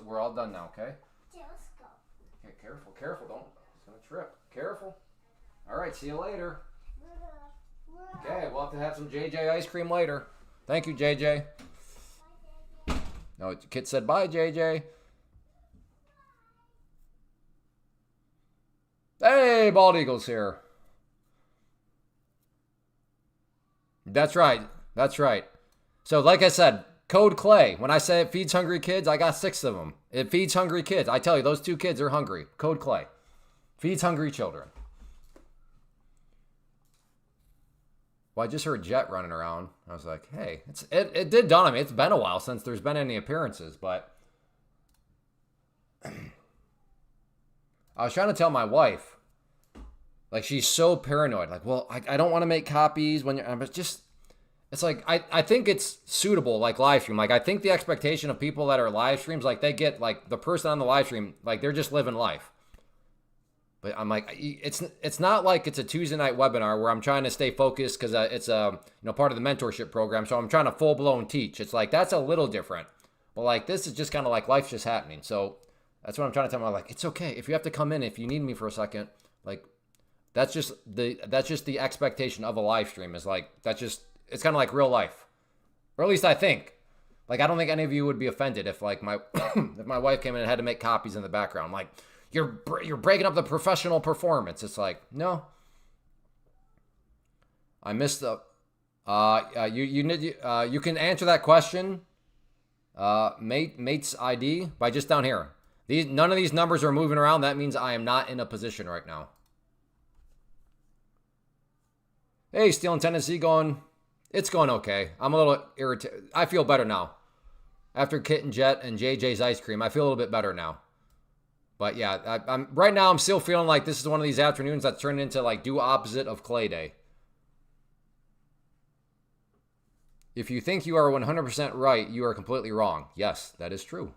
We're all done now. Okay. Let's go. Okay. Careful. Don't. It's gonna trip. Careful. All right. See you later. Okay, we'll have to have some JJ ice cream later. Thank you, JJ. No, Kit said bye, JJ. Hey, Bald Eagle's here. That's right. So, like I said, code Clay. When I say it feeds hungry kids, I got 6 of them. It feeds hungry kids. I tell you, those 2 kids are hungry. Code Clay. Feeds hungry children. Well, I just heard Jet running around. I was like, hey, it did dawn on me. It's been a while since there's been any appearances, but I was trying to tell my wife, like, she's so paranoid. Like, well, I don't want to make copies when you're, but just, it's like, I think it's suitable, like, live stream. Like, I think the expectation of people that are live streams, like, they get, like, the person on the live stream, like, they're just living life. But I'm like, it's not like it's a Tuesday night webinar where I'm trying to stay focused because it's part of the mentorship program. So I'm trying to full blown teach. It's like that's a little different. But like this is just kind of like life's just happening. So that's what I'm trying to tell them. I'm like, it's okay if you have to come in if you need me for a second. Like that's just the expectation of a live stream is like it's kind of like real life, or at least I think. Like I don't think any of you would be offended if like my if my wife came in and had to make copies in the background. I'm like. You're breaking up the professional performance. It's like, no. I missed the you can answer that question mate's ID by just down here. None of these numbers are moving around. That means I am not in a position right now. Hey, Steel in Tennessee it's going okay. I'm a little irritated. I feel better now. After Kit and Jet and JJ's ice cream, I feel a little bit better now. But yeah, I'm right now I'm still feeling like this is one of these afternoons that's turned into like due opposite of Clay Day. If you think you are 100% right, you are completely wrong. Yes, that is true.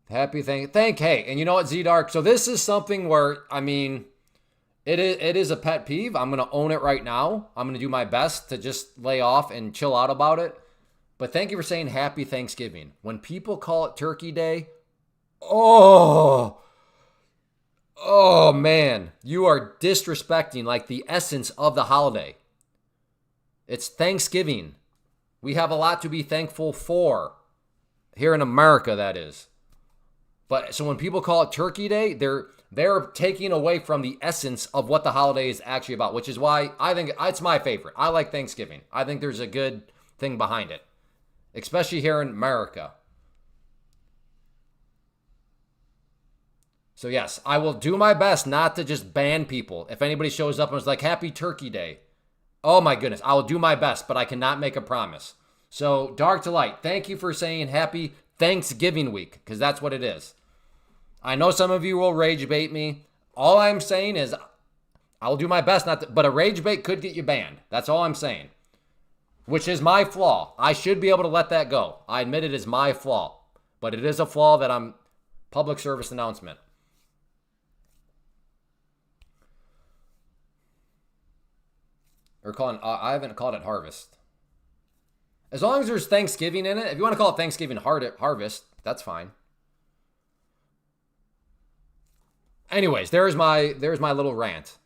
Happy hey, and you know what, Z-Dark? So this is something where, I mean, it is a pet peeve. I'm going to own it right now. I'm going to do my best to just lay off and chill out about it. But thank you for saying Happy Thanksgiving. When people call it Turkey Day, oh man, you are disrespecting like the essence of the holiday. It's Thanksgiving. We have a lot to be thankful for. Here in America, that is. But so when people call it Turkey Day, they're taking away from the essence of what the holiday is actually about, which is why I think it's my favorite. I like Thanksgiving. I think there's a good thing behind it, especially here in America. So yes, I will do my best not to just ban people. If anybody shows up and is like, Happy Turkey Day, oh my goodness, I will do my best, but I cannot make a promise. So Dark to Light, thank you for saying Happy Thanksgiving Week, because that's what it is. I know some of you will rage bait me. All I'm saying is I'll do my best not to, but a rage bait could get you banned. That's all I'm saying, which is my flaw. I should be able to let that go. I admit it is my flaw, but it is a flaw that I'm Public service announcement. Or I haven't called it harvest. As long as there's Thanksgiving in it, if you want to call it Thanksgiving harvest, that's fine. Anyways, there's my little rant.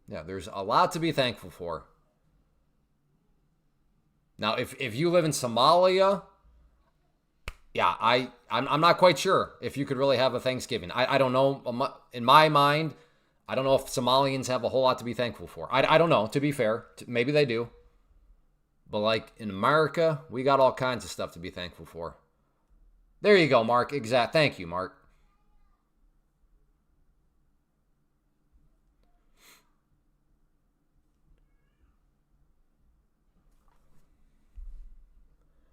Yeah, there's a lot to be thankful for. Now, if you live in Somalia, yeah, I'm not quite sure if you could really have a Thanksgiving. I don't know. In my mind, I don't know if Somalians have a whole lot to be thankful for. I don't know, to be fair. Maybe they do. But like in America, we got all kinds of stuff to be thankful for. There you go, Mark. Thank you, Mark.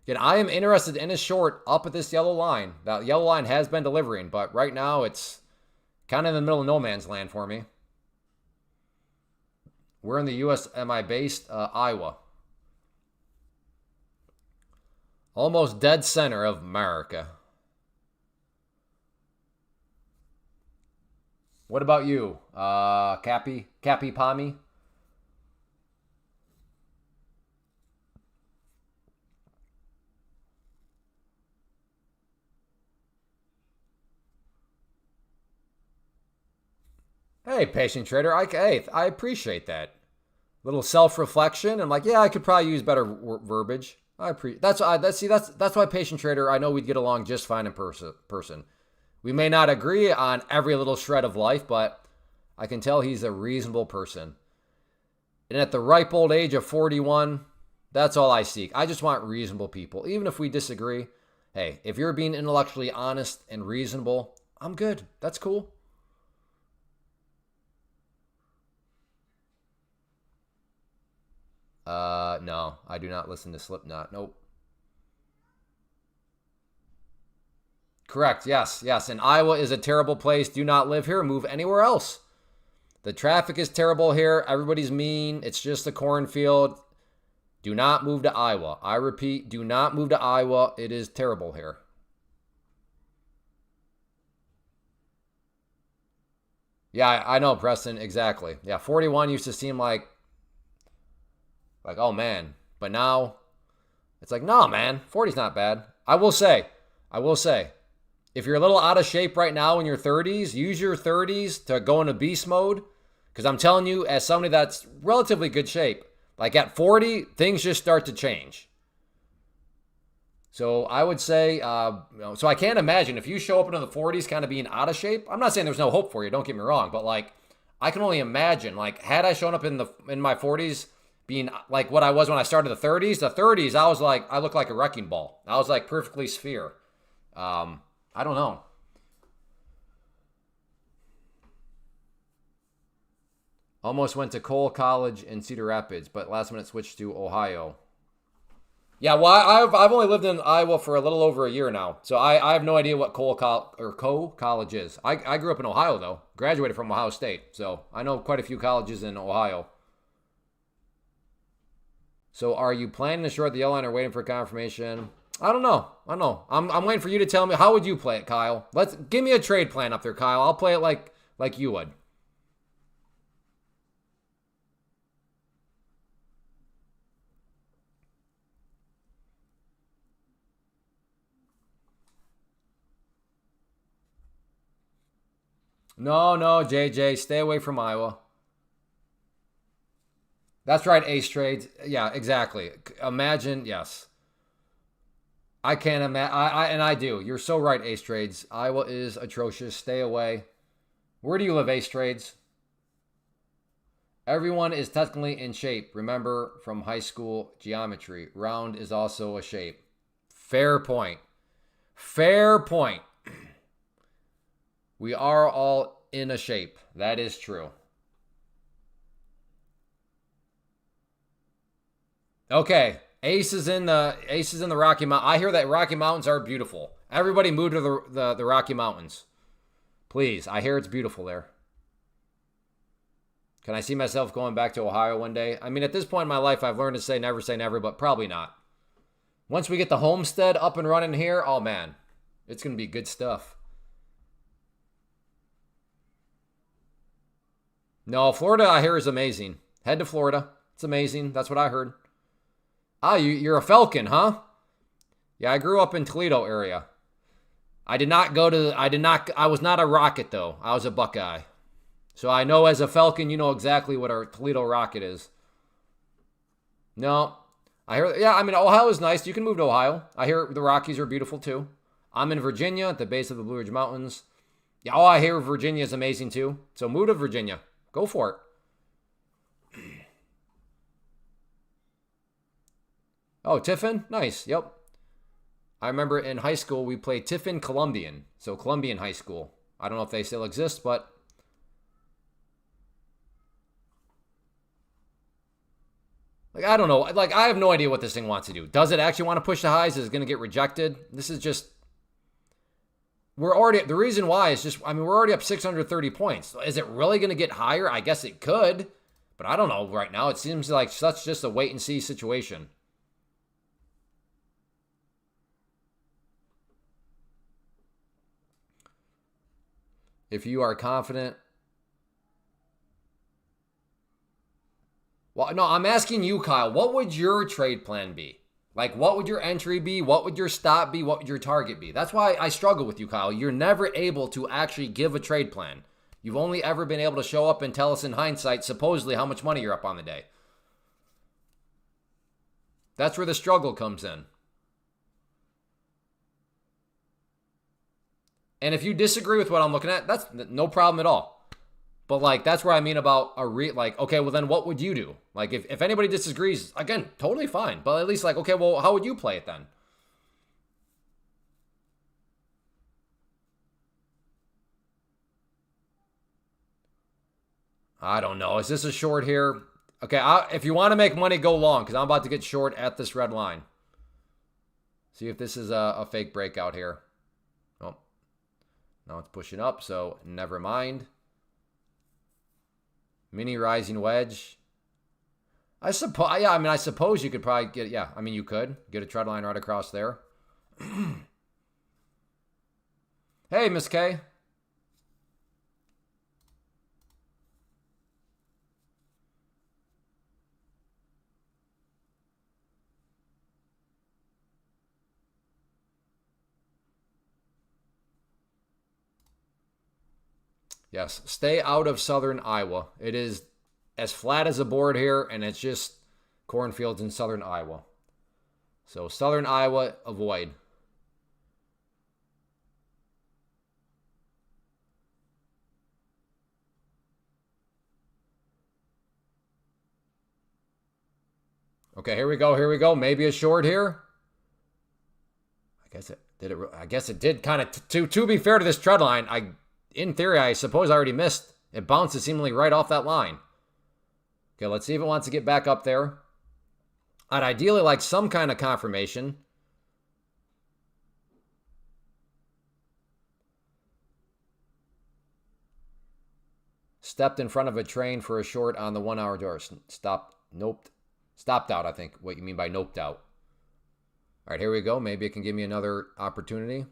Again, I am interested in a short up at this yellow line. That yellow line has been delivering, but right now it's kind of in the middle of no man's land for me. Where in the U.S. am I based? Iowa. Almost dead center of America. What about you? Cappy Pommy? Hey, patient trader. I appreciate that. Little self-reflection. I'm like, yeah, I could probably use better verbiage. That's why patient trader. I know we'd get along just fine in person. We may not agree on every little shred of life, but I can tell he's a reasonable person. And at the ripe old age of 41, that's all I seek. I just want reasonable people. Even if we disagree, hey, if you're being intellectually honest and reasonable, I'm good. That's cool. No, I do not listen to Slipknot. Nope. Correct. Yes. And Iowa is a terrible place. Do not live here. Move anywhere else. The traffic is terrible here. Everybody's mean. It's just a cornfield. Do not move to Iowa. I repeat, do not move to Iowa. It is terrible here. Yeah, I know, Preston. Exactly. Yeah, 41 used to seem like, oh man. But now, it's like, nah, man. 40's not bad. I will say, if you're a little out of shape right now in your 30s, use your 30s to go into beast mode. Because I'm telling you, as somebody that's relatively good shape, like at 40, things just start to change. So I would say, so I can't imagine if you show up into the 40s kind of being out of shape. I'm not saying there's no hope for you, don't get me wrong, but like I can only imagine, like had I shown up in my 40s being like what I was when I started the 30s, I was like, I looked like a wrecking ball. I was like perfectly sphere. I don't know. Almost went to Cole College in Cedar Rapids, but last minute switched to Ohio. Yeah, well, I've only lived in Iowa for a little over a year now, so I have no idea what Cole College is. I grew up in Ohio, though. Graduated from Ohio State, so I know quite a few colleges in Ohio. So are you planning to short the yellow line or waiting for confirmation? I don't know. I'm waiting for you to tell me. How would you play it, Kyle? Give me a trade plan up there, Kyle. I'll play it like you would. No, JJ, stay away from Iowa. That's right, Ace Trades. Yeah, exactly. Imagine, yes. I can't imagine. And I do. You're so right, Ace Trades. Iowa is atrocious. Stay away. Where do you live, Ace Trades? Everyone is technically in shape. Remember from high school geometry. Round is also a shape. Fair point. We are all in a shape. That is true. Okay. Ace is in the Rocky Mountains. I hear that Rocky Mountains are beautiful. Everybody move to the Rocky Mountains. Please. I hear it's beautiful there. Can I see myself going back to Ohio one day? I mean, at this point in my life, I've learned to say never, but probably not. Once we get the homestead up and running here, oh man, it's going to be good stuff. No, Florida, I hear, is amazing. Head to Florida. It's amazing. That's what I heard. Ah, you're a Falcon, huh? Yeah, I grew up in Toledo area. I was not a Rocket, though. I was a Buckeye. So I know as a Falcon, you know exactly what our Toledo Rocket is. No. I hear, yeah, I mean, Ohio is nice. You can move to Ohio. I hear the Rockies are beautiful, too. I'm in Virginia at the base of the Blue Ridge Mountains. Yeah, oh, I hear Virginia is amazing, too. So move to Virginia. Go for it. Oh, Tiffin? Nice. Yep. I remember in high school we played Tiffin Columbian. So Columbian High School. I don't know if they still exist, but... Like, I don't know. Like, I have no idea what this thing wants to do. Does it actually want to push the highs? Is it going to get rejected? This is just... The reason why is just, I mean, we're already up 630 points. Is it really going to get higher? I guess it could, but I don't know right now. It seems like such just a wait and see situation. If you are confident. Well, no, I'm asking you, Kyle, what would your trade plan be? Like, what would your entry be? What would your stop be? What would your target be? That's why I struggle with you, Kyle. You're never able to actually give a trade plan. You've only ever been able to show up and tell us in hindsight, supposedly, how much money you're up on the day. That's where the struggle comes in. And if you disagree with what I'm looking at, that's no problem at all. But, like, that's where I mean about okay, well, then what would you do? Like, if anybody disagrees, again, totally fine. But at least, like, okay, well, how would you play it then? I don't know. Is this a short here? Okay, if you want to make money, go long, because I'm about to get short at this red line. See if this is a fake breakout here. Oh, now it's pushing up, so never mind. Mini rising wedge. I suppose you could probably get, yeah, I mean, you could get a trend line right across there. Hey, Miss K. Yes, stay out of southern Iowa. It is as flat as a board here, and it's just cornfields in southern Iowa. So southern Iowa, avoid. Okay, here we go. Here we go. Maybe a short here. I guess it did kind of. To be fair to this trend line, in theory, I suppose I already missed. It bounces seemingly right off that line. Okay, let's see if it wants to get back up there. I'd ideally like some kind of confirmation. Stepped in front of a train for a short on the 1 hour door. Stopped. Noped. Stopped out, I think. What you mean by noped out. All right, here we go. Maybe it can give me another opportunity.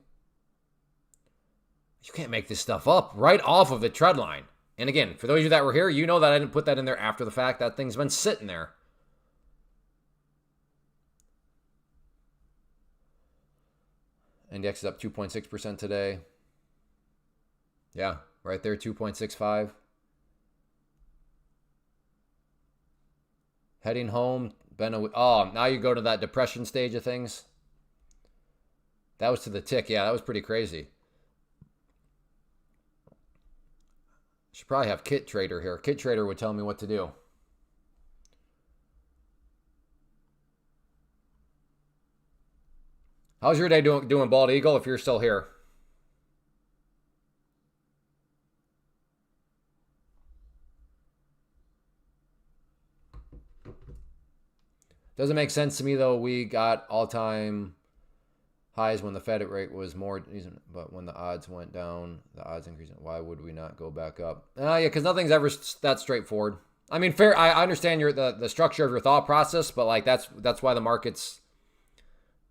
You can't make this stuff up right off of the trend line. And again, for those of you that were here, you know that I didn't put that in there after the fact. That thing's been sitting there. Index is up 2.6% today. Yeah, right there, 2.65. Heading home. Now you go to that depression stage of things. That was to the tick. Yeah, that was pretty crazy. Should probably have Kit Trader here. Kit Trader would tell me what to do. How's your day doing, Bald Eagle, if you're still here? Doesn't make sense to me, though. We got all-time highs when the Fed rate was more, but when the odds went down, the odds increased. Why would we not go back up? Yeah, because nothing's ever that straightforward. I mean, fair. I understand the structure of your thought process, but like that's why the markets,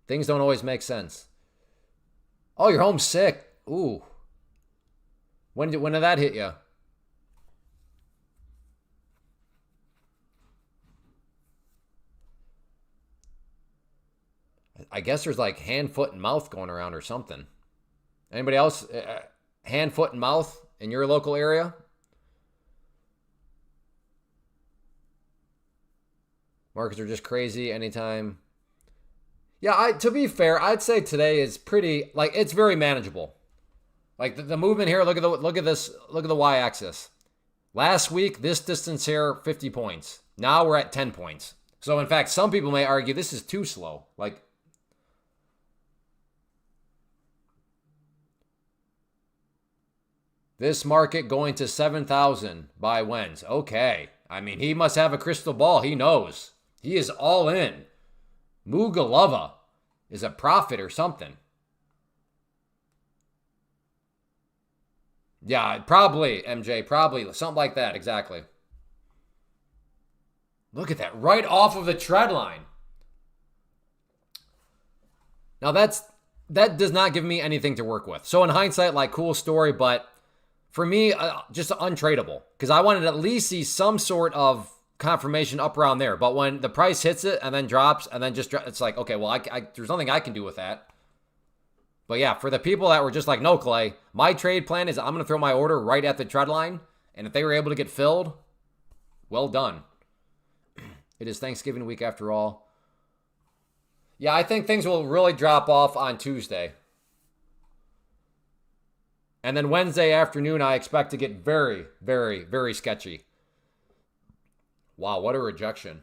things don't always make sense. Oh, you're homesick. Ooh. When did that hit you? I guess there's like hand, foot, and mouth going around or something. Anybody else? Hand, foot, and mouth in your local area? Markets are just crazy anytime. Yeah, to be fair, I'd say today is pretty, like, it's very manageable. Like the movement here, look at this, look at the y-axis. Last week, this distance here, 50 points. Now we're at 10 points. So in fact, some people may argue this is too slow. Like, this market going to 7,000 by when's? Okay. I mean, he must have a crystal ball. He knows. He is all in. Mugalova is a prophet or something. Yeah, probably, MJ. Probably. Something like that. Exactly. Look at that. Right off of the tread line. Now, that does not give me anything to work with. So in hindsight, like, cool story, but for me, just untradeable. Because I wanted to at least see some sort of confirmation up around there. But when the price hits it and then drops and then just, it's like, okay, well, there's nothing I can do with that. But yeah, for the people that were just like, no, Clay, my trade plan is I'm going to throw my order right at the tread line. And if they were able to get filled, well done. It is Thanksgiving week after all. Yeah, I think things will really drop off on Tuesday. And then Wednesday afternoon, I expect to get very, very, very sketchy. Wow, what a rejection.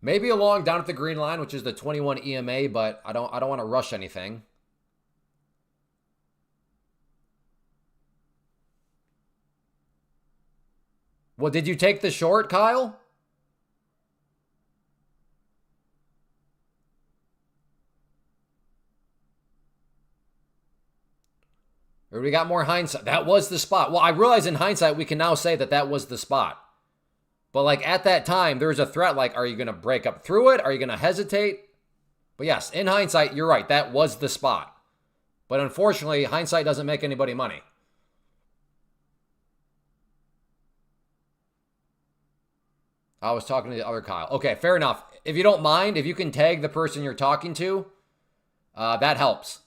Maybe a long down at the green line, which is the 21 EMA, but I don't want to rush anything. Well, did you take the short, Kyle? Or we got more hindsight? That was the spot. Well, I realize in hindsight we can now say that was the spot. But like at that time, there's a threat like, are you going to break up through it? Are you going to hesitate? But yes, in hindsight, you're right. That was the spot. But unfortunately, hindsight doesn't make anybody money. I was talking to the other Kyle. Okay, fair enough. If you don't mind, if you can tag the person you're talking to, that helps.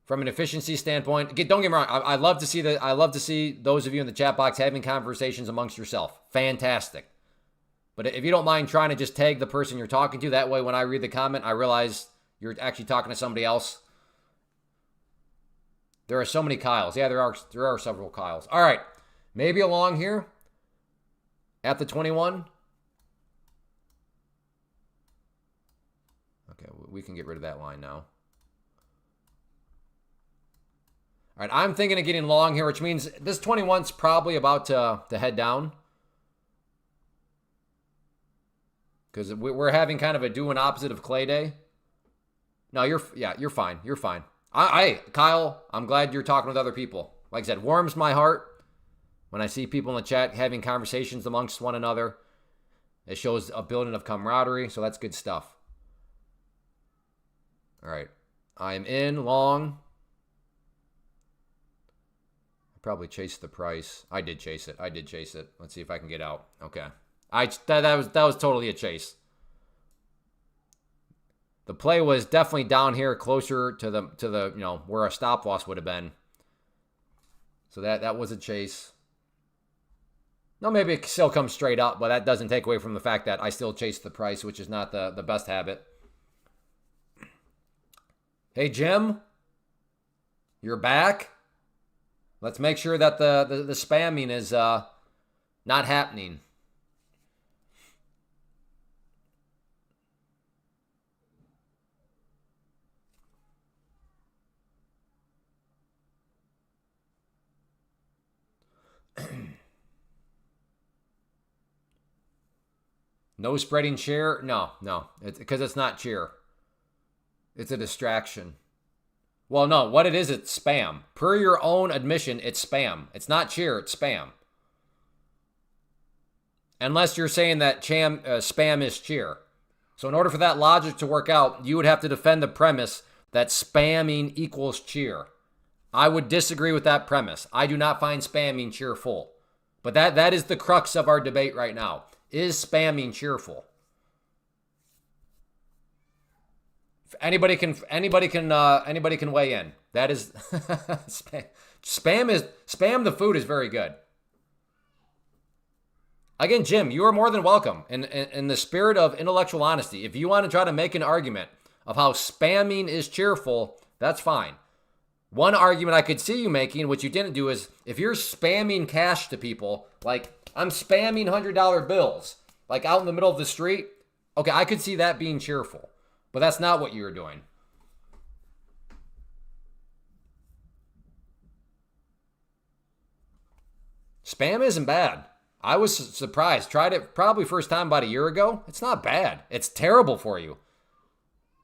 From an efficiency standpoint, don't get me wrong. I love to see that. I love to see those of you in the chat box having conversations amongst yourself. Fantastic. But if you don't mind trying to just tag the person you're talking to, that way when I read the comment, I realize you're actually talking to somebody else. There are so many Kyles. Yeah, there are several Kyles. All right, maybe along here at the 21. Okay, we can get rid of that line now. All right, I'm thinking of getting long here, which means this 21's probably about to head down. Because we're having kind of a doing opposite of Clay Day. No, you're fine. You're fine. Kyle, I'm glad you're talking with other people. Like I said, warms my heart when I see people in the chat having conversations amongst one another. It shows a building of camaraderie, so that's good stuff. All right, I'm in long. Probably chased the price. I did chase it. Let's see if I can get out. Okay. That was totally a chase. The play was definitely down here closer to the where a stop loss would have been. So that was a chase. No, maybe it still comes straight up, but that doesn't take away from the fact that I still chased the price, which is not the best habit. Hey Jim, you're back. Let's make sure that the spamming is not happening. No spreading cheer? No. It's because it's not cheer. It's a distraction. Well, no, what it is, it's spam. Per your own admission, it's spam. It's not cheer, it's spam. Unless you're saying that spam is cheer. So in order for that logic to work out, you would have to defend the premise that spamming equals cheer. I would disagree with that premise. I do not find spamming cheerful. But that is the crux of our debate right now. Is spamming cheerful? Anybody can weigh in. That is spam the food is very good. Again, Jim, you are more than welcome. In the spirit of intellectual honesty, if you want to try to make an argument of how spamming is cheerful, that's fine. One argument I could see you making, which you didn't do, is if you're spamming cash to people, like I'm spamming $100 bills, like out in the middle of the street, okay, I could see that being cheerful. But that's not what you're doing. Spam isn't bad. I was surprised. Tried it probably first time about a year ago. It's not bad. It's terrible for you.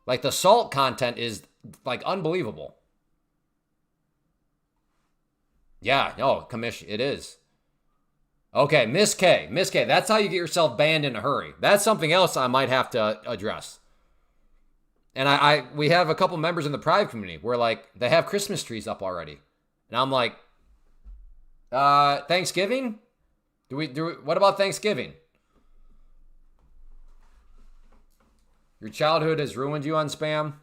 Like the salt content is like unbelievable. Yeah, no, commission, it is. Okay, Miss K. That's how you get yourself banned in a hurry. That's something else I might have to address. And we have a couple members in the private community where like they have Christmas trees up already. And I'm like, Thanksgiving? What about Thanksgiving? Your childhood has ruined you on spam?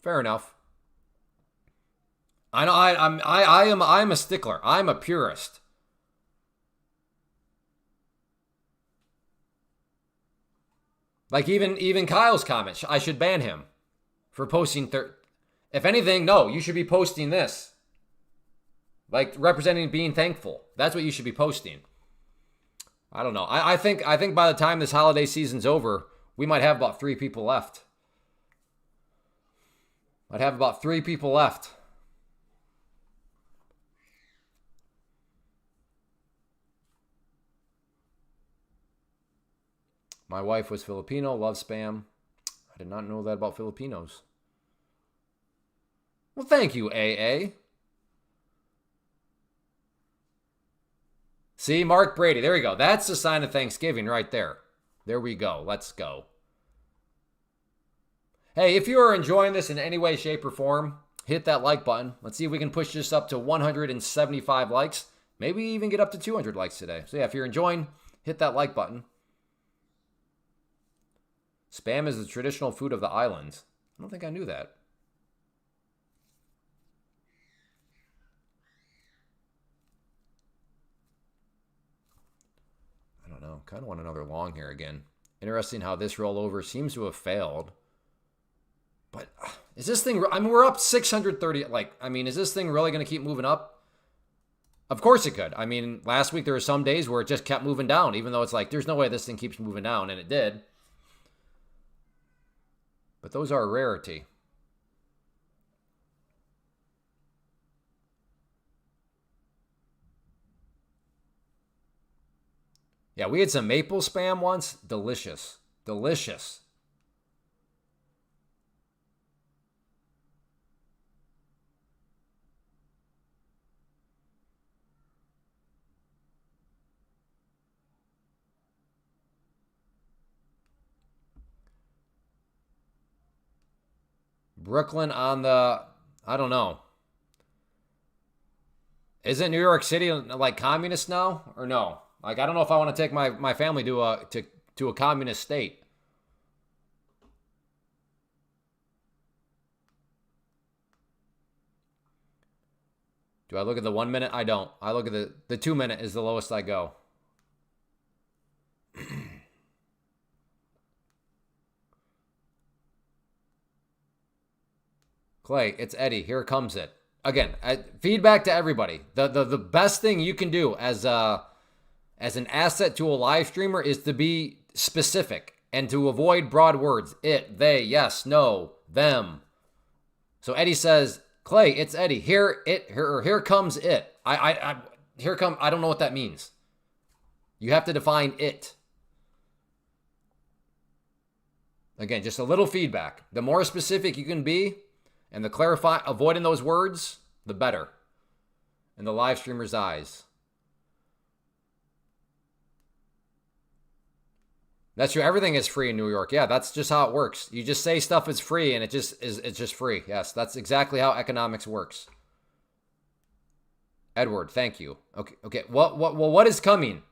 Fair enough. I know I'm a stickler. I'm a purist. Like even Kyle's comment, I should ban him for posting if anything, no, you should be posting this. Like representing being thankful. That's what you should be posting. I don't know. I think by the time this holiday season's over, we might have about 3 people left. I'd have about 3 people left. My wife was Filipino, loves spam. I did not know that about Filipinos. Well, thank you, AA. See, Mark Brady. There we go. That's the sign of Thanksgiving right there. There we go. Let's go. Hey, if you are enjoying this in any way, shape, or form, hit that like button. Let's see if we can push this up to 175 likes. Maybe even get up to 200 likes today. So yeah, if you're enjoying, hit that like button. Spam is the traditional food of the islands. I don't think I knew that. I don't know. Kind of want another long here again. Interesting how this rollover seems to have failed. But is this thing, I mean, we're up 630. Is this thing really going to keep moving up? Of course it could. I mean, last week there were some days where it just kept moving down, even though it's like, there's no way this thing keeps moving down, and it did. But those are a rarity. Yeah, we had some maple spam once. Delicious. Delicious. Brooklyn on the, I don't know. Isn't New York City like communist now or no? Like, I don't know if I want to take my family to a communist state. Do I look at the 1 minute? I don't. I look at the 2 minute is the lowest I go. Clay, it's Eddie. Here comes it. Again, feedback to everybody. The best thing you can do as an asset to a live streamer is to be specific and to avoid broad words. It, they, yes, no, them. So Eddie says, Clay, it's Eddie. Here comes it. here come, I don't know what that means. You have to define it. Again, just a little feedback. The more specific you can be and the avoiding those words, the better. In the live streamer's eyes. That's true. Everything is free in New York. Yeah, that's just how it works. You just say stuff is free and it's just free. Yes, that's exactly how economics works. Edward, thank you. Okay. What is coming?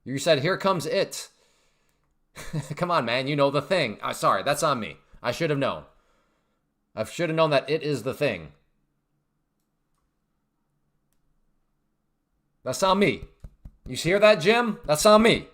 You said here comes it. Come on, man. You know the thing. Sorry, that's on me. I should have known. I should have known that it is the thing. That's on me. You hear that, Jim? That's on me.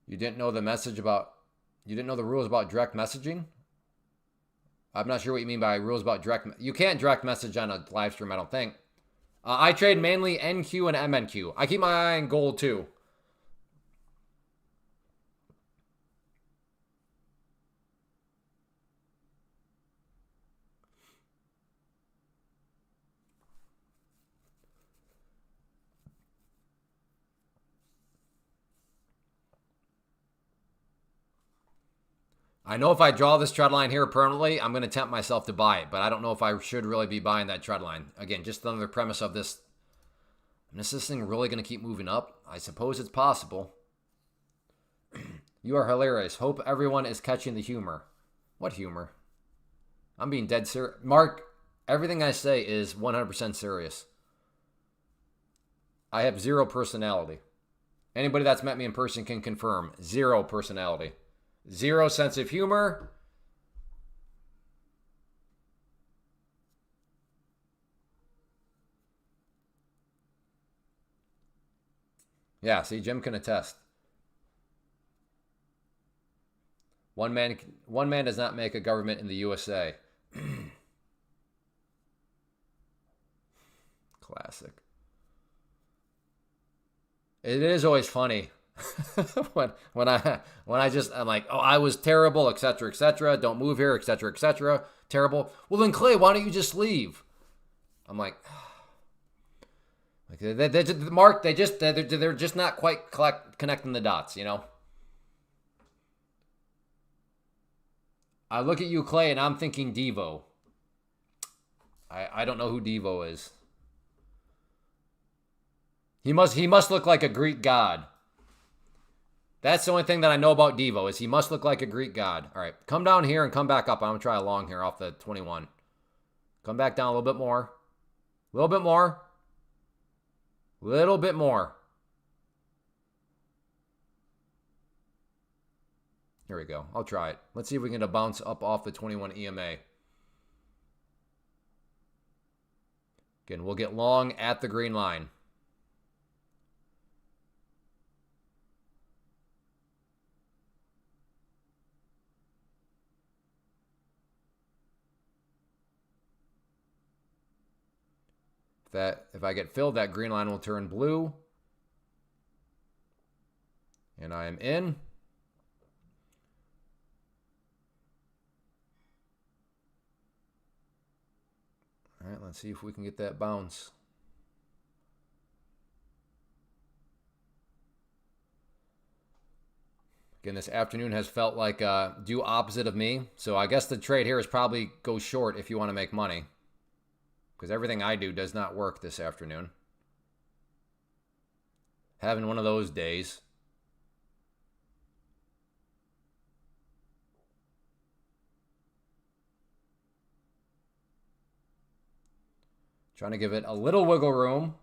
You didn't know the rules about direct messaging? I'm not sure what you mean by rules about you can't direct message on a live stream, I don't think. I trade mainly NQ and MNQ. I keep my eye on gold too. I know if I draw this trend line here permanently, I'm going to tempt myself to buy it, but I don't know if I should really be buying that trend line. Again, just another premise of this. Is this thing really going to keep moving up? I suppose it's possible. You are hilarious. Hope everyone is catching the humor. What humor? I'm being dead serious. Mark, everything I say is 100% serious. I have zero personality. Anybody that's met me in person can confirm. Zero personality. Zero sense of humor. Yeah, see, Jim can attest. One man does not make a government in the USA. Classic. It is always funny. when I'm like, oh, I was terrible, etc., don't move here, etc., terrible. Well, then Clay, why don't you just leave? I'm like Mark, they're just not quite connecting the dots, you know. I look at you, Clay, and I'm thinking Devo. I don't know who Devo is. He must look like a Greek god. That's the only thing that I know about Devo is he must look like a Greek god. All right, come down here and come back up. I'm going to try a long here off the 21. Come back down a little bit more. A little bit more. Little bit more. Here we go. I'll try it. Let's see if we can get a bounce up off the 21 EMA. Again, we'll get long at the green line. If I get filled, that green line will turn blue. And I am in. All right, let's see if we can get that bounce. Again, this afternoon has felt like due opposite of me. So I guess the trade here is probably go short if you want to make money. Because everything I do does not work this afternoon. Having one of those days. Trying to give it a little wiggle room.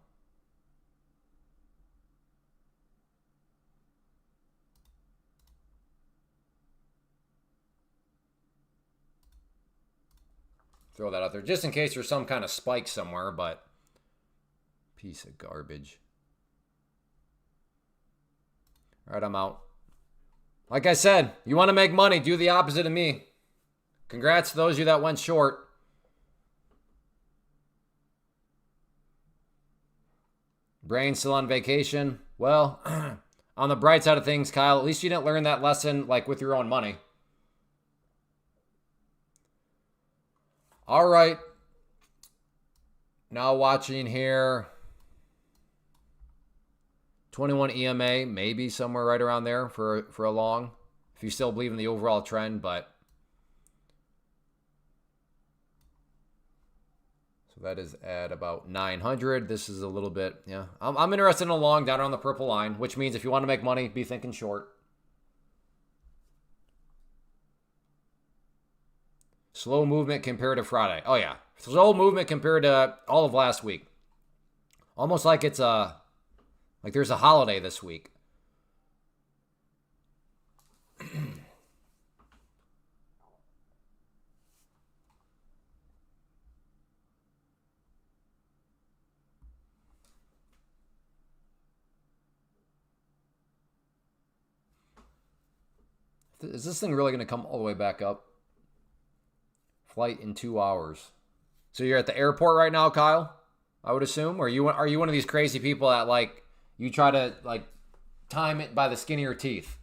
Throw that out there just in case there's some kind of spike somewhere, but piece of garbage. All right, I'm out. Like I said, you want to make money, do the opposite of me. Congrats to those of you that went short. Brain's still on vacation. Well, on the bright side of things, Kyle, at least you didn't learn that lesson like with your own money. All right. Now watching here. 21 EMA, maybe somewhere right around there for a long. If you still believe in the overall trend, but so that is at about 900. This is a little bit, yeah. I'm interested in a long down on the purple line, which means if you want to make money, be thinking short. Slow movement compared to Friday. Oh yeah, slow movement compared to all of last week. Almost like it's like there's a holiday this week. Is this thing really going to come all the way back up? Flight in 2 hours. So you're at the airport right now, Kyle? I would assume. Or are you one of these crazy people that like you try to like time it by the skin of your teeth?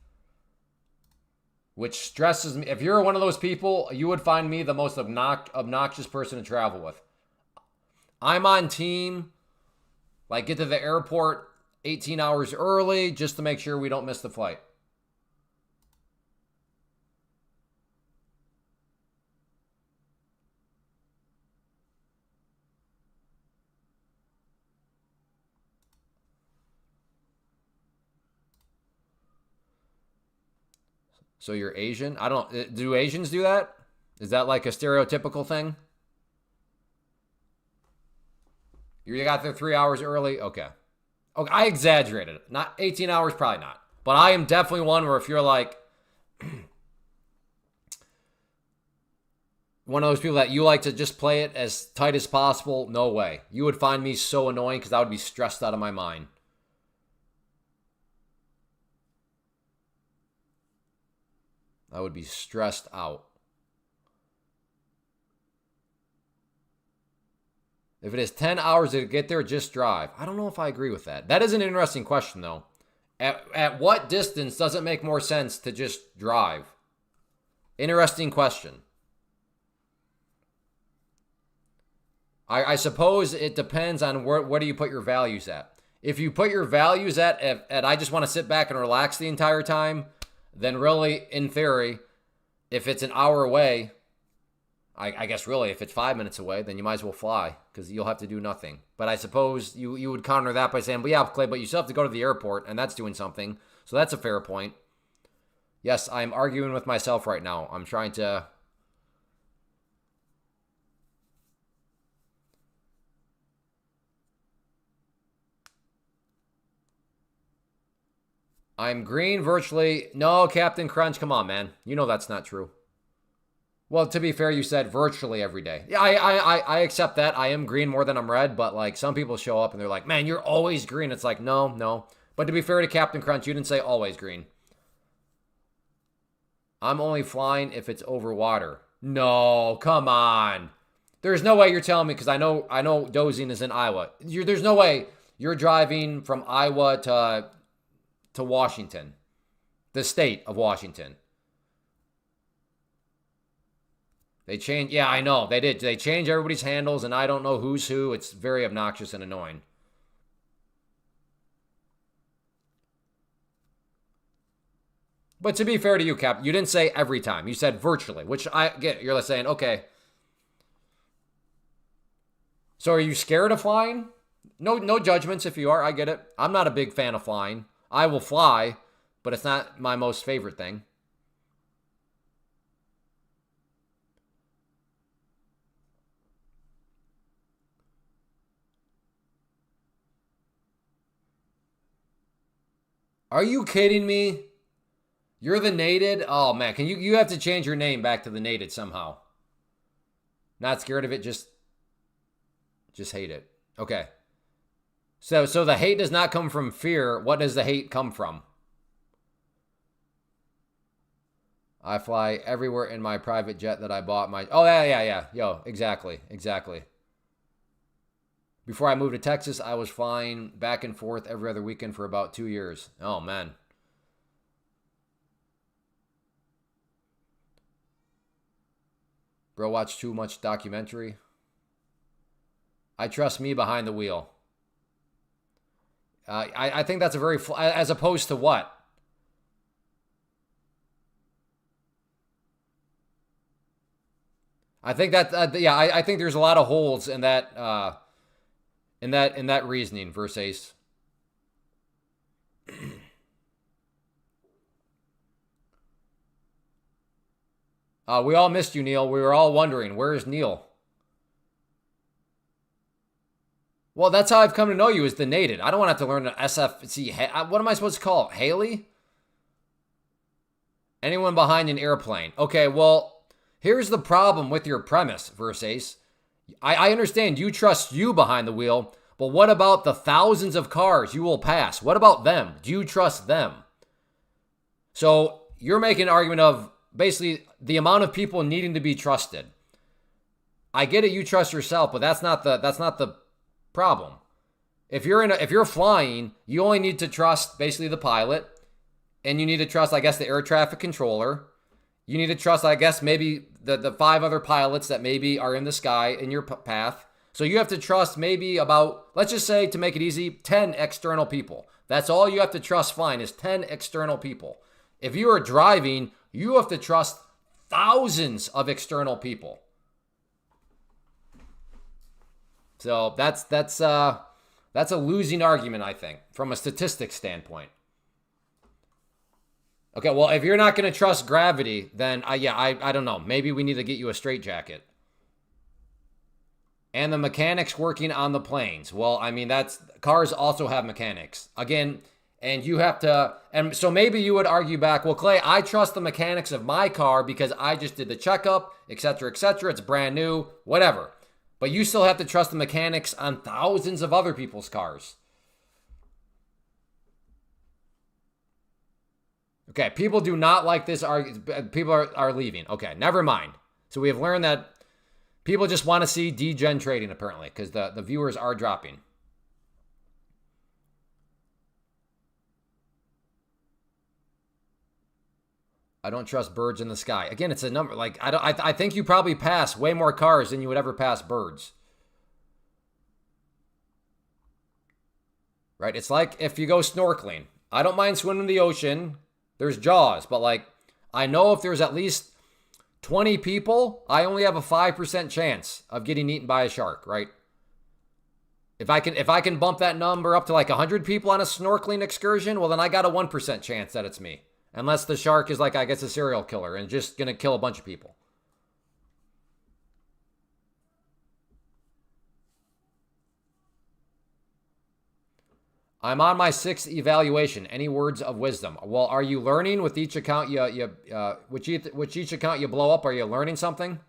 Which stresses me. If you're one of those people, you would find me the most obnoxious person to travel with. I'm on team. Like get to the airport 18 hours early just to make sure we don't miss the flight. So you're Asian? I don't. Do Asians do that? Is that like a stereotypical thing? You got there 3 hours early? Okay. Okay, I exaggerated. Not 18 hours, probably not. But I am definitely one where if you're like one of those people that you like to just play it as tight as possible, no way. You would find me so annoying because I would be stressed out of my mind. I would be stressed out. If it is 10 hours to get there, just drive. I don't know if I agree with that. That is an interesting question, though. At what distance does it make more sense to just drive? Interesting question. I suppose it depends on where do you put your values at. If you put your values at I just want to sit back and relax the entire time, then really, in theory, if it's an hour away, I guess really if it's 5 minutes away, then you might as well fly because you'll have to do nothing. But I suppose you would counter that by saying, well, yeah, Clay, but you still have to go to the airport, and that's doing something. So that's a fair point. Yes, I'm arguing with myself right now. I'm trying to... I'm green virtually. No, Captain Crunch, come on, man. You know that's not true. Well, to be fair, you said virtually every day. Yeah, I accept that. I am green more than I'm red, but like some people show up and they're like, man, you're always green. It's like, no. But to be fair to Captain Crunch, you didn't say always green. I'm only flying if it's over water. No, come on. There's no way you're telling me because I know dozing is in Iowa. There's no way you're driving from Iowa to Washington, the state of Washington. They changed, yeah, I know, they did. They changed everybody's handles, and I don't know who's who. It's very obnoxious and annoying. But to be fair to you, Cap, you didn't say every time. You said virtually, which I get. You're saying, okay. So are you scared of flying? No judgments if you are. I get it. I'm not a big fan of flying. I will fly, but it's not my most favorite thing. Are you kidding me? You're the Nated? Oh man, you have to change your name back to the Nated somehow. Not scared of it, just hate it. Okay. So the hate does not come from fear. What does the hate come from? I fly everywhere in my private jet that I bought my... Oh, yeah. Yo, exactly. Before I moved to Texas, I was flying back and forth every other weekend for about 2 years. Oh, man. Bro, watch too much documentary. I trust me behind the wheel. I think that's a very... As opposed to what? I think that... I think there's a lot of holes in that... in that reasoning, Versace. We all missed you, Neil. We were all wondering, where is Neil? Well, that's how I've come to know you, is the native. I don't want to have to learn an SFC. What am I supposed to call it? Haley? Anyone behind an airplane. Okay, well, here's the problem with your premise, Versace. I understand you trust you behind the wheel, but what about the thousands of cars you will pass? What about them? Do you trust them? So you're making an argument of basically the amount of people needing to be trusted. I get it, you trust yourself, but that's not the problem. If you're flying, you only need to trust basically the pilot, and you need to trust, I guess, the air traffic controller. You need to trust, I guess, maybe the 5 other pilots that maybe are in the sky in your path. So you have to trust maybe about, let's just say, to make it easy, 10 external people. That's all you have to trust flying is 10 external people. If you are driving, you have to trust thousands of external people. So that's a losing argument, I think, from a statistics standpoint. Okay, well, if you're not going to trust gravity, then I don't know. Maybe we need to get you a straitjacket. And the mechanics working on the planes. Well, I mean, cars also have mechanics. Again, and you have to, and so maybe you would argue back, well, Clay, I trust the mechanics of my car because I just did the checkup, et cetera, it's brand new, whatever. But you still have to trust the mechanics on thousands of other people's cars. Okay, people do not like this argument. People are leaving. Okay, never mind. So we have learned that people just want to see degen trading, apparently, because the viewers are dropping. I don't trust birds in the sky. Again, it's a number. Like, I think you probably pass way more cars than you would ever pass birds. Right? It's like if you go snorkeling. I don't mind swimming in the ocean. There's Jaws, but like, I know if there's at least 20 people, I only have a 5% chance of getting eaten by a shark, right? If I can bump that number up to like 100 people on a snorkeling excursion, well, then I got a 1% chance that it's me. Unless the shark is like, I guess, a serial killer and just going to kill a bunch of people. I'm on my 6th evaluation. Any words of wisdom? Well, are you learning with each account which each account you blow up? Are you learning something?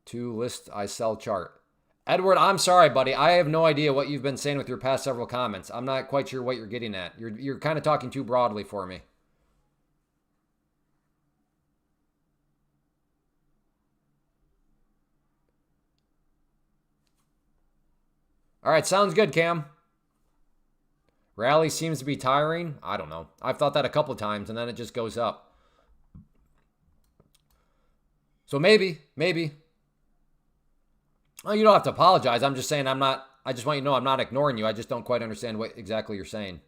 To list I sell chart. Edward, I'm sorry, buddy. I have no idea what you've been saying with your past several comments. I'm not quite sure what you're getting at. You're kind of talking too broadly for me. All right, sounds good, Cam. Rally seems to be tiring. I don't know. I've thought that a couple of times, and then it just goes up. So maybe. Oh, you don't have to apologize. I'm just saying I just want you to know I'm not ignoring you. I just don't quite understand what exactly you're saying.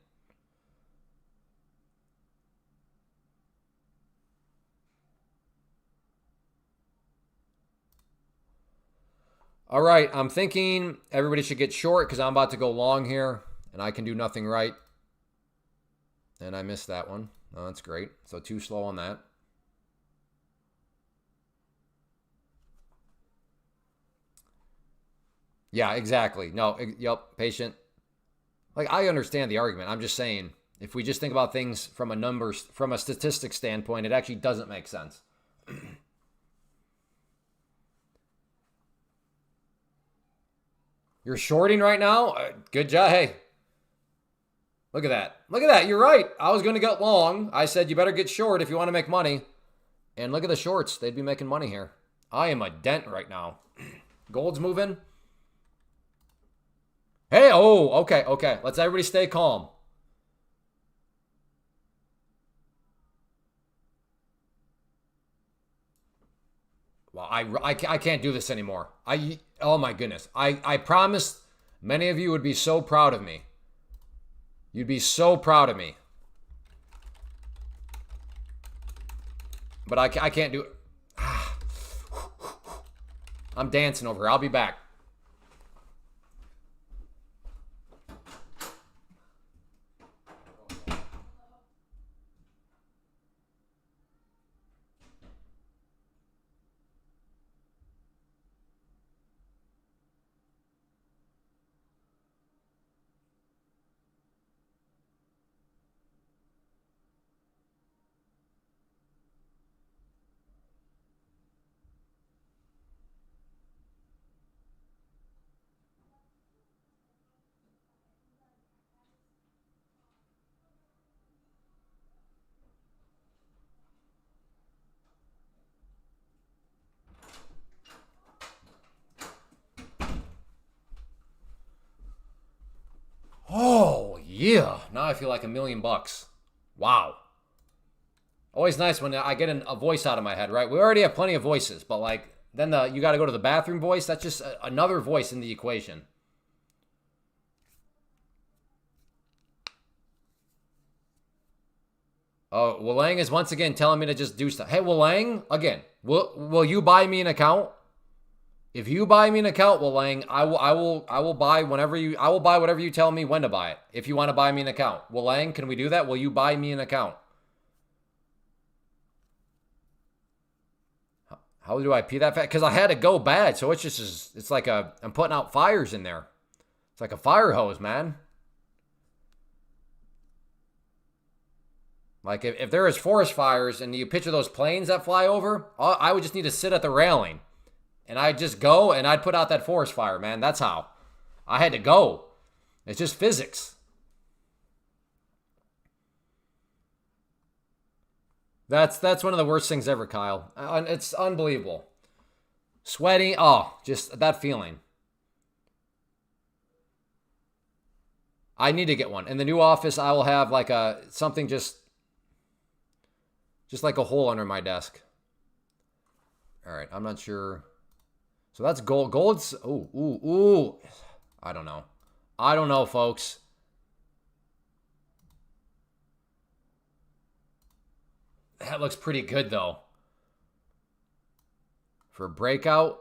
All right, I'm thinking everybody should get short because I'm about to go long here, and I can do nothing right. And I missed that one. Oh, that's great. So too slow on that. Yeah, exactly. No, yep, patient. Like, I understand the argument. I'm just saying, if we just think about things from a statistics standpoint, it actually doesn't make sense. You're shorting right now? Good job. Hey. Look at that. Look at that. You're right. I was going to get long. I said you better get short if you want to make money. And look at the shorts. They'd be making money here. I am a dent right now. Gold's moving. Hey, oh, okay, okay. Let's everybody stay calm. Well, I can't do this anymore. Oh my goodness. I promised many of you would be so proud of me. You'd be so proud of me. But I can't do it. I'm dancing over here. I'll be back. Oh, yeah. Now I feel like $1,000,000. Wow. Always nice when I get a voice out of my head, right? We already have plenty of voices, but like then you got to go to the bathroom voice. That's just another voice in the equation. Oh, Walang is once again telling me to just do stuff. Hey, Walang, again, will you buy me an account? If you buy me an account, Walang, I will buy I will buy whatever you tell me when to buy it. If you want to buy me an account, Walang, can we do that? Will you buy me an account? How do I pee that fast? Because I had to go bad, so it's like I'm putting out fires in there. It's like a fire hose, man. Like if there is forest fires and you picture those planes that fly over, I would just need to sit at the railing. And I'd just go and I'd put out that forest fire, man. That's how. I had to go. It's just physics. That's one of the worst things ever, Kyle. It's unbelievable. Sweating. Oh, just that feeling. I need to get one. In the new office, I will have like something just like a hole under my desk. All right, I'm not sure. So that's gold. Gold's, ooh. I don't know. I don't know, folks. That looks pretty good, though. For breakout.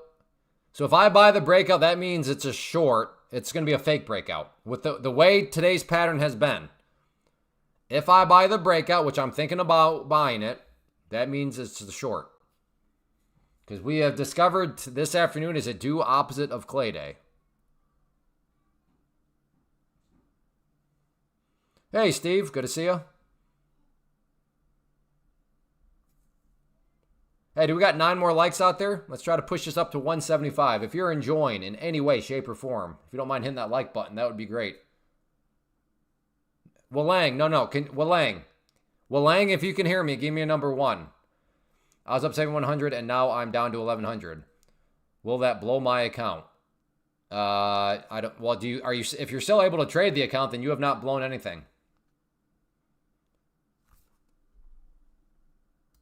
So if I buy the breakout, that means it's a short. It's going to be a fake breakout. With the way today's pattern has been. If I buy the breakout, which I'm thinking about buying it, that means it's the short. Because we have discovered this afternoon is a due opposite of Clay Day. Hey, Steve. Good to see you. Hey, do we got 9 more likes out there? Let's try to push this up to 175. If you're enjoying in any way, shape, or form, if you don't mind hitting that like button, that would be great. Walang, no. Walang, if you can hear me, give me a number 1. I was up 7,100 and now I'm down to 1,100. Will that blow my account? I don't. Well, if you're still able to trade the account, then you have not blown anything.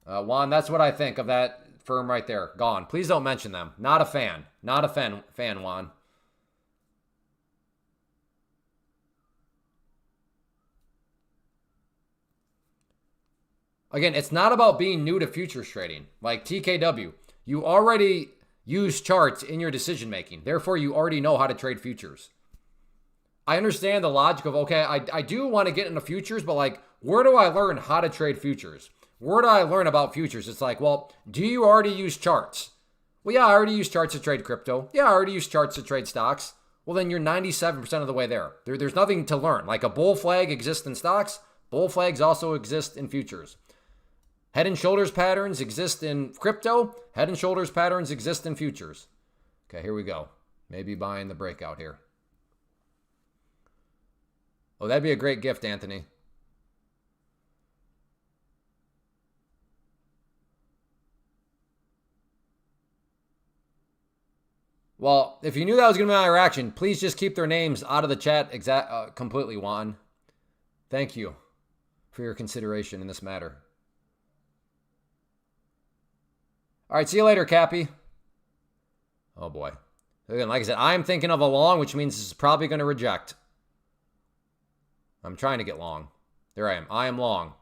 Juan, that's what I think of that firm right there. Gone. Please don't mention them. Not a fan. Not a fan, Juan. Again, it's not about being new to futures trading. Like TKW, you already use charts in your decision making. Therefore, you already know how to trade futures. I understand the logic of, okay, I do want to get into futures, but like, where do I learn how to trade futures? Where do I learn about futures? It's like, well, do you already use charts? Well, yeah, I already use charts to trade crypto. Yeah, I already use charts to trade stocks. Well, then you're 97% of the way there. There's nothing to learn. Like a bull flag exists in stocks. Bull flags also exist in futures. Head and shoulders patterns exist in crypto. Head and shoulders patterns exist in futures. Okay, here we go. Maybe buying the breakout here. Oh, that'd be a great gift, Anthony. Well, if you knew that was going to be my reaction, please just keep their names out of the chat completely, Juan. Thank you for your consideration in this matter. All right, see you later, Cappy. Oh, boy. Again, like I said, I'm thinking of a long, which means this is probably going to reject. I'm trying to get long. There I am. I am long.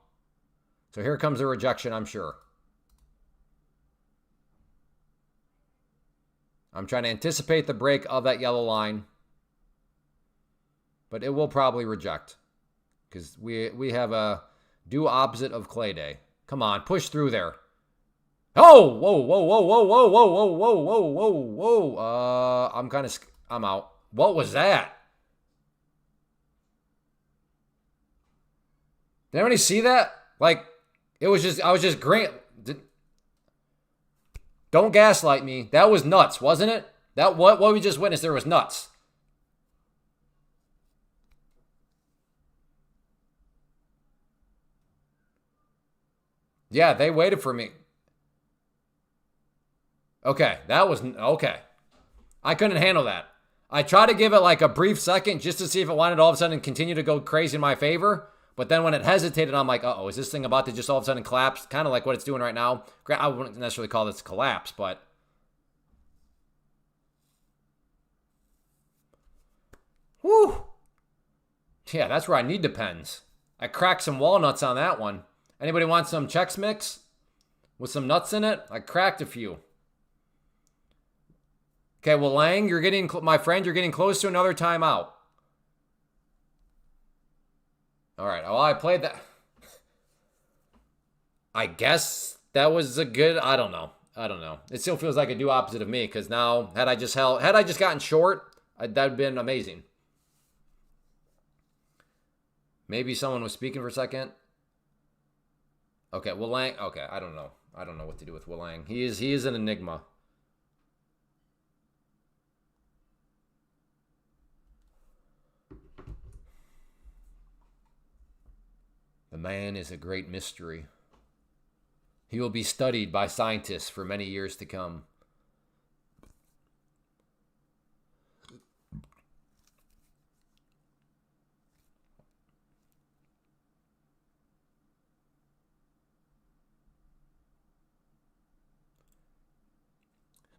So here comes a rejection, I'm sure. I'm trying to anticipate the break of that yellow line. But it will probably reject. Because we have a due opposite of Clay Day. Come on, push through there. Oh, whoa, whoa, whoa, whoa, whoa, whoa, whoa, whoa, whoa, whoa, whoa. I'm out. What was that? Did anybody see that? Like, I was just great. Don't gaslight me. That was nuts, wasn't it? That what we just witnessed there was nuts. Yeah, they waited for me. Okay, that was okay. I couldn't handle that. I tried to give it like a brief second just to see if it wanted to all of a sudden continue to go crazy in my favor. But then when it hesitated, I'm like, uh-oh, is this thing about to just all of a sudden collapse? Kind of like what it's doing right now. I wouldn't necessarily call this collapse, but... Whew! Yeah, that's where I need the pens. I cracked some walnuts on that one. Anybody want some Chex Mix with some nuts in it? I cracked a few. Okay, well, Lang, my friend, you're getting close to another timeout. All right. Well, I played that. I guess that was a good. I don't know. It still feels like a due opposite of me because now had I just gotten short, that'd have been amazing. Maybe someone was speaking for a second. Okay, Lang. Okay, I don't know. I don't know what to do with Lang. He is an enigma. The man is a great mystery. He will be studied by scientists for many years to come.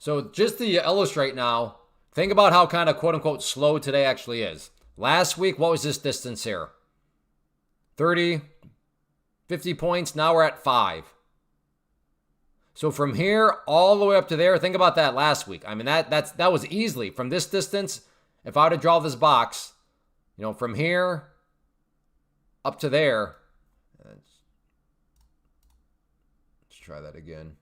So just to illustrate now, think about how kind of quote-unquote slow today actually is. Last week, what was this distance here? 30, 50 points. Now we're at 5. So from here all the way up to there, think about that last week. I mean, that was easily from this distance. If I were to draw this box, from here up to there. Let's try that again.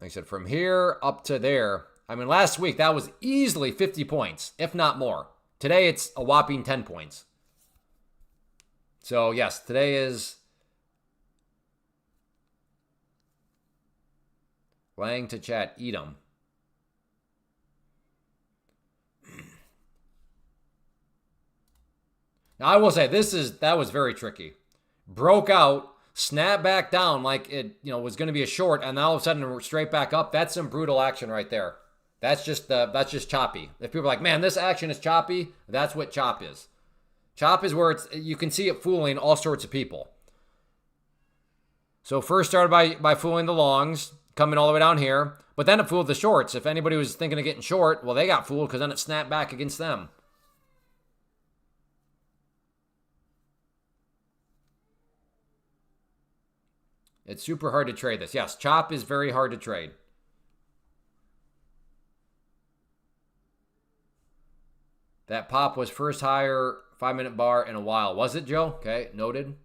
Like I said, from here up to there. I mean, last week, that was easily 50 points, if not more. Today, it's a whopping 10 points. So, yes, today is Lang to chat, eat 'em. Now, I will say, that was very tricky. Broke out, snap back down like it was going to be a short, and now all of a sudden straight back up. That's some brutal action right there. That's just choppy. If people are like, man, this action is choppy, that's what chop is. Chop is where you can see it fooling all sorts of people. So first started by fooling the longs, coming all the way down here, but then it fooled the shorts. If anybody was thinking of getting short, well, they got fooled because then it snapped back against them. It's super hard to trade this. Yes, chop is very hard to trade. That pop was first higher 5-minute bar in a while. Was it, Joe? Okay, noted.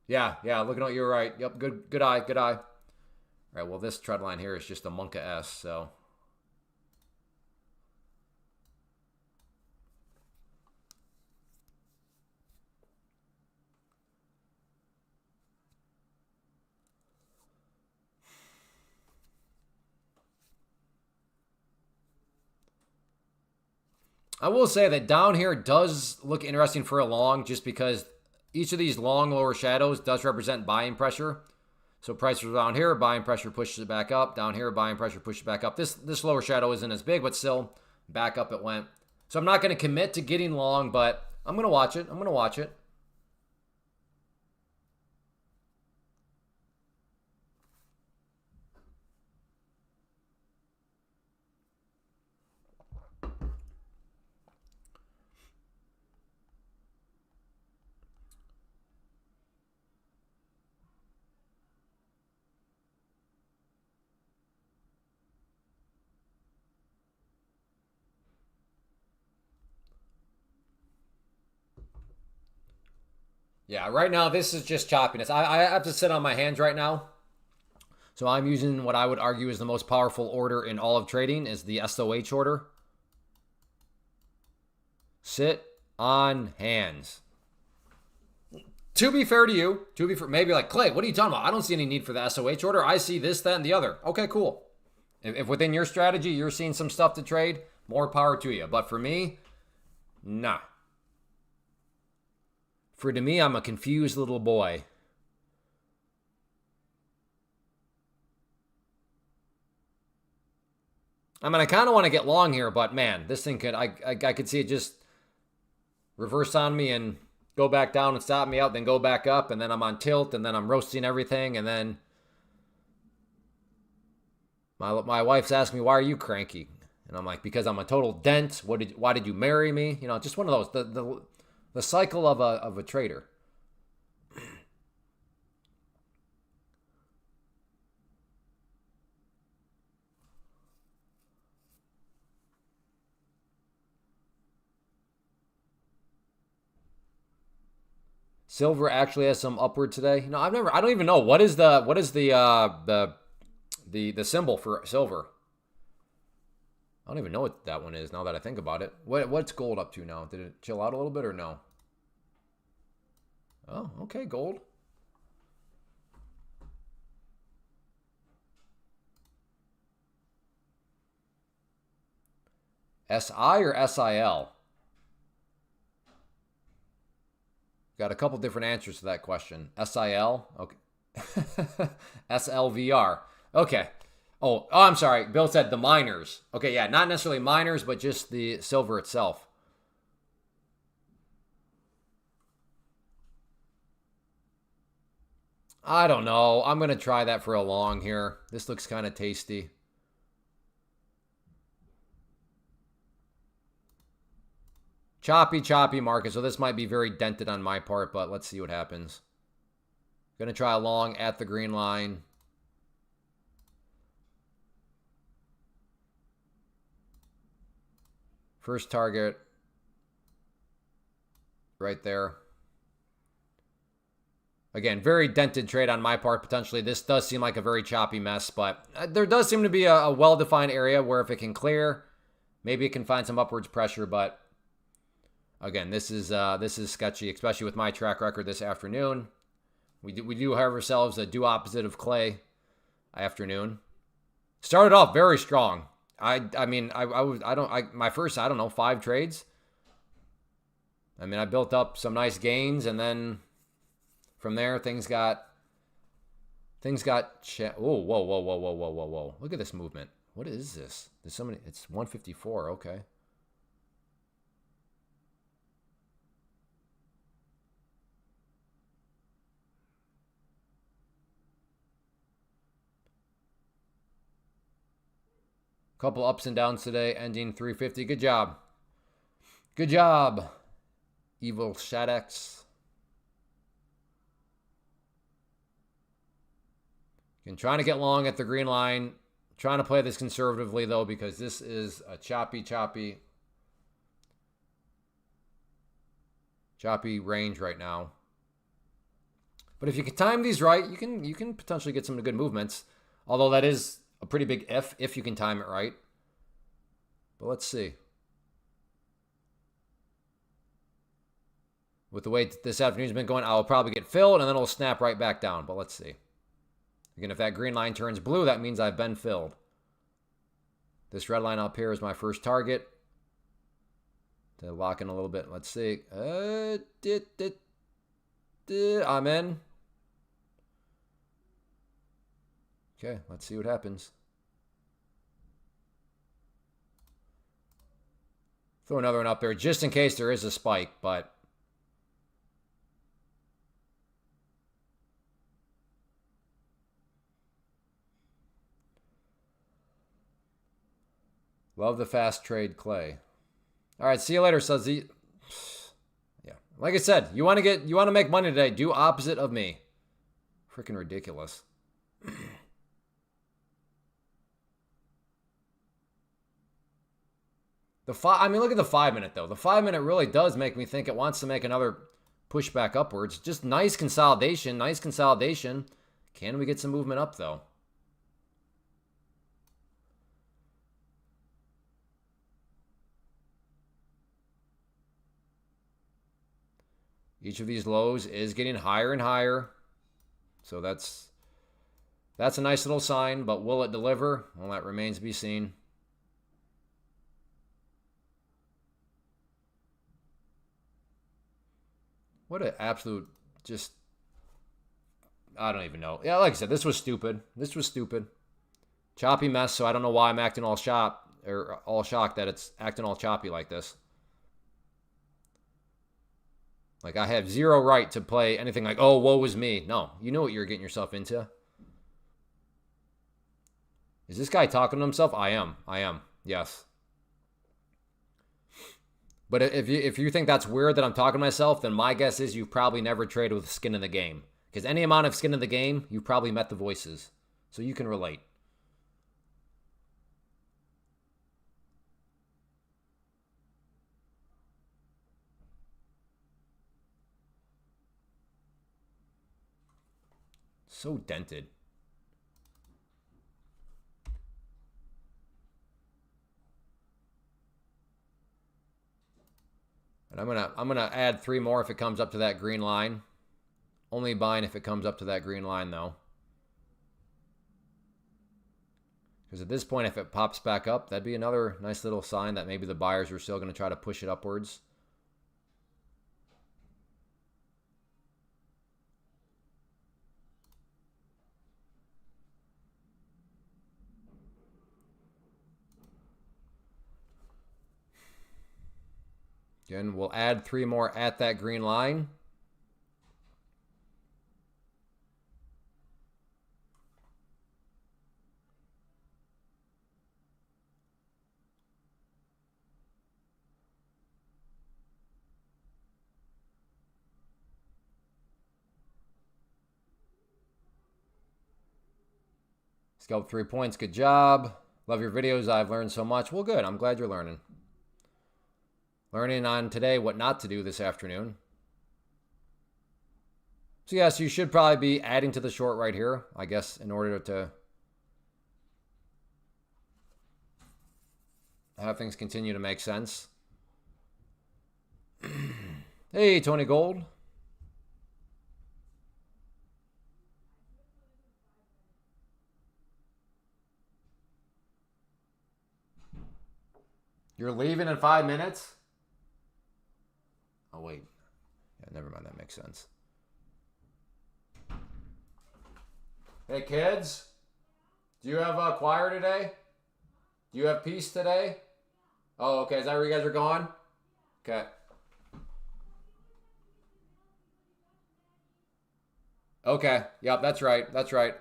Yeah, looking at you, right. Yep, good eye. All right, well, this trend line here is just a Monka S, so... I will say that down here does look interesting for a long, just because each of these long lower shadows does represent buying pressure. So price was down here, buying pressure pushes it back up. Down here, buying pressure pushes it back up. This lower shadow isn't as big, but still, back up it went. So I'm not going to commit to getting long, but I'm going to watch it. I'm going to watch it. Yeah, right now this is just choppiness. I have to sit on my hands right now. So I'm using what I would argue is the most powerful order in all of trading, is the SOH order. Sit on hands. To be fair to you, maybe like, Clay, what are you talking about? I don't see any need for the SOH order. I see this, that, and the other. Okay, cool. If within your strategy you're seeing some stuff to trade, more power to you. But for me, nah. To me, I'm a confused little boy. I mean, I kind of want to get long here, but man, this thing I could see it just reverse on me and go back down and stop me out, then go back up, and then I'm on tilt, and then I'm roasting everything, and then my wife's asking me, why are you cranky? And I'm like, because I'm a total dent. Why did you marry me? You know, just one of those. The cycle of a trader. Silver actually has some upward today. No, I don't even know what is the symbol for silver. I don't even know what that one is now that I think about it. What's gold up to now? Did it chill out a little bit or no? Oh, okay, gold. SI or SIL? Got a couple different answers to that question. SIL? Okay. SLVR. Okay. Oh, I'm sorry. Bill said the miners. Okay, yeah, not necessarily miners, but just the silver itself. I don't know. I'm going to try that for a long here. This looks kind of tasty. Choppy market. So this might be very dented on my part, but let's see what happens. Going to try a long at the green line. First target right there. Again, very dented trade on my part, potentially. This does seem like a very choppy mess, but there does seem to be a well-defined area where if it can clear, maybe it can find some upwards pressure, but again, this is sketchy, especially with my track record this afternoon. We do have ourselves a do opposite of Clay afternoon. Started off very strong. My first, 5 trades. I mean, I built up some nice gains, and then from there things got whoa. Look at this movement. What is this? There's so many. It's 154. Okay. Couple ups and downs today, ending 350. Good job. Good job, Evil Shadex. Again, trying to get long at the green line. Trying to play this conservatively, though, because this is a choppy range right now. But if you can time these right, you can potentially get some good movements. Although that is a pretty big if you can time it right. But let's see. With the way this afternoon's been going, I'll probably get filled and then it'll snap right back down. But let's see. Again, if that green line turns blue, that means I've been filled. This red line up here is my first target. to lock in a little bit. Let's see. I'm in. Okay, let's see what happens. Throw another one up there just in case there is a spike, but love the fast trade, Clay. All right, see you later, Suzzy. Yeah, like I said, you want to make money today. Do opposite of me. Freaking ridiculous. I mean, look at the 5 minute though. The 5 minute really does make me think it wants to make another push back upwards. Just nice consolidation. Nice consolidation. Can we get some movement up though? Each of these lows is getting higher and higher. So that's a nice little sign, but will it deliver? Well, that remains to be seen. What an absolute just, I don't even know. Yeah, like I said, this was stupid. This was stupid. Choppy mess, so I don't know why I'm acting all shocked that it's acting all choppy like this. Like, I have zero right to play anything like, oh, woe is me. No, you know what you're getting yourself into. Is this guy talking to himself? I am. Yes. But if you think that's weird that I'm talking to myself, then my guess is you've probably never traded with skin in the game. Because any amount of skin in the game, you've probably met the voices. So you can relate. So dented. And I'm gonna add 3 more if it comes up to that green line. Only buying if it comes up to that green line though. Because at this point, if it pops back up, that'd be another nice little sign that maybe the buyers are still going to try to push it upwards. Again, we'll add 3 more at that green line. Scalp 3 points. Good job. Love your videos. I've learned so much. Well, good. I'm glad you're learning. Learning on today what not to do this afternoon. So yes, you should probably be adding to the short right here, I guess, in order to have things continue to make sense. Hey, Tony Gold. You're leaving in 5 minutes? Oh, wait. Yeah, never mind. That makes sense. Hey, kids. Do you have a choir today? Do you have peace today? Oh, okay. Is that where you guys are going? Okay. Okay. Yep, that's right. That's right.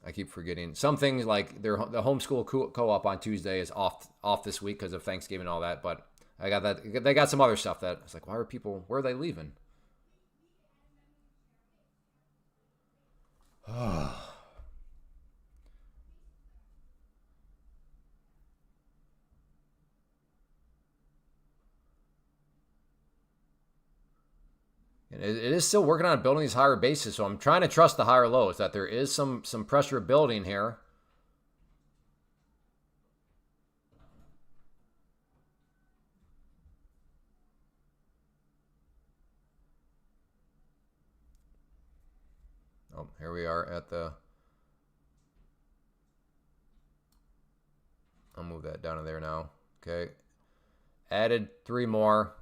I keep forgetting. Some things like the homeschool co-op on Tuesday is off this week because of Thanksgiving and all that. But I got that. They got some other stuff that it's like, why are people? Where are they leaving? And it is still working on building these higher bases, so I'm trying to trust the higher lows, that there is some pressure building here. Oh, here we are at the... I'll move that down to there now. Okay. Added 3 more.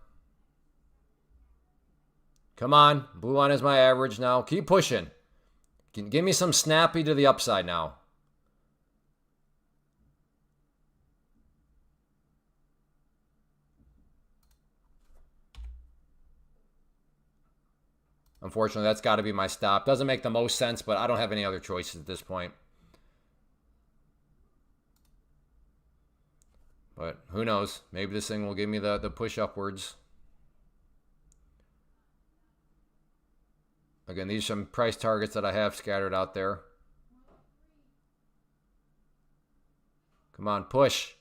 Come on. Blue line is my average now. Keep pushing. Give me some snappy to the upside now. Unfortunately, that's got to be my stop. Doesn't make the most sense, but I don't have any other choices at this point. But who knows? Maybe this thing will give me the push upwards. Again, these are some price targets that I have scattered out there. Come on, push.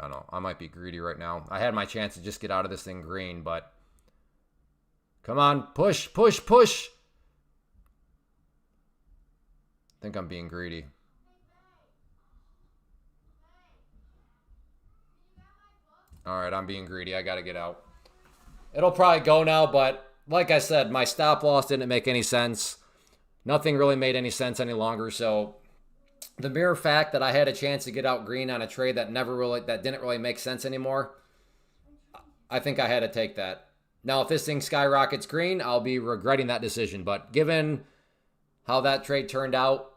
I don't know. I might be greedy right now. I had my chance to just get out of this thing green, but come on, push, push, push. I think I'm being greedy. All right, I'm being greedy. I got to get out. It'll probably go now, but like I said, my stop loss didn't make any sense. Nothing really made any sense any longer, so the mere fact that I had a chance to get out green on a trade that didn't really make sense anymore, I think I had to take that. Now, if this thing skyrockets green, I'll be regretting that decision. But given how that trade turned out,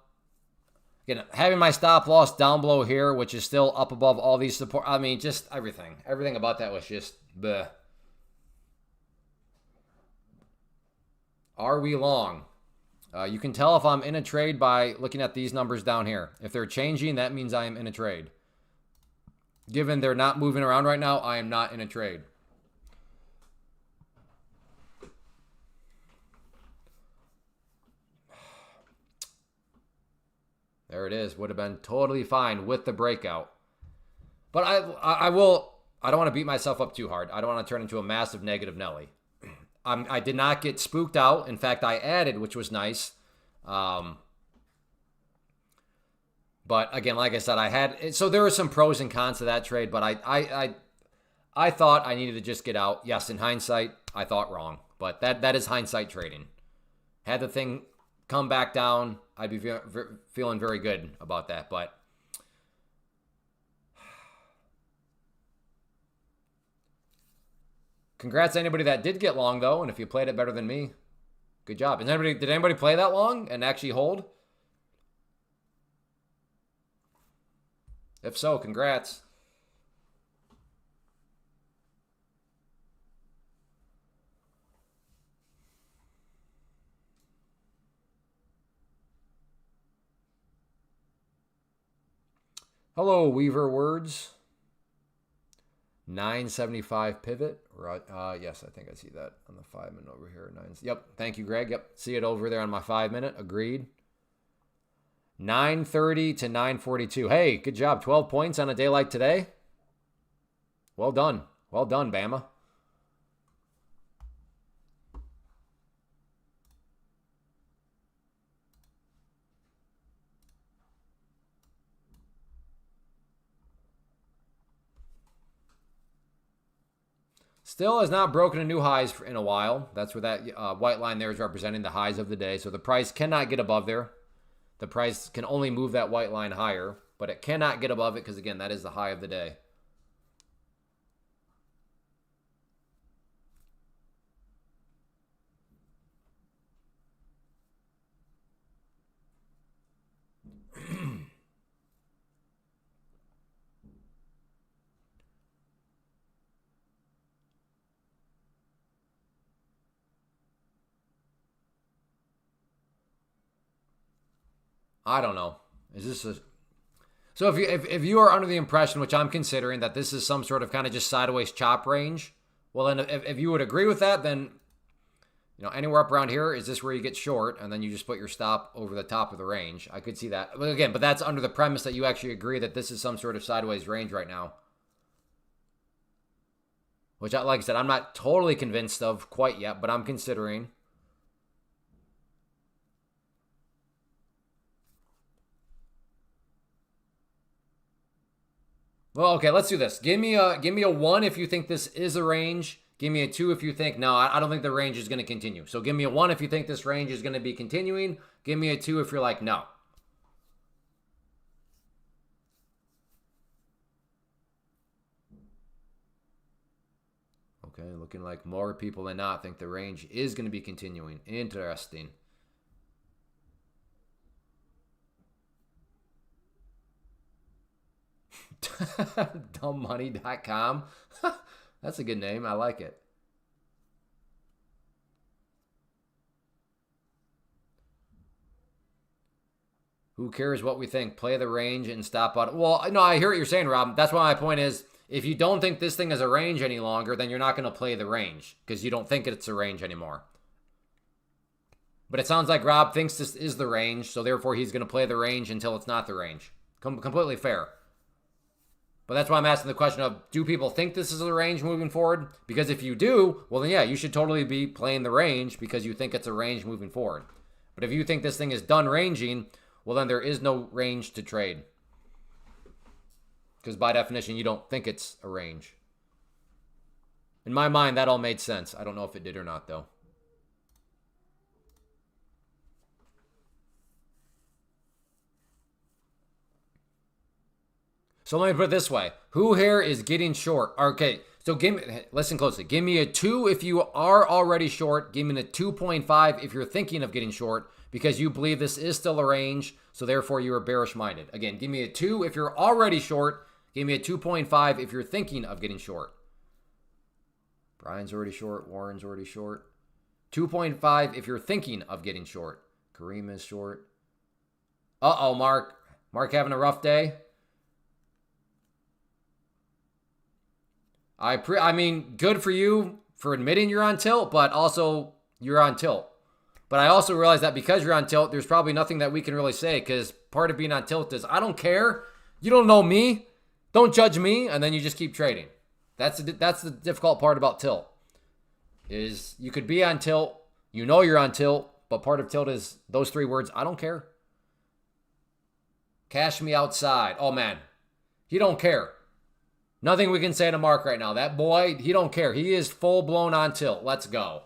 again, having my stop loss down below here, which is still up above all these support, I mean, just everything. Everything about that was just bleh. Are we long? You can tell if I'm in a trade by looking at these numbers down here. If they're changing, that means I am in a trade. Given they're not moving around right now, I am not in a trade. There it is. Would have been totally fine with the breakout. But I don't want to beat myself up too hard. I don't want to turn into a massive negative Nelly. I did not get spooked out. In fact, I added, which was nice. But again, like I said, so there were some pros and cons to that trade, but I thought I needed to just get out. Yes, in hindsight, I thought wrong, but that is hindsight trading. Had the thing come back down, I'd be feeling very good about that, but congrats to anybody that did get long, though, and if you played it better than me, good job. Did anybody play that long and actually hold? If so, congrats. Hello, Weaver Words. 975 pivot. Right. Yes, I think I see that on the 5 minute over here. Yep. Thank you, Greg. Yep. See it over there on my 5 minute. Agreed. 930 to 942. Hey, good job. 12 points on a day like today. Well done. Well done, Bama. Still has not broken a new highs in a while. That's where that white line there is representing the highs of the day. So the price cannot get above there. The price can only move that white line higher, but it cannot get above it because, again, that is the high of the day. I don't know. Is this a... So if you are under the impression, which I'm considering, that this is some sort of kind of just sideways chop range, well, then if you would agree with that, then, you know, anywhere up around here, is this where you get short, and then you just put your stop over the top of the range? I could see that. But again, but that's under the premise that you actually agree that this is some sort of sideways range right now. Which, like I said, I'm not totally convinced of quite yet, but I'm considering... Well, okay, let's do this. Give me a 1 if you think this is a range. Give me a 2 if you think, no, I don't think the range is going to continue. So give me a 1 if you think this range is going to be continuing. Give me a 2 if you're like, no. Okay, looking like more people than not think the range is going to be continuing. Interesting. Dumbmoney.com. That's a good name. I like it. Who cares what we think? Play the range and stop out. Well, no, I hear what you're saying, Rob. That's why my point is, if you don't think this thing is a range any longer, then you're not going to play the range because you don't think it's a range anymore. But it sounds like Rob thinks this is the range, so therefore he's going to play the range until it's not the range. Completely fair. But that's why I'm asking the question of, do people think this is a range moving forward? Because if you do, well then yeah, you should totally be playing the range because you think it's a range moving forward. But if you think this thing is done ranging, well then there is no range to trade. Because by definition, you don't think it's a range. In my mind, that all made sense. I don't know if it did or not, though. So let me put it this way. Who here is getting short? Okay, so listen closely. Give me a 2 if you are already short. Give me a 2.5 if you're thinking of getting short because you believe this is still a range, so therefore you are bearish-minded. Again, give me a 2 if you're already short. Give me a 2.5 if you're thinking of getting short. Brian's already short. Warren's already short. 2.5 if you're thinking of getting short. Kareem is short. Uh-oh, Mark. Mark having a rough day? I mean, good for you for admitting you're on tilt, but also you're on tilt. But I also realize that because you're on tilt, there's probably nothing that we can really say because part of being on tilt is, I don't care. You don't know me. Don't judge me. And then you just keep trading. That's the difficult part about tilt is you could be on tilt. You know you're on tilt, but part of tilt is those 3 words. I don't care. Cash me outside. Oh, man. He don't care. Nothing we can say to Mark right now. That boy, he don't care. He is full-blown on tilt. Let's go.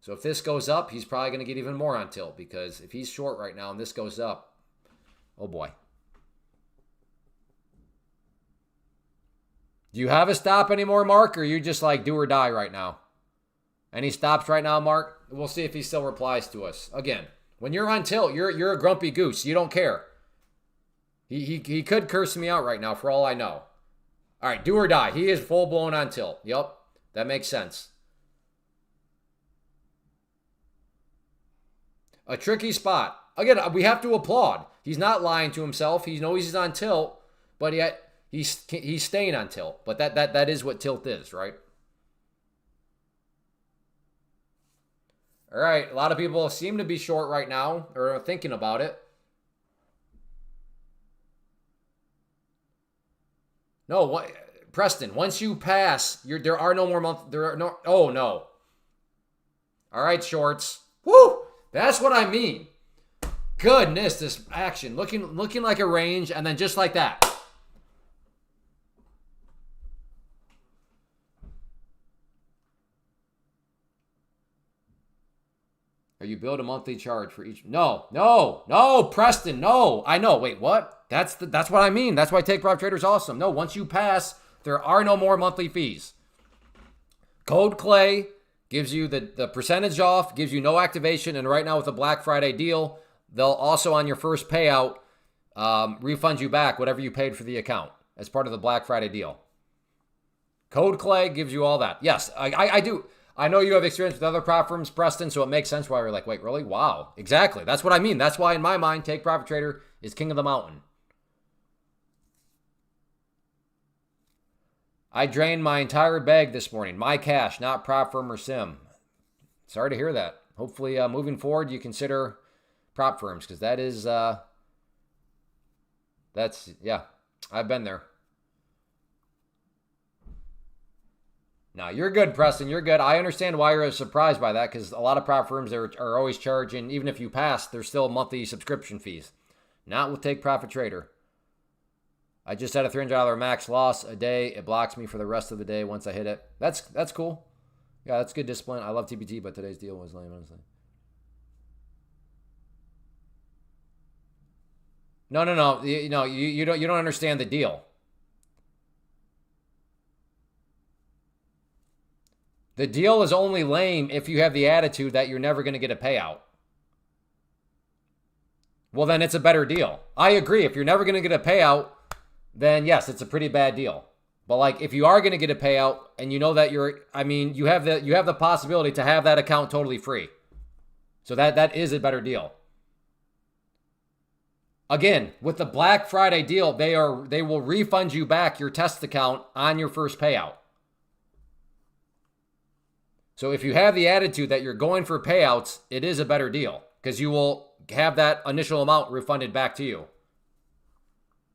So if this goes up, he's probably going to get even more on tilt because if he's short right now and this goes up, oh boy. Do you have a stop anymore, Mark, or are you just like do or die right now? Any stops right now, Mark? We'll see if he still replies to us. Again, when you're on tilt, you're a grumpy goose. You don't care. He could curse me out right now for all I know. All right, do or die. He is full-blown on tilt. Yep, that makes sense. A tricky spot. Again, we have to applaud. He's not lying to himself. He knows he's on tilt, but yet he's staying on tilt. But that is what tilt is, right? All right, a lot of people seem to be short right now or are thinking about it. No, what, Preston? Once you pass, there are no more months. There are no. Oh no. All right, shorts. Woo! That's what I mean. Goodness, this action looking like a range, and then just like that. Are you billed a monthly charge for each? No, Preston, no. I know. Wait, what? That's what I mean. That's why Take Profit Trader's awesome. No, once you pass, there are no more monthly fees. Code Clay gives you the percentage off, gives you no activation, and right now with the Black Friday deal, they'll also on your first payout refund you back whatever you paid for the account as part of the Black Friday deal. Code Clay gives you all that. Yes, I do. I know you have experience with other prop firms, Preston, so it makes sense why you're like, wait, really? Wow. Exactly. That's what I mean. That's why in my mind, Take Profit Trader is king of the mountain. I drained my entire bag this morning. My cash, not prop firm or sim. Sorry to hear that. Hopefully, moving forward, you consider prop firms because that is, yeah, I've been there. No, you're good, Preston. You're good. I understand why you're surprised by that because a lot of prop firms are always charging, even if you pass, there's still monthly subscription fees. Not with Take Profit Trader. I just had a $300 max loss a day. It blocks me for the rest of the day once I hit it. That's cool. Yeah, that's good discipline. I love TBT, but today's deal was lame, honestly. No, no, no. You don't understand the deal. The deal is only lame if you have the attitude that you're never going to get a payout. Well, then it's a better deal. I agree. If you're never going to get a payout, then yes, it's a pretty bad deal. But like if you are going to get a payout and you know that you have the possibility to have that account totally free. So that is a better deal. Again, with the Black Friday deal, they will refund you back your test account on your first payout. So if you have the attitude that you're going for payouts, it is a better deal because you will have that initial amount refunded back to you.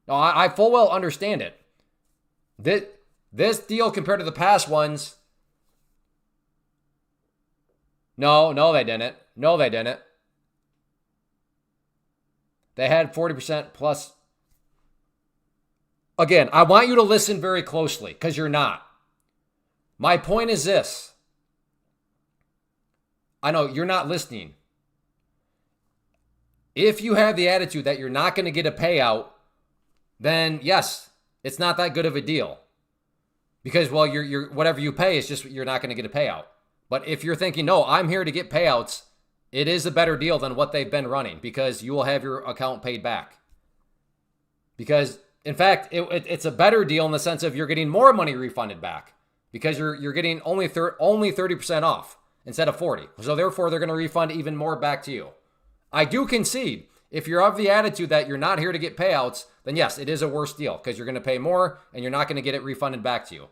No, I full well understand it. This deal compared to the past ones, no, they didn't. No, they didn't. They had 40% plus. Again, I want you to listen very closely because you're not. My point is this. I know you're not listening. If you have the attitude that you're not going to get a payout, then yes, it's not that good of a deal. Because, well, you're whatever you pay is just you're not going to get a payout. But if you're thinking, no, I'm here to get payouts, it is a better deal than what they've been running because you will have your account paid back. Because, in fact, it's a better deal in the sense of you're getting more money refunded back because you're getting only 30% off instead of 40. So therefore, they're going to refund even more back to you. I do concede, if you're of the attitude that you're not here to get payouts, then yes, it is a worse deal because you're going to pay more and you're not going to get it refunded back to you.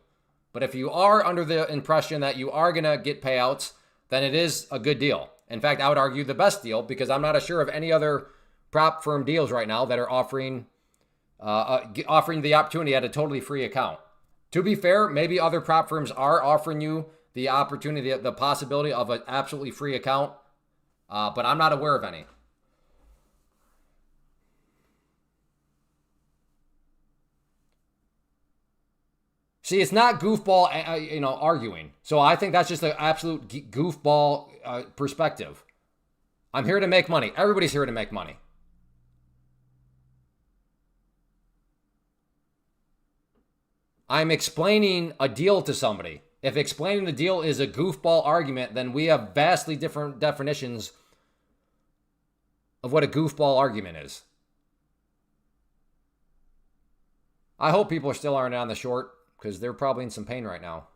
But if you are under the impression that you are going to get payouts, then it is a good deal. In fact, I would argue the best deal because I'm not sure of any other prop firm deals right now that are offering the opportunity at a totally free account. To be fair, maybe other prop firms are offering you the opportunity, the possibility of an absolutely free account, but I'm not aware of any. See, it's not goofball, arguing. So I think that's just an absolute goofball perspective. I'm here to make money. Everybody's here to make money. I'm explaining a deal to somebody. If explaining the deal is a goofball argument, then we have vastly different definitions of what a goofball argument is. I hope people are still aren't on the short because they're probably in some pain right now.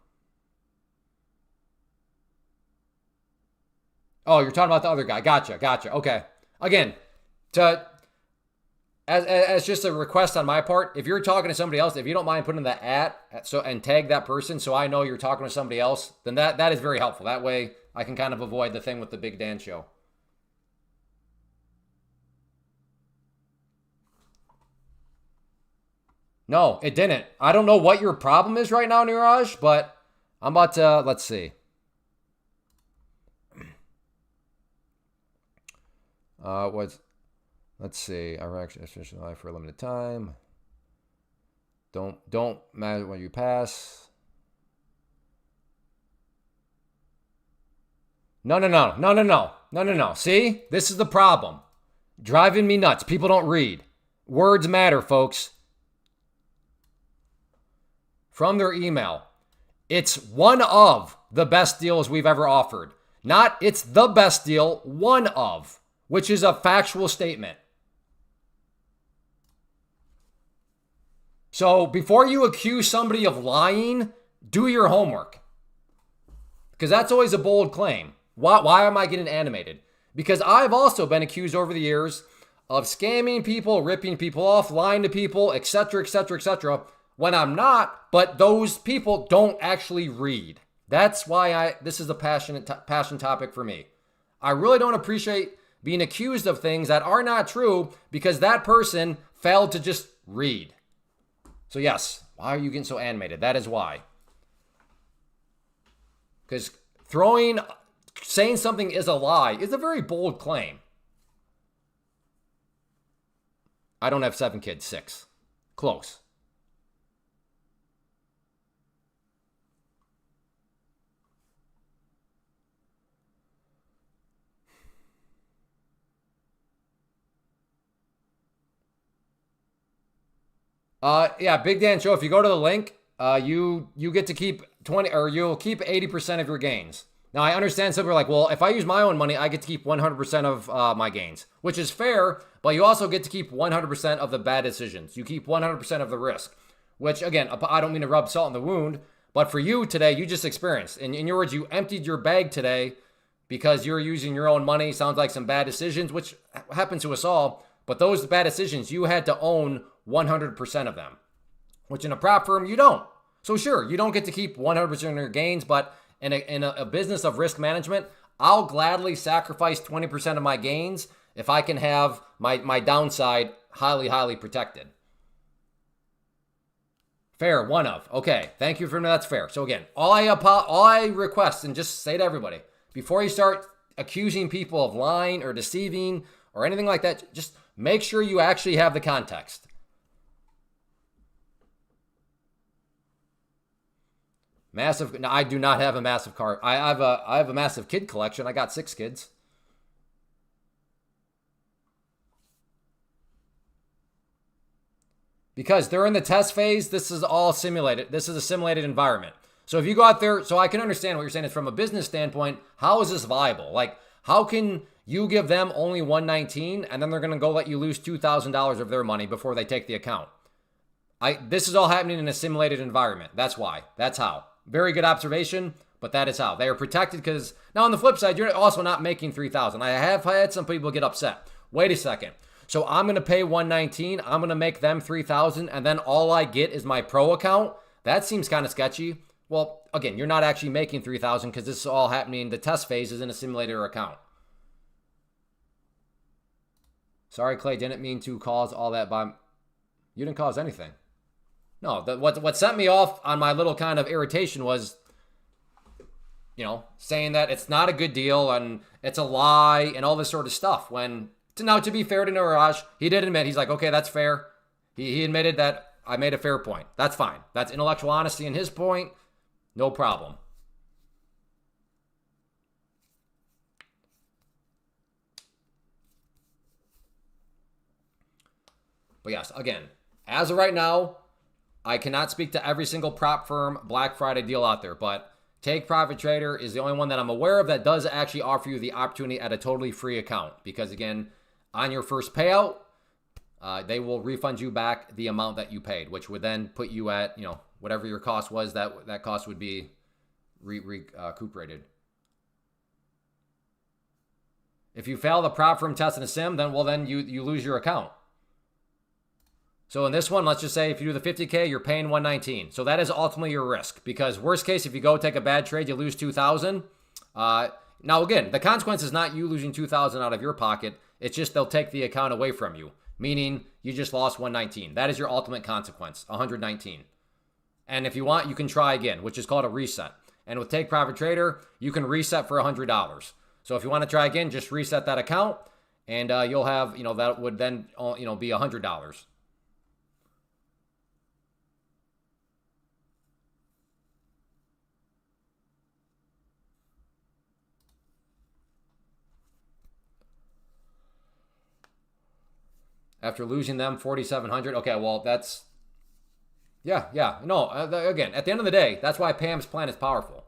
Oh, you're talking about the other guy. Gotcha. Okay. Again, as just a request on my part, if you're talking to somebody else, if you don't mind putting the and tag that person so I know you're talking to somebody else, then that is very helpful. That way I can kind of avoid the thing with the Big Dan show. No, it didn't. I don't know what your problem is right now, Niraj, but I'm about to, let's see. Let's see. Iraq extension life for a limited time. Don't matter when you pass. No. See? This is the problem. Driving me nuts. People don't read. Words matter, folks. From their email. It's one of the best deals we've ever offered. Not it's the best deal, one of, which is a factual statement. So before you accuse somebody of lying, do your homework. Because that's always a bold claim. Why am I getting animated? Because I've also been accused over the years of scamming people, ripping people off, lying to people, etc., when I'm not, but those people don't actually read. That's why this is a passion topic for me. I really don't appreciate being accused of things that are not true because that person failed to just read. So yes, why are you getting so animated? That is why. Because saying something is a lie is a very bold claim. I don't have 7 kids, 6. Close. Yeah, Big Dan Show. If you go to the link, you get to keep 20, or you'll keep 80% of your gains. Now, I understand some people are like, well, if I use my own money, I get to keep 100% of my gains, which is fair, but you also get to keep 100% of the bad decisions. You keep 100% of the risk, which, again, I don't mean to rub salt in the wound, but for you today, you just experienced. In your words, you emptied your bag today because you're using your own money. Sounds like some bad decisions, which happens to us all, but those bad decisions, you had to own 100% of them, which in a prop firm, you don't. So sure, you don't get to keep 100% of your gains, but in a business of risk management, I'll gladly sacrifice 20% of my gains if I can have my downside highly, highly protected. Fair, one of. Okay, thank you for that. That's fair. So again, all I request, and just say to everybody, before you start accusing people of lying or deceiving or anything like that, just make sure you actually have the context. Massive. No, I do not have a massive car. I have a massive kid collection. I got 6 kids. Because during the test phase, this is all simulated. This is a simulated environment. So if you go out there, so I can understand what you're saying is from a business standpoint, how is this viable? Like, how can you give them only 119 and then they're going to go let you lose $2,000 of their money before they take the account? This is all happening in a simulated environment. That's why. That's how. Very good observation, but that is how. They are protected because now on the flip side, you're also not making 3,000. I have had some people get upset. Wait a second. So I'm going to pay 119. I'm going to make them 3,000 and then all I get is my pro account. That seems kind of sketchy. Well, again, you're not actually making 3,000 because this is all happening. The test phase is in a simulator account. Sorry, Clay, didn't mean to cause all that by... You didn't cause anything. No, what sent me off on my little kind of irritation was, saying that it's not a good deal and it's a lie and all this sort of stuff. Now, to be fair to Niraj, he did admit, he's like, okay, that's fair. He admitted that I made a fair point. That's fine. That's intellectual honesty in his point. No problem. But yes, again, as of right now, I cannot speak to every single prop firm Black Friday deal out there, but Take Profit Trader is the only one that I'm aware of that does actually offer you the opportunity at a totally free account. Because again, on your first payout, they will refund you back the amount that you paid, which would then put you at, whatever your cost was, that cost would be recuperated. If you fail the prop firm test in a sim, then you lose your account. So in this one, let's just say if you do the 50K, you're paying 119. So that is ultimately your risk, because worst case, if you go take a bad trade, you lose 2,000. Now again, the consequence is not you losing 2,000 out of your pocket. It's just they'll take the account away from you, meaning you just lost 119. That is your ultimate consequence, 119. And if you want, you can try again, which is called a reset. And with Take Profit Trader, you can reset for $100. So if you want to try again, just reset that account, and you'll have, that would then, be $100. After losing them 4,700. Okay, well, that's... Yeah. No, again, at the end of the day, that's why Pam's plan is powerful.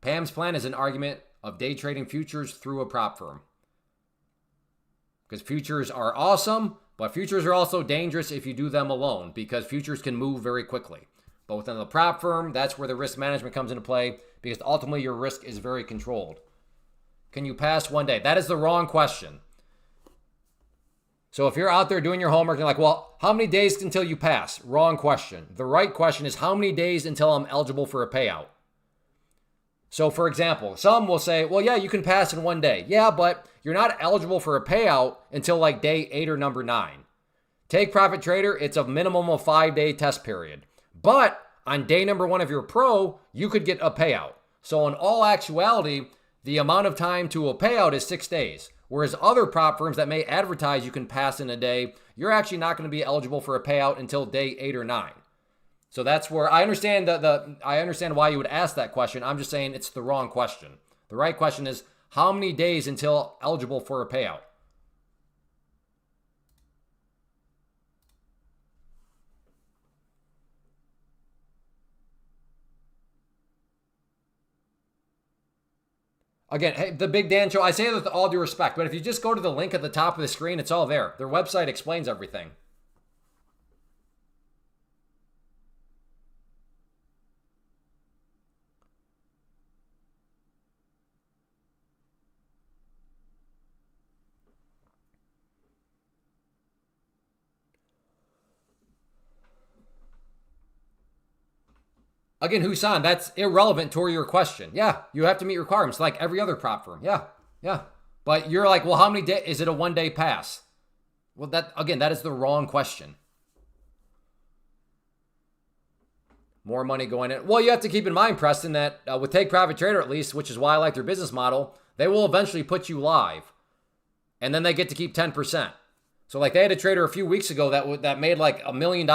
Pam's plan is an argument of day trading futures through a prop firm. Because futures are awesome, but futures are also dangerous if you do them alone, because futures can move very quickly. But within the prop firm, that's where the risk management comes into play, because ultimately your risk is very controlled. Can you pass one day? That is the wrong question. So if you're out there doing your homework and you're like, well, how many days until you pass? Wrong question. The right question is how many days until I'm eligible for a payout? So for example, some will say, well, yeah, you can pass in one day. Yeah, but you're not eligible for a payout until like day 8 or number 9. Take Profit Trader, it's a minimum of 5-day test period. But on day number 1 of your pro, you could get a payout. So in all actuality, the amount of time to a payout is 6 days. Whereas other prop firms that may advertise you can pass in a day, you're actually not going to be eligible for a payout until day 8 or 9. So that's where I understand I understand why you would ask that question. I'm just saying it's the wrong question. The right question is how many days until eligible for a payout? Again, hey, the Big Dan Show, I say that with all due respect, but if you just go to the link at the top of the screen, it's all there. Their website explains everything. Again, Husan, that's irrelevant to your question. Yeah, you have to meet requirements like every other prop firm. Yeah. But you're like, well, how many days? Is it a 1 day pass? Well, that is the wrong question. More money going in. Well, you have to keep in mind, Preston, that with Take Profit Trader at least, which is why I like their business model, they will eventually put you live. And then they get to keep 10%. So like they had a trader a few weeks ago that made like $1 million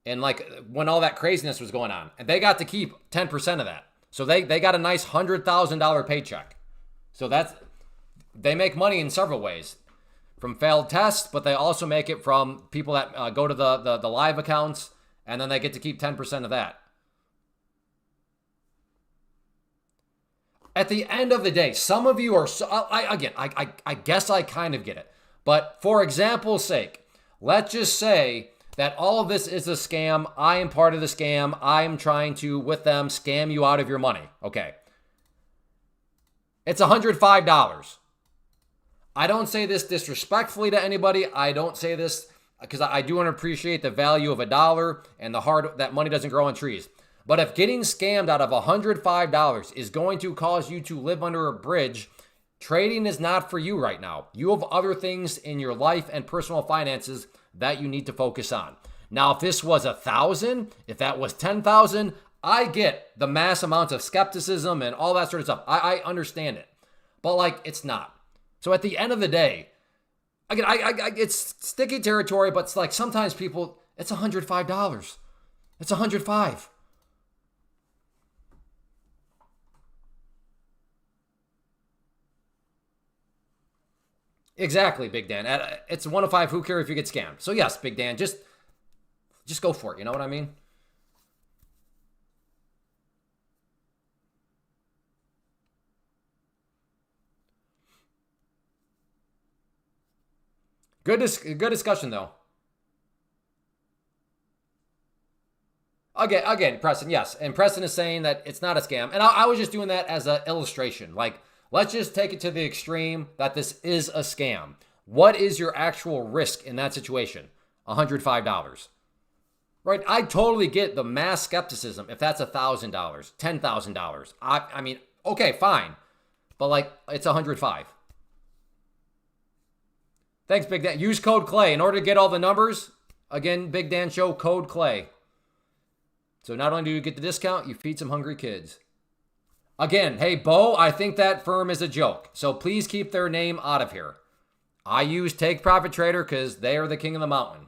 and like when all that craziness was going on. And they got to keep 10% of that. So they got a nice $100,000 paycheck. So they make money in several ways. From failed tests, but they also make it from people that go to the live accounts, and then they get to keep 10% of that. At the end of the day, some of you are, I guess I kind of get it. But for example's sake, let's just say that all of this is a scam. I am part of the scam. I am trying to, with them, scam you out of your money. Okay. It's $105. I don't say this disrespectfully to anybody. I don't say this because I do want to appreciate the value of $1 and the heart that money doesn't grow on trees. But if getting scammed out of $105 is going to cause you to live under a bridge, trading is not for you right now. You have other things in your life and personal finances that you need to focus on. Now, if this was 1,000, if that was 10,000, I get the mass amounts of skepticism and all that sort of stuff. I understand it. But like, it's not. So at the end of the day, again, it's sticky territory, but it's like sometimes people, it's $105. It's $105. Exactly, Big Dan. It's 105. Who cares if you get scammed? So yes, Big Dan, just go for it. You know what I mean? Good discussion, though. Again, Preston, yes. And Preston is saying that it's not a scam. And I was just doing that as an illustration. Like, let's just take it to the extreme that this is a scam. What is your actual risk in that situation? $105. Right? I totally get the mass skepticism if that's $1,000, $10,000. I mean, okay, fine. But like, it's $105. Thanks, Big Dan. Use code CLAY. In order to get all the numbers, again, Big Dan Show, code CLAY. So not only do you get the discount, you feed some hungry kids. Again, hey, Bo, I think that firm is a joke. So please keep their name out of here. I use Take Profit Trader because they are the king of the mountain.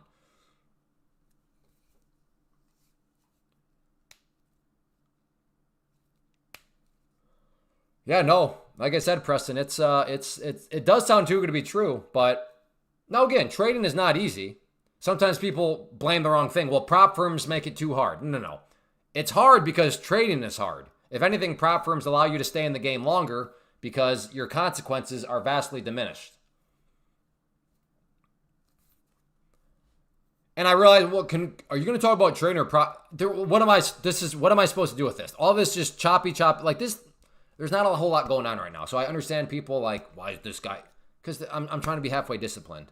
Yeah, no. Like I said, Preston, it does sound too good to be true, but now, again, trading is not easy. Sometimes people blame the wrong thing. Well, prop firms make it too hard. No. It's hard because trading is hard. If anything, prop firms allow you to stay in the game longer because your consequences are vastly diminished. And I realize, well, are you going to talk about trading or prop? What am I supposed to do with this? All this just choppy. Like this, there's not a whole lot going on right now. So I understand people like, why is this guy? Because I'm trying to be halfway disciplined,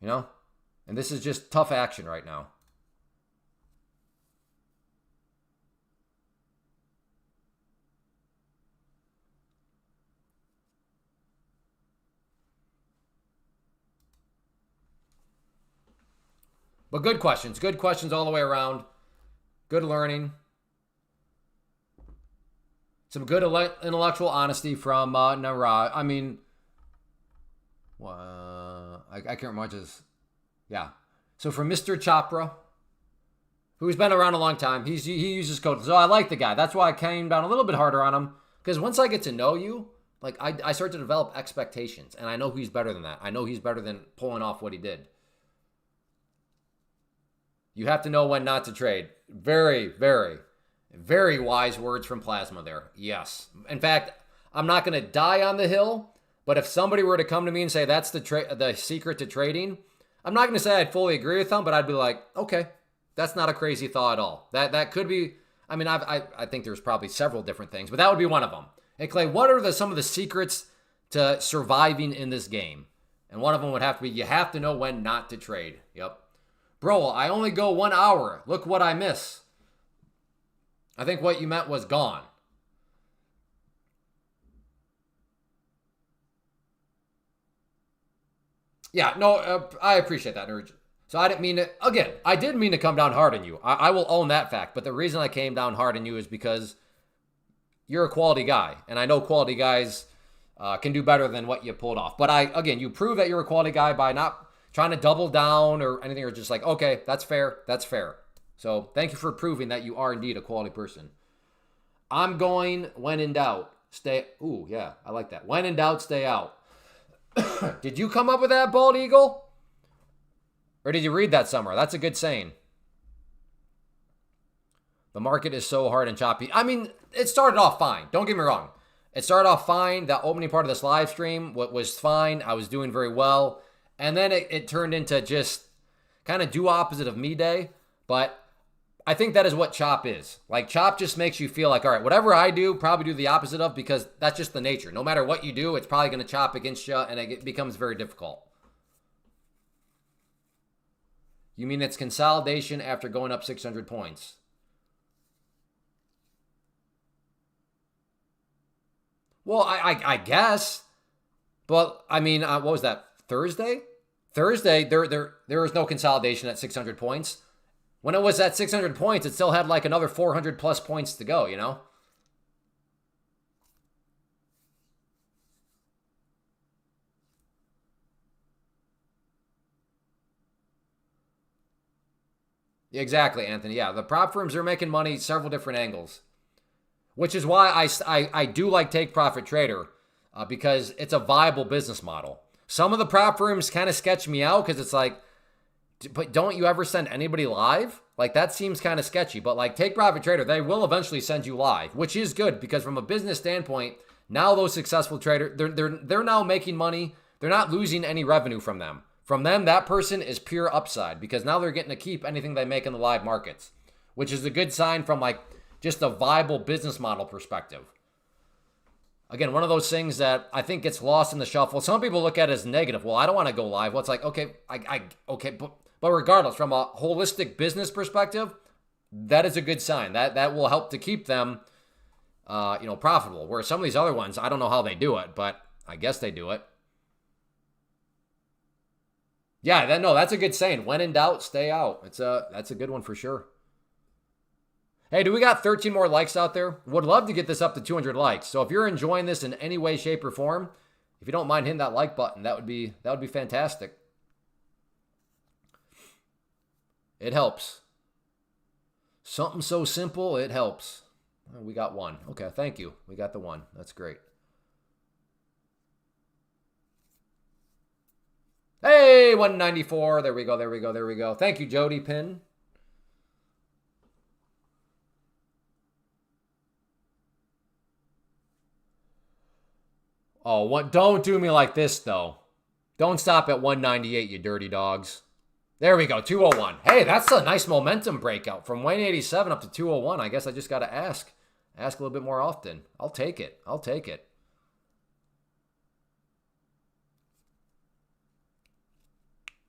you know? And this is just tough action right now. But good questions all the way around. Good learning. Some good intellectual honesty from Nara. I mean, I can't remember just, yeah. So from Mr. Chopra, who's been around a long time, he uses code. So I like the guy. That's why I came down a little bit harder on him. Because once I get to know you, like I start to develop expectations. And I know he's better than that. I know he's better than pulling off what he did. You have to know when not to trade. Very, very, very wise words from Plasma there. Yes. In fact, I'm not going to die on the hill, but if somebody were to come to me and say that's the secret to trading, I'm not going to say I'd fully agree with them, but I'd be like, okay, that's not a crazy thought at all. That could be, I mean, I think there's probably several different things, but that would be one of them. Hey, Clay, what are some of the secrets to surviving in this game? And one of them would have to be, you have to know when not to trade. Yep. Bro, I only go 1 hour. Look what I miss. I think what you meant was gone. Yeah, no, I appreciate that, Nurj. So I didn't mean to, again, I did mean to come down hard on you. I will own that fact. But the reason I came down hard on you is because you're a quality guy. And I know quality guys can do better than what you pulled off. But again, you prove that you're a quality guy by not trying to double down or anything, or just like, okay, that's fair. That's fair. So thank you for proving that you are indeed a quality person. I'm going, when in doubt, stay. Ooh, yeah, I like that. When in doubt, stay out. Did you come up with that, Bald Eagle? Or did you read that somewhere? That's a good saying. The market is so hard and choppy. I mean, it started off fine. Don't get me wrong. It started off fine. The opening part of this live stream was fine. I was doing very well. And then it turned into just kind of do opposite of me day. But I think that is what chop is. Like, chop just makes you feel like, all right, whatever I do, probably do the opposite of, because that's just the nature. No matter what you do, it's probably going to chop against you, and it becomes very difficult. You mean it's consolidation after going up 600 points? Well, I guess. But, I mean, what was that, Thursday? Thursday, there was no consolidation at 600 points. When it was at 600 points, it still had like another 400 plus points to go, you know? Exactly, Anthony. Yeah, the prop firms are making money several different angles, which is why I do like Take Profit Trader because it's a viable business model. Some of the prop firms kind of sketch me out because it's like, but don't you ever send anybody live? Like, that seems kind of sketchy. But like Take Profit Trader, they will eventually send you live, which is good because from a business standpoint, now those successful traders, they're now making money. They're not losing any revenue from them. From them, that person is pure upside because now they're getting to keep anything they make in the live markets, which is a good sign from like just a viable business model perspective. Again, one of those things that I think gets lost in the shuffle. Some people look at it as negative. Well, I don't want to go live. Well, it's like, okay, okay, but regardless, from a holistic business perspective, that is a good sign. That will help to keep them, profitable. Whereas some of these other ones, I don't know how they do it, but I guess they do it. Yeah, that's a good saying. When in doubt, stay out. That's a good one for sure. Hey, do we got 13 more likes out there? Would love to get this up to 200 likes. So if you're enjoying this in any way, shape, or form, if you don't mind hitting that like button, that would be fantastic. It helps. Something so simple, it helps. We got one. Okay, thank you. We got the one. That's great. Hey, 194. There we go. Thank you, Jody Pin. Oh, don't do me like this, though. Don't stop at 198, you dirty dogs. There we go, 201. Hey, that's a nice momentum breakout from 187 up to 201. I guess I just got to ask a little bit more often. I'll take it.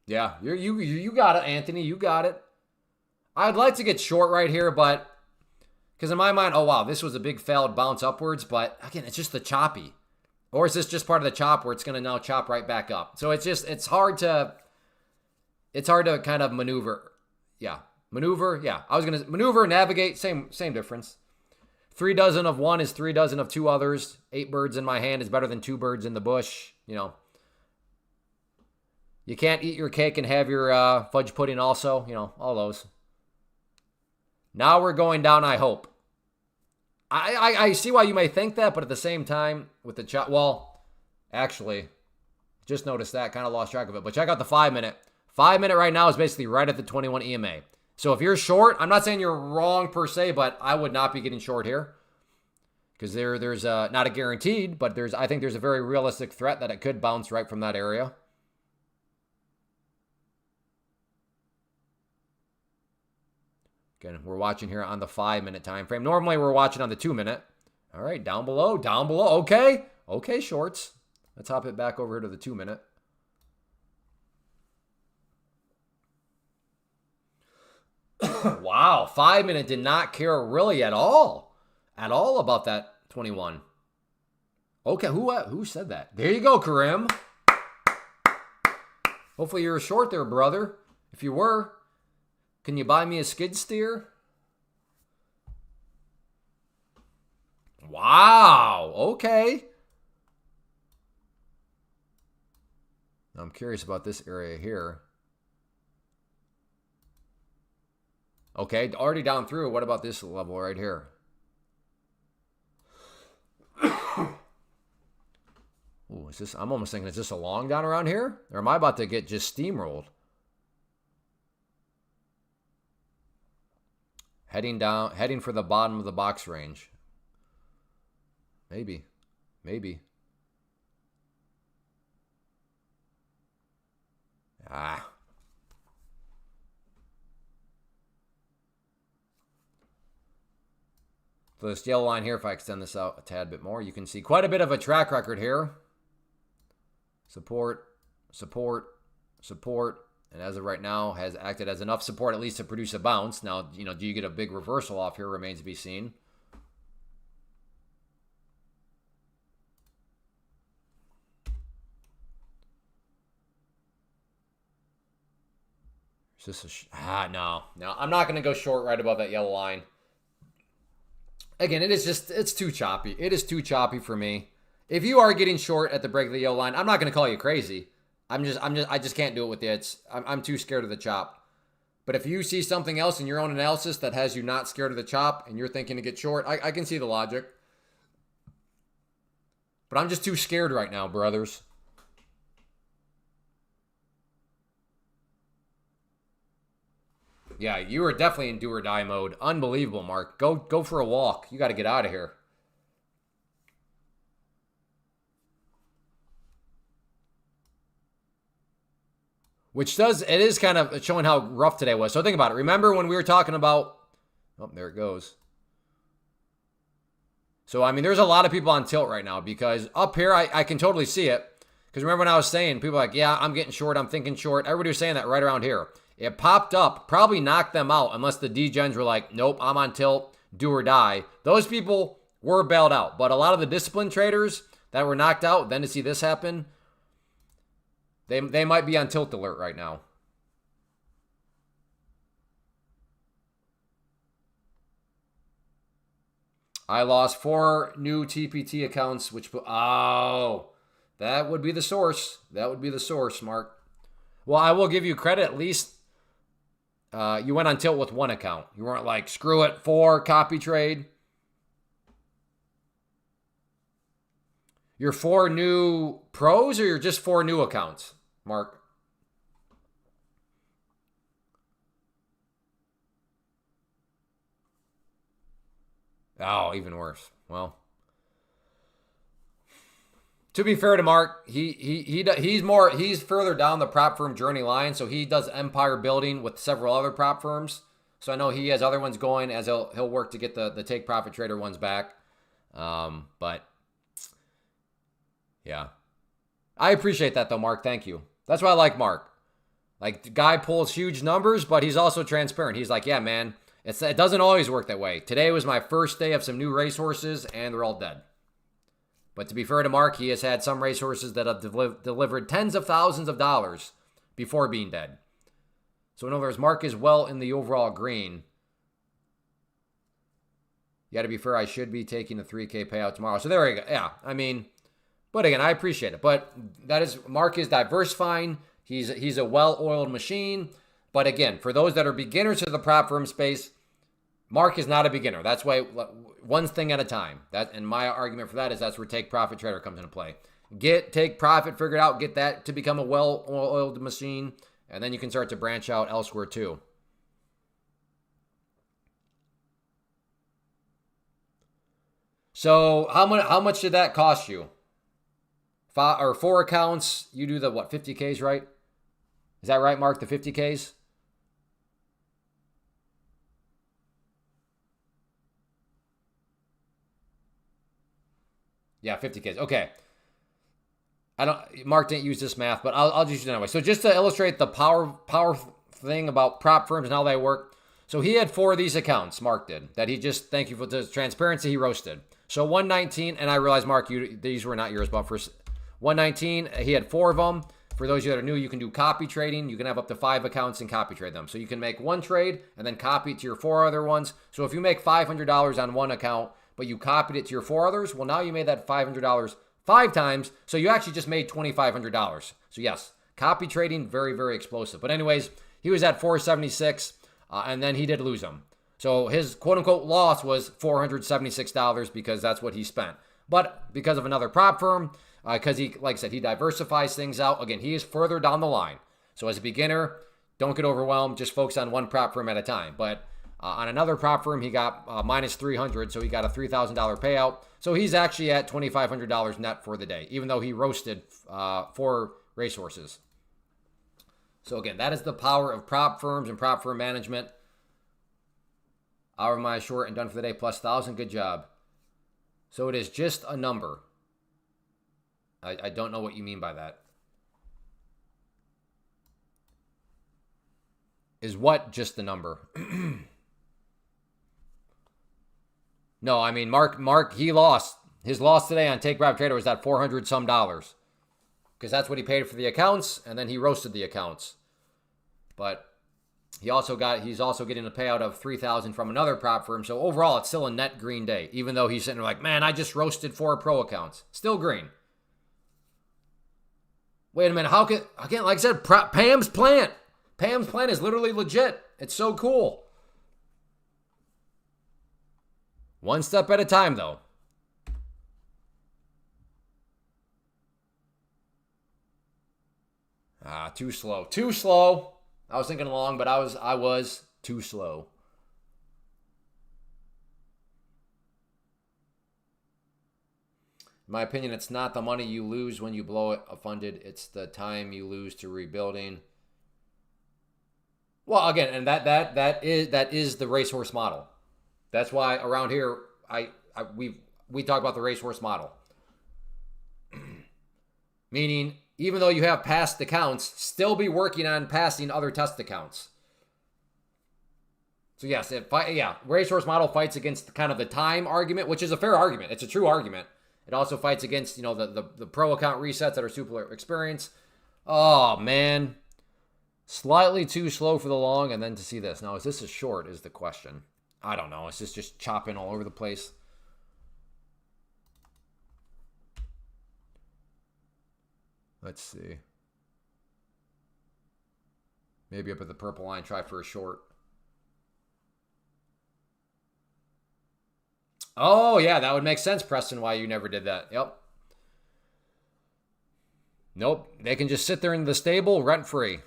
Yeah, you got it, Anthony. You got it. I'd like to get short right here, but because in my mind, oh wow, this was a big failed bounce upwards. But again, it's just the choppy. Or is this just part of the chop where it's going to now chop right back up? So it's hard to kind of maneuver. Yeah. Maneuver. Yeah. I was going to maneuver, navigate. Same difference. 3 dozen of one is 3 dozen of two others. 8 birds in my hand is better than 2 birds in the bush. You can't eat your cake and have your fudge pudding also. All those. Now we're going down, I hope. I see why you may think that, but at the same time, with the chop, well, actually, just noticed that, kind of lost track of it. But check out the 5 minute. 5 minute right now is basically right at the 21 EMA. So if you're short, I'm not saying you're wrong per se, but I would not be getting short here. Because there's not a guaranteed, but I think there's a very realistic threat that it could bounce right from that area. Again, we're watching here on the 5-minute time frame. Normally, we're watching on the 2-minute. All right, down below, down below. Okay, okay, shorts. Let's hop it back over to the 2-minute. Wow, 5-minute did not care really at all about that 21. Okay, who said that? There you go, Karim. Hopefully you're short there, brother. If you were, can you buy me a skid steer? Wow, okay. I'm curious about this area here. Okay, already down through. What about this level right here? Ooh, is this? I'm almost thinking, is this a long down around here? Or am I about to get just steamrolled? Heading down, heading for the bottom of the box range. Maybe. Ah. So this yellow line here, if I extend this out a tad bit more, you can see quite a bit of a track record here. Support, support, support. And as of right now, has acted as enough support at least to produce a bounce. Now, do you get a big reversal off here? Remains to be seen. Is this no. I'm not going to go short right above that yellow line. Again, it's too choppy. It is too choppy for me. If you are getting short at the break of the yellow line, I'm not going to call you crazy. I just can't do it with you. I'm too scared of the chop. But if you see something else in your own analysis that has you not scared of the chop and you're thinking to get short, I can see the logic. But I'm just too scared right now, brothers. Yeah, you are definitely in do or die mode. Unbelievable, Mark. Go for a walk. You got to get out of here. Which it is kind of showing how rough today was. So think about it. Remember when we were talking about, oh, there it goes. So, I mean, there's a lot of people on tilt right now because up here, I can totally see it. Because remember when I was saying, people are like, yeah, I'm getting short, I'm thinking short. Everybody was saying that right around here. It popped up, probably knocked them out unless the degens were like, nope, I'm on tilt, do or die. Those people were bailed out. But a lot of the disciplined traders that were knocked out, then to see this happen, they might be on tilt alert right now. I lost 4 new TPT accounts, which, oh, that would be the source. That would be the source, Mark. Well, I will give you credit. At least you went on tilt with 1 account. You weren't like, screw it, 4, copy trade. You're 4 new pros or you're just 4 new accounts, Mark? Oh, even worse. Well, to be fair to Mark, he's further down the prop firm journey line, so he does empire building with several other prop firms. So I know he has other ones going as he'll work to get the take profit trader ones back. But yeah, I appreciate that though, Mark. Thank you. That's why I like Mark. Like, the guy pulls huge numbers, but he's also transparent. He's like, yeah, man, it doesn't always work that way. Today was my first day of some new racehorses, and they're all dead. But to be fair to Mark, he has had some racehorses that have delivered tens of thousands of dollars before being dead. So in other words, Mark is well in the overall green. You got to be fair, I should be taking a 3K payout tomorrow. So there you go. Yeah, I mean, but again, I appreciate it. But Mark is diversifying. He's a well-oiled machine. But again, for those that are beginners to the prop firm space, Mark is not a beginner. That's why one thing at a time. And my argument for that is that's where take profit trader comes into play. Take profit figured out, get that to become a well-oiled machine, and then you can start to branch out elsewhere too. So how much did that cost you? 4 accounts. You do the what, 50Ks, right? Is that right, Mark? The 50Ks? Yeah, 50Ks. Okay. Mark didn't use this math, but I'll just use it anyway. So just to illustrate the power thing about prop firms and how they work. So he had 4 of these accounts, Mark did, that he just, thank you for the transparency, he roasted. So 119, and I realize, Mark, these were not yours, but for 119, he had 4 of them. For those of you that are new, you can do copy trading. You can have up to 5 accounts and copy trade them. So you can make one trade and then copy it to your 4 other ones. So if you make $500 on one account, but you copied it to your 4 others, well, now you made that $500 5 times. So you actually just made $2,500. So yes, copy trading, very, very explosive. But anyways, he was at 476, and then he did lose them. So his quote-unquote loss was $476 because that's what he spent. But because of another prop firm, because he, like I said, he diversifies things out. Again, he is further down the line. So as a beginner, don't get overwhelmed. Just focus on one prop firm at a time. But on another prop firm, he got minus 300, so he got a $3,000 payout. So he's actually at $2,500 net for the day, even though he roasted 4 racehorses. So again, that is the power of prop firms and prop firm management. Hour of my short and done for the day, plus 1,000. Good job. So it is just a number. I don't know what you mean by that. Is what just the number? No, I mean, Mark, he lost. His loss today on Take Grab Trader was at $400 some. Because that's what he paid for the accounts, and then he roasted the accounts. But he's also getting a payout of $3,000 from another prop firm. So overall, it's still a net green day, even though he's sitting there like, man, I just roasted 4 pro accounts. Still green. Wait a minute, how can, again, like I said, Pam's plant. Pam's plant is literally legit. It's so cool. One step at a time, though. Too slow. Too slow. I was thinking along, but I was too slow. In my opinion, it's not the money you lose when you blow it funded. It's the time you lose to rebuilding. Well, again, and that is the racehorse model. That's why around here we talk about the racehorse model. Meaning, even though you have passed accounts, still be working on passing other test accounts. So yes, racehorse model fights against kind of the time argument, which is a fair argument. It's a true argument. It also fights against, the pro account resets that are super experienced. Oh, man. Slightly too slow for the long, and then to see this. Now, is this a short is the question. I don't know. Is this just chopping all over the place? Let's see. Maybe up at the purple line, try for a short. Oh, yeah, that would make sense, Preston, why you never did that. Yep. Nope. They can just sit there in the stable rent-free.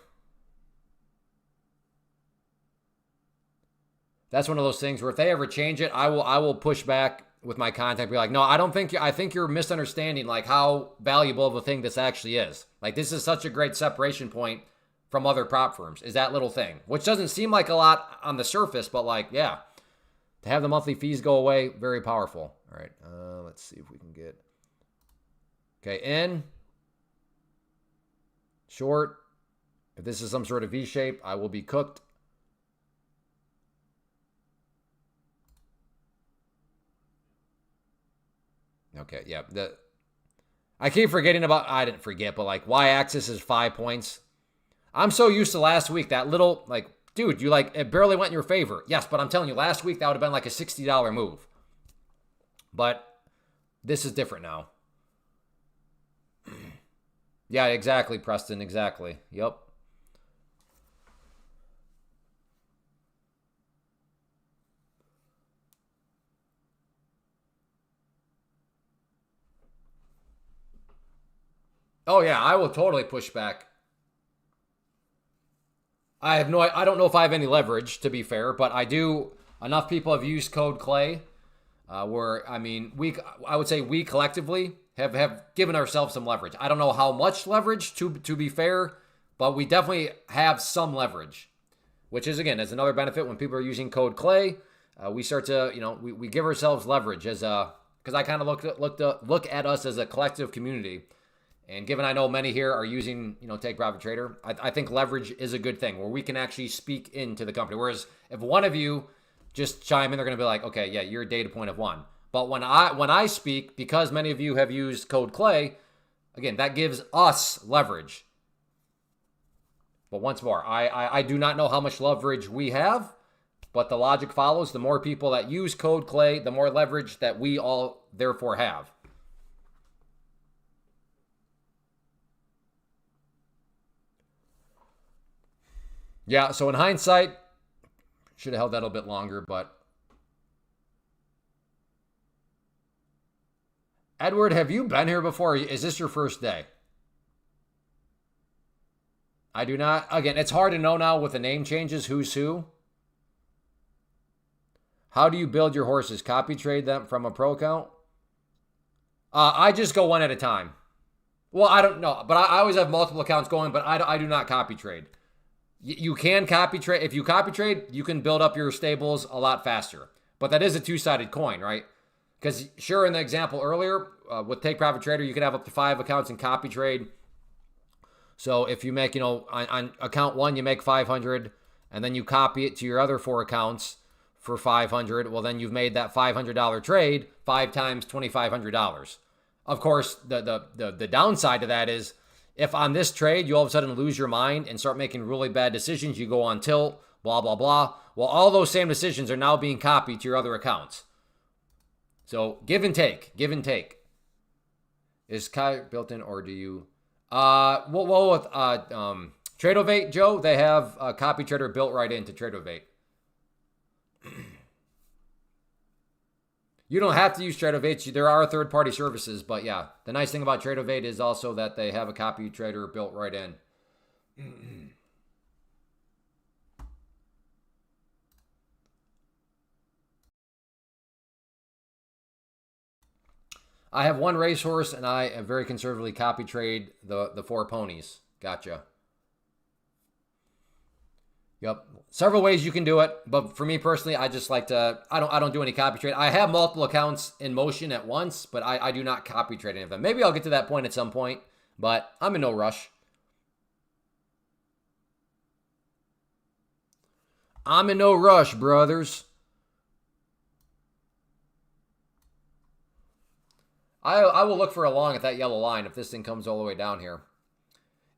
That's one of those things where if they ever change it, I will push back with my contact. Be like, no, I think you're misunderstanding like how valuable of a thing this actually is. Like this is such a great separation point from other prop firms is that little thing, which doesn't seem like a lot on the surface, but like, yeah, to have the monthly fees go away, very powerful. All right, let's see if we can get, okay, in, short. If this is some sort of V shape, I will be cooked. Okay, yeah. I keep forgetting about, I didn't forget, but like y-axis is 5 points. I'm so used to last week, that little, like, dude, you like, it barely went in your favor. Yes, but I'm telling you, last week that would have been like a $60 move. But this is different now. Yeah, exactly, Preston, exactly. Yep. Oh yeah, I will totally push back. I don't know if I have any leverage, to be fair, but I do. Enough people have used code Clay I would say we collectively have given ourselves some leverage. I don't know how much leverage to be fair, but we definitely have some leverage, which is another benefit when people are using code Clay. We start to, we give ourselves leverage because I kind of look at us as a collective community. And given I know many here are using, Take Profit Trader, I think leverage is a good thing where we can actually speak into the company. Whereas if one of you just chime in, they're going to be like, okay, yeah, you're a data point of one. But when I speak, because many of you have used code Clay, again, that gives us leverage. But once more, I do not know how much leverage we have, but the logic follows. The more people that use code Clay, the more leverage that we all therefore have. Yeah, so in hindsight, should have held that a little bit longer, but Edward, have you been here before? Is this your first day? I do not. Again, it's hard to know now with the name changes who's who. How do you build your horses? Copy trade them from a pro account? I just go one at a time. Well, I don't know, but I always have multiple accounts going, but I do not copy trade. You can copy trade. If you copy trade, you can build up your stables a lot faster. But that is a two-sided coin, right? Because sure, in the example earlier, with Take Profit Trader, you can have up to 5 accounts in copy trade. So if you make, on account 1, you make 500, and then you copy it to your other 4 accounts for 500, well, then you've made that $500 trade 5 times $2,500. Of course, the downside to that is if on this trade you all of a sudden lose your mind and start making really bad decisions, you go on tilt, blah, blah, blah. Well, all those same decisions are now being copied to your other accounts. So give and take. Is Kai built in, or do you? With Tradovate, Joe, they have a copy trader built right into Tradovate. You don't have to use Tradovate. There are third-party services, but yeah, the nice thing about Tradovate is also that they have a copy trader built right in. I have 1 racehorse, and I have very conservatively copy trade the 4 ponies. Gotcha. Yep. Several ways you can do it, but for me personally, I just like to, I don't do any copy trade. I have multiple accounts in motion at once, but I do not copy trade any of them. Maybe I'll get to that point at some point, but I'm in no rush. I'm in no rush, brothers. I will look for a long at that yellow line if this thing comes all the way down here.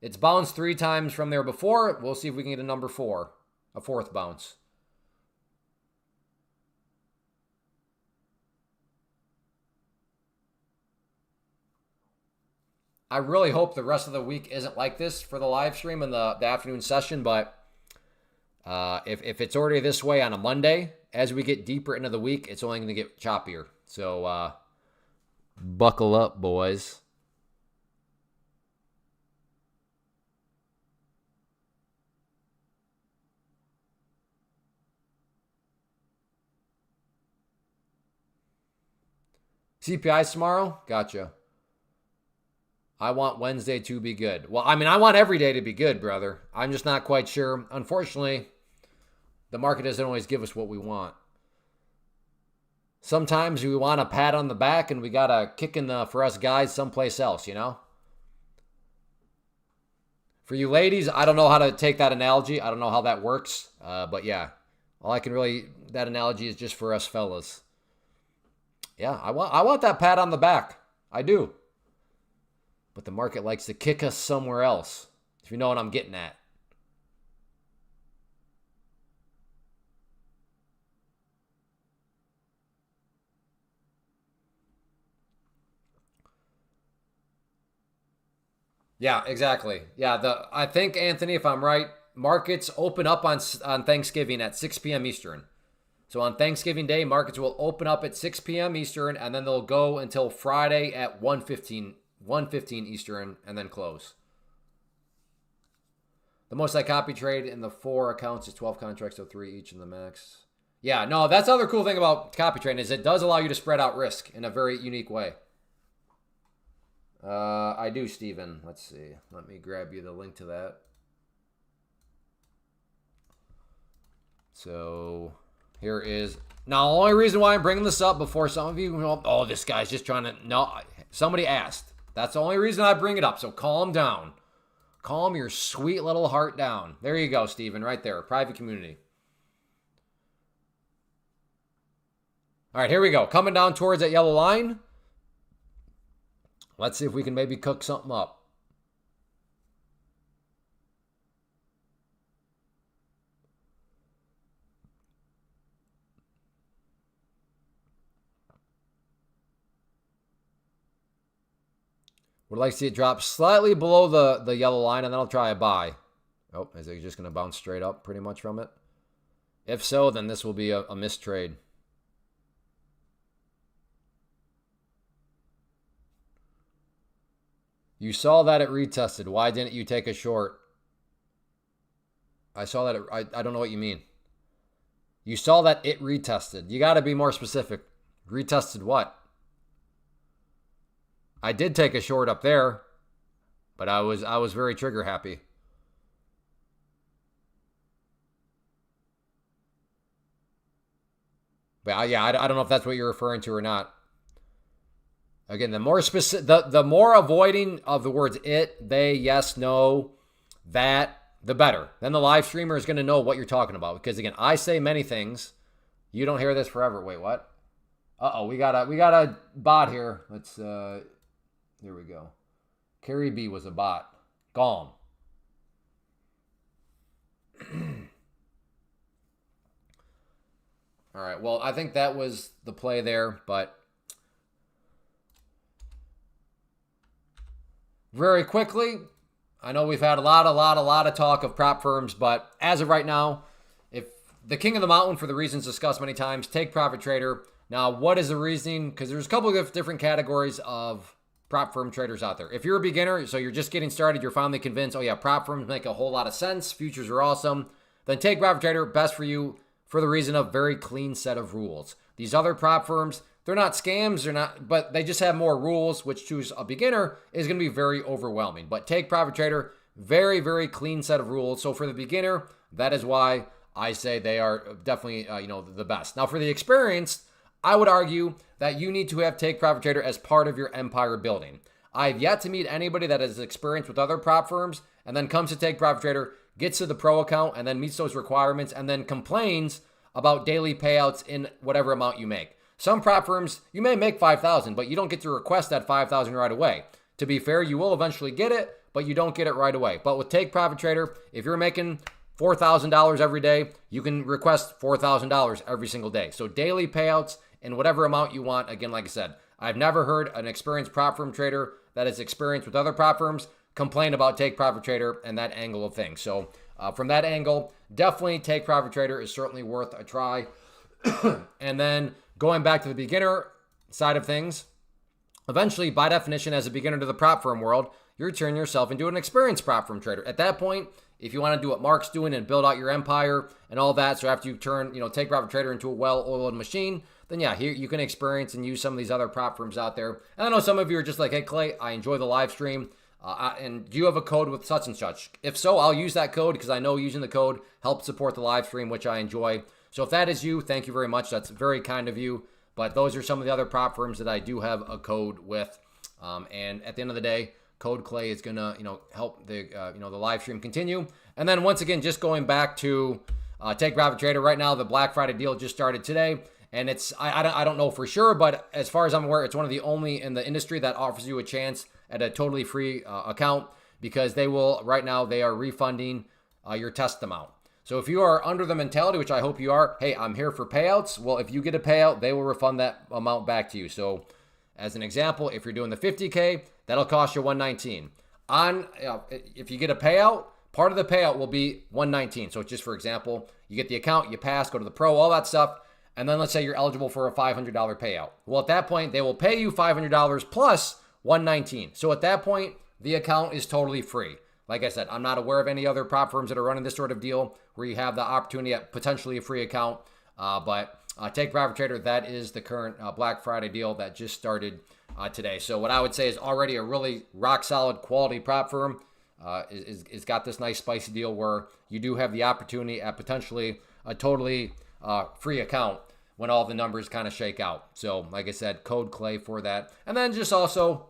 It's bounced 3 times from there before. We'll see if we can get a number 4, a 4th bounce. I really hope the rest of the week isn't like this for the live stream and the afternoon session, but if it's already this way on a Monday, as we get deeper into the week, it's only going to get choppier. So buckle up, boys. CPIs tomorrow? Gotcha. I want Wednesday to be good. Well, I want every day to be good, brother. I'm just not quite sure. Unfortunately, the market doesn't always give us what we want. Sometimes we want a pat on the back and we got a kick in the, for us guys, someplace else, For you ladies, I don't know how to take that analogy. I don't know how that works. But yeah, that analogy is just for us fellas. Yeah, I want that pat on the back. I do. But the market likes to kick us somewhere else, if you know what I'm getting at. Yeah, exactly. Yeah, I think, Anthony, if I'm right, markets open up on Thanksgiving at 6 p.m. Eastern. So on Thanksgiving Day, markets will open up at 6 p.m. Eastern, and then they'll go until Friday at 1:15 Eastern, and then close. The most I copy trade in the 4 accounts is 12 contracts, so 3 each in the max. Yeah, no, that's the other cool thing about copy trading is it does allow you to spread out risk in a very unique way. I do, Steven. Let's see. Let me grab you the link to that. So here is... Now, the only reason why I'm bringing this up before some of you go, oh, this guy's just trying to... No, somebody asked. That's the only reason I bring it up, so calm down. Calm your sweet little heart down. There you go, Steven, right there. Private community. All right, here we go. Coming down towards that yellow line. Let's see if we can maybe cook something up. Would like to see it drop slightly below the yellow line, and then I'll try a buy. Oh, is it just going to bounce straight up pretty much from it? If so, then this will be a missed trade. You saw that it retested. Why didn't you take a short? I saw that I don't know what you mean. You saw that it retested. You got to be more specific. Retested what? I did take a short up there, but I was very trigger happy. But yeah, I don't know if that's what you're referring to or not. Again, the more specific, the more avoiding of the words it, they, yes, no, that, the better. Then the live streamer is going to know what you're talking about. Because again, I say many things. You don't hear this forever. Wait, what? Uh-oh, we got a bot here. Let's here we go. Carrie B was a bot. Gone. All right. Well, I think that was the play there, but very quickly, I know we've had a lot of talk of prop firms, but as of right now, if the king of the mountain, for the reasons discussed many times, take profit trader. Now, what is the reasoning? Because there's a couple of different categories of prop firm traders out there. If you're a beginner, so you're just getting started, you're finally convinced, oh yeah, prop firms make a whole lot of sense, futures are awesome, then take profit trader, best for you for the reason of very clean set of rules. These other prop firms, they're not scams, they're not, but they just have more rules, which to a beginner is going to be very overwhelming. But take profit trader, very, very clean set of rules. So for the beginner, that is why I say they are definitely, the best. Now for the experienced, I would argue that you need to have take profit trader as part of your empire building. I've yet to meet anybody that has experience with other prop firms and then comes to take profit trader, gets to the pro account and then meets those requirements and then complains about daily payouts in whatever amount you make. Some prop firms, you may make $5,000, but you don't get to request that $5,000 right away. To be fair, you will eventually get it, but you don't get it right away. But with Take Profit Trader, if you're making $4,000 every day, you can request $4,000 every single day. So daily payouts in whatever amount you want. Again, like I said, I've never heard an experienced prop firm trader that is experienced with other prop firms complain about Take Profit Trader and that angle of things. So from that angle, definitely Take Profit Trader is certainly worth a try. And then going back to the beginner side of things, eventually, by definition, as a beginner to the prop firm world, you're turning yourself into an experienced prop firm trader. At that point, if you want to do what Mark's doing and build out your empire and all that, so after you turn, Take Profit Trader into a well-oiled machine, then yeah, here you can experience and use some of these other prop firms out there. And I know some of you are just like, hey, Clay, I enjoy the live stream. And do you have a code with such and such? If so, I'll use that code because I know using the code helps support the live stream, which I enjoy. So if that is you, thank you very much. That's very kind of you. But those are some of the other prop firms that I do have a code with. And at the end of the day, Code Clay is gonna, help the the live stream continue. And then once again, just going back to Take Profit Trader right now, the Black Friday deal just started today, and it's I don't know for sure, but as far as I'm aware, it's one of the only in the industry that offers you a chance at a totally free account because they are refunding your test amount. So if you are under the mentality, which I hope you are, hey, I'm here for payouts. Well, if you get a payout, they will refund that amount back to you. So as an example, if you're doing the 50K, that'll cost you $119. If you get a payout, part of the payout will be $119. So just for example, you get the account, you pass, go to the pro, all that stuff. And then let's say you're eligible for a $500 payout. Well, at that point, they will pay you $500 plus $119. So at that point, the account is totally free. Like I said, I'm not aware of any other prop firms that are running this sort of deal where you have the opportunity at potentially a free account. But take profit trader. That is the current Black Friday deal that just started today. So what I would say is already a really rock solid quality prop firm is got this nice spicy deal where you do have the opportunity at potentially a totally free account when all the numbers kind of shake out. So like I said, code Clay for that. And then just also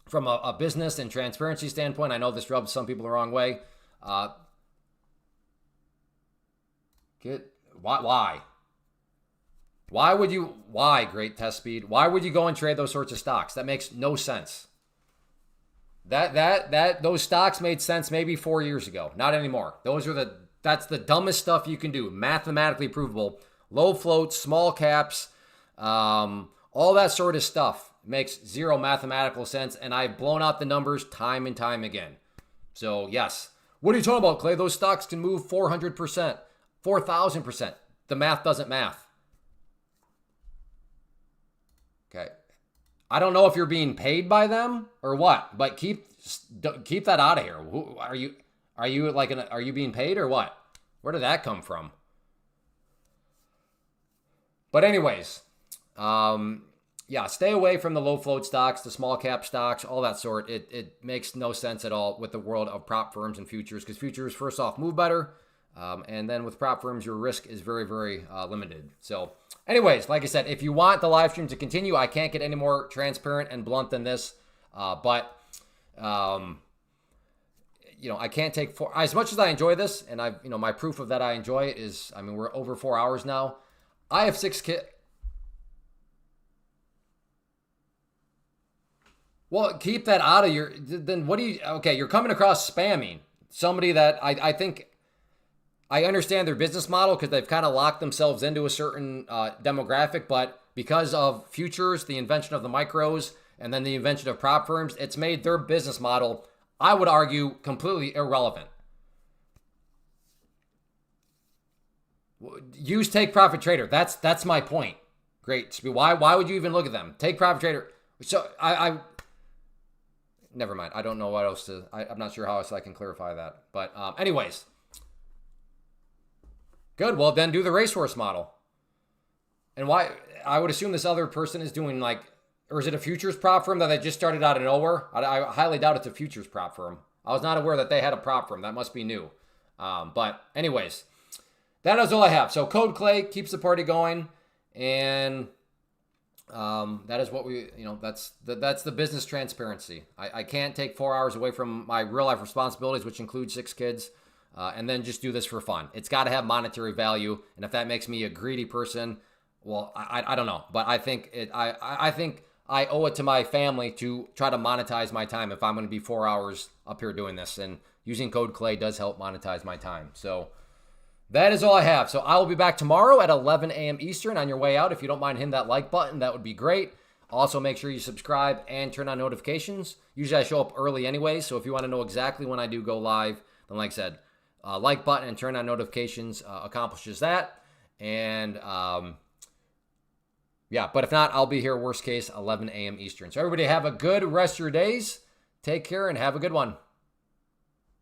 from a business and transparency standpoint, I know this rubs some people the wrong way. Why? Why, great test speed? Why would you go and trade those sorts of stocks? That makes no sense. Those stocks made sense maybe 4 years ago. Not anymore. That's the dumbest stuff you can do. Mathematically provable. Low floats, small caps, all that sort of stuff makes zero mathematical sense. And I've blown out the numbers time and time again. So yes. What are you talking about, Clay? Those stocks can move 400%, 4,000%. The math doesn't math. Okay. I don't know if you're being paid by them or what, but keep that out of here. Who, are you being paid or what? Where did that come from? But anyways, yeah, stay away from the low float stocks, the small cap stocks, all that sort. It makes no sense at all with the world of prop firms and futures, because futures, first off, move better. And then with prop firms, your risk is very, very limited. So anyways, like I said, if you want the live stream to continue, I can't get any more transparent and blunt than this. But I can't take as much as I enjoy this, and my proof of that I enjoy it is, we're over 4 hours now. I have 6 kids. Well, keep that out of then what do you, okay, you're coming across spamming somebody that I think, I understand their business model because they've kind of locked themselves into a certain demographic, but because of futures, the invention of the micros, and then the invention of prop firms, it's made their business model, I would argue, completely irrelevant. Use Take Profit Trader. That's my point. Great. Why would you even look at them? Take Profit Trader. So I never mind. I don't know what else to. I'm not sure how else I can clarify that. But anyways, good. Well, then do the racehorse model. And why? I would assume this other person is doing or is it a futures prop firm that they just started out of nowhere? I highly doubt it's a futures prop firm. I was not aware that they had a prop firm. That must be new. But anyways. That is all I have. So Code Clay keeps the party going, and that is what that's the business transparency. I can't take 4 hours away from my real life responsibilities, which include 6 kids, and then just do this for fun. It's got to have monetary value, and if that makes me a greedy person, well, I don't know. But I think I think I owe it to my family to try to monetize my time if I'm going to be 4 hours up here doing this, and using Code Clay does help monetize my time. So. That is all I have. So I will be back tomorrow at 11 a.m. Eastern on your way out. If you don't mind hitting that like button, that would be great. Also, make sure you subscribe and turn on notifications. Usually I show up early anyway, so if you want to know exactly when I do go live, then like I said, like button and turn on notifications accomplishes that. And yeah, but if not, I'll be here worst case 11 a.m. Eastern. So everybody have a good rest of your days. Take care and have a good one.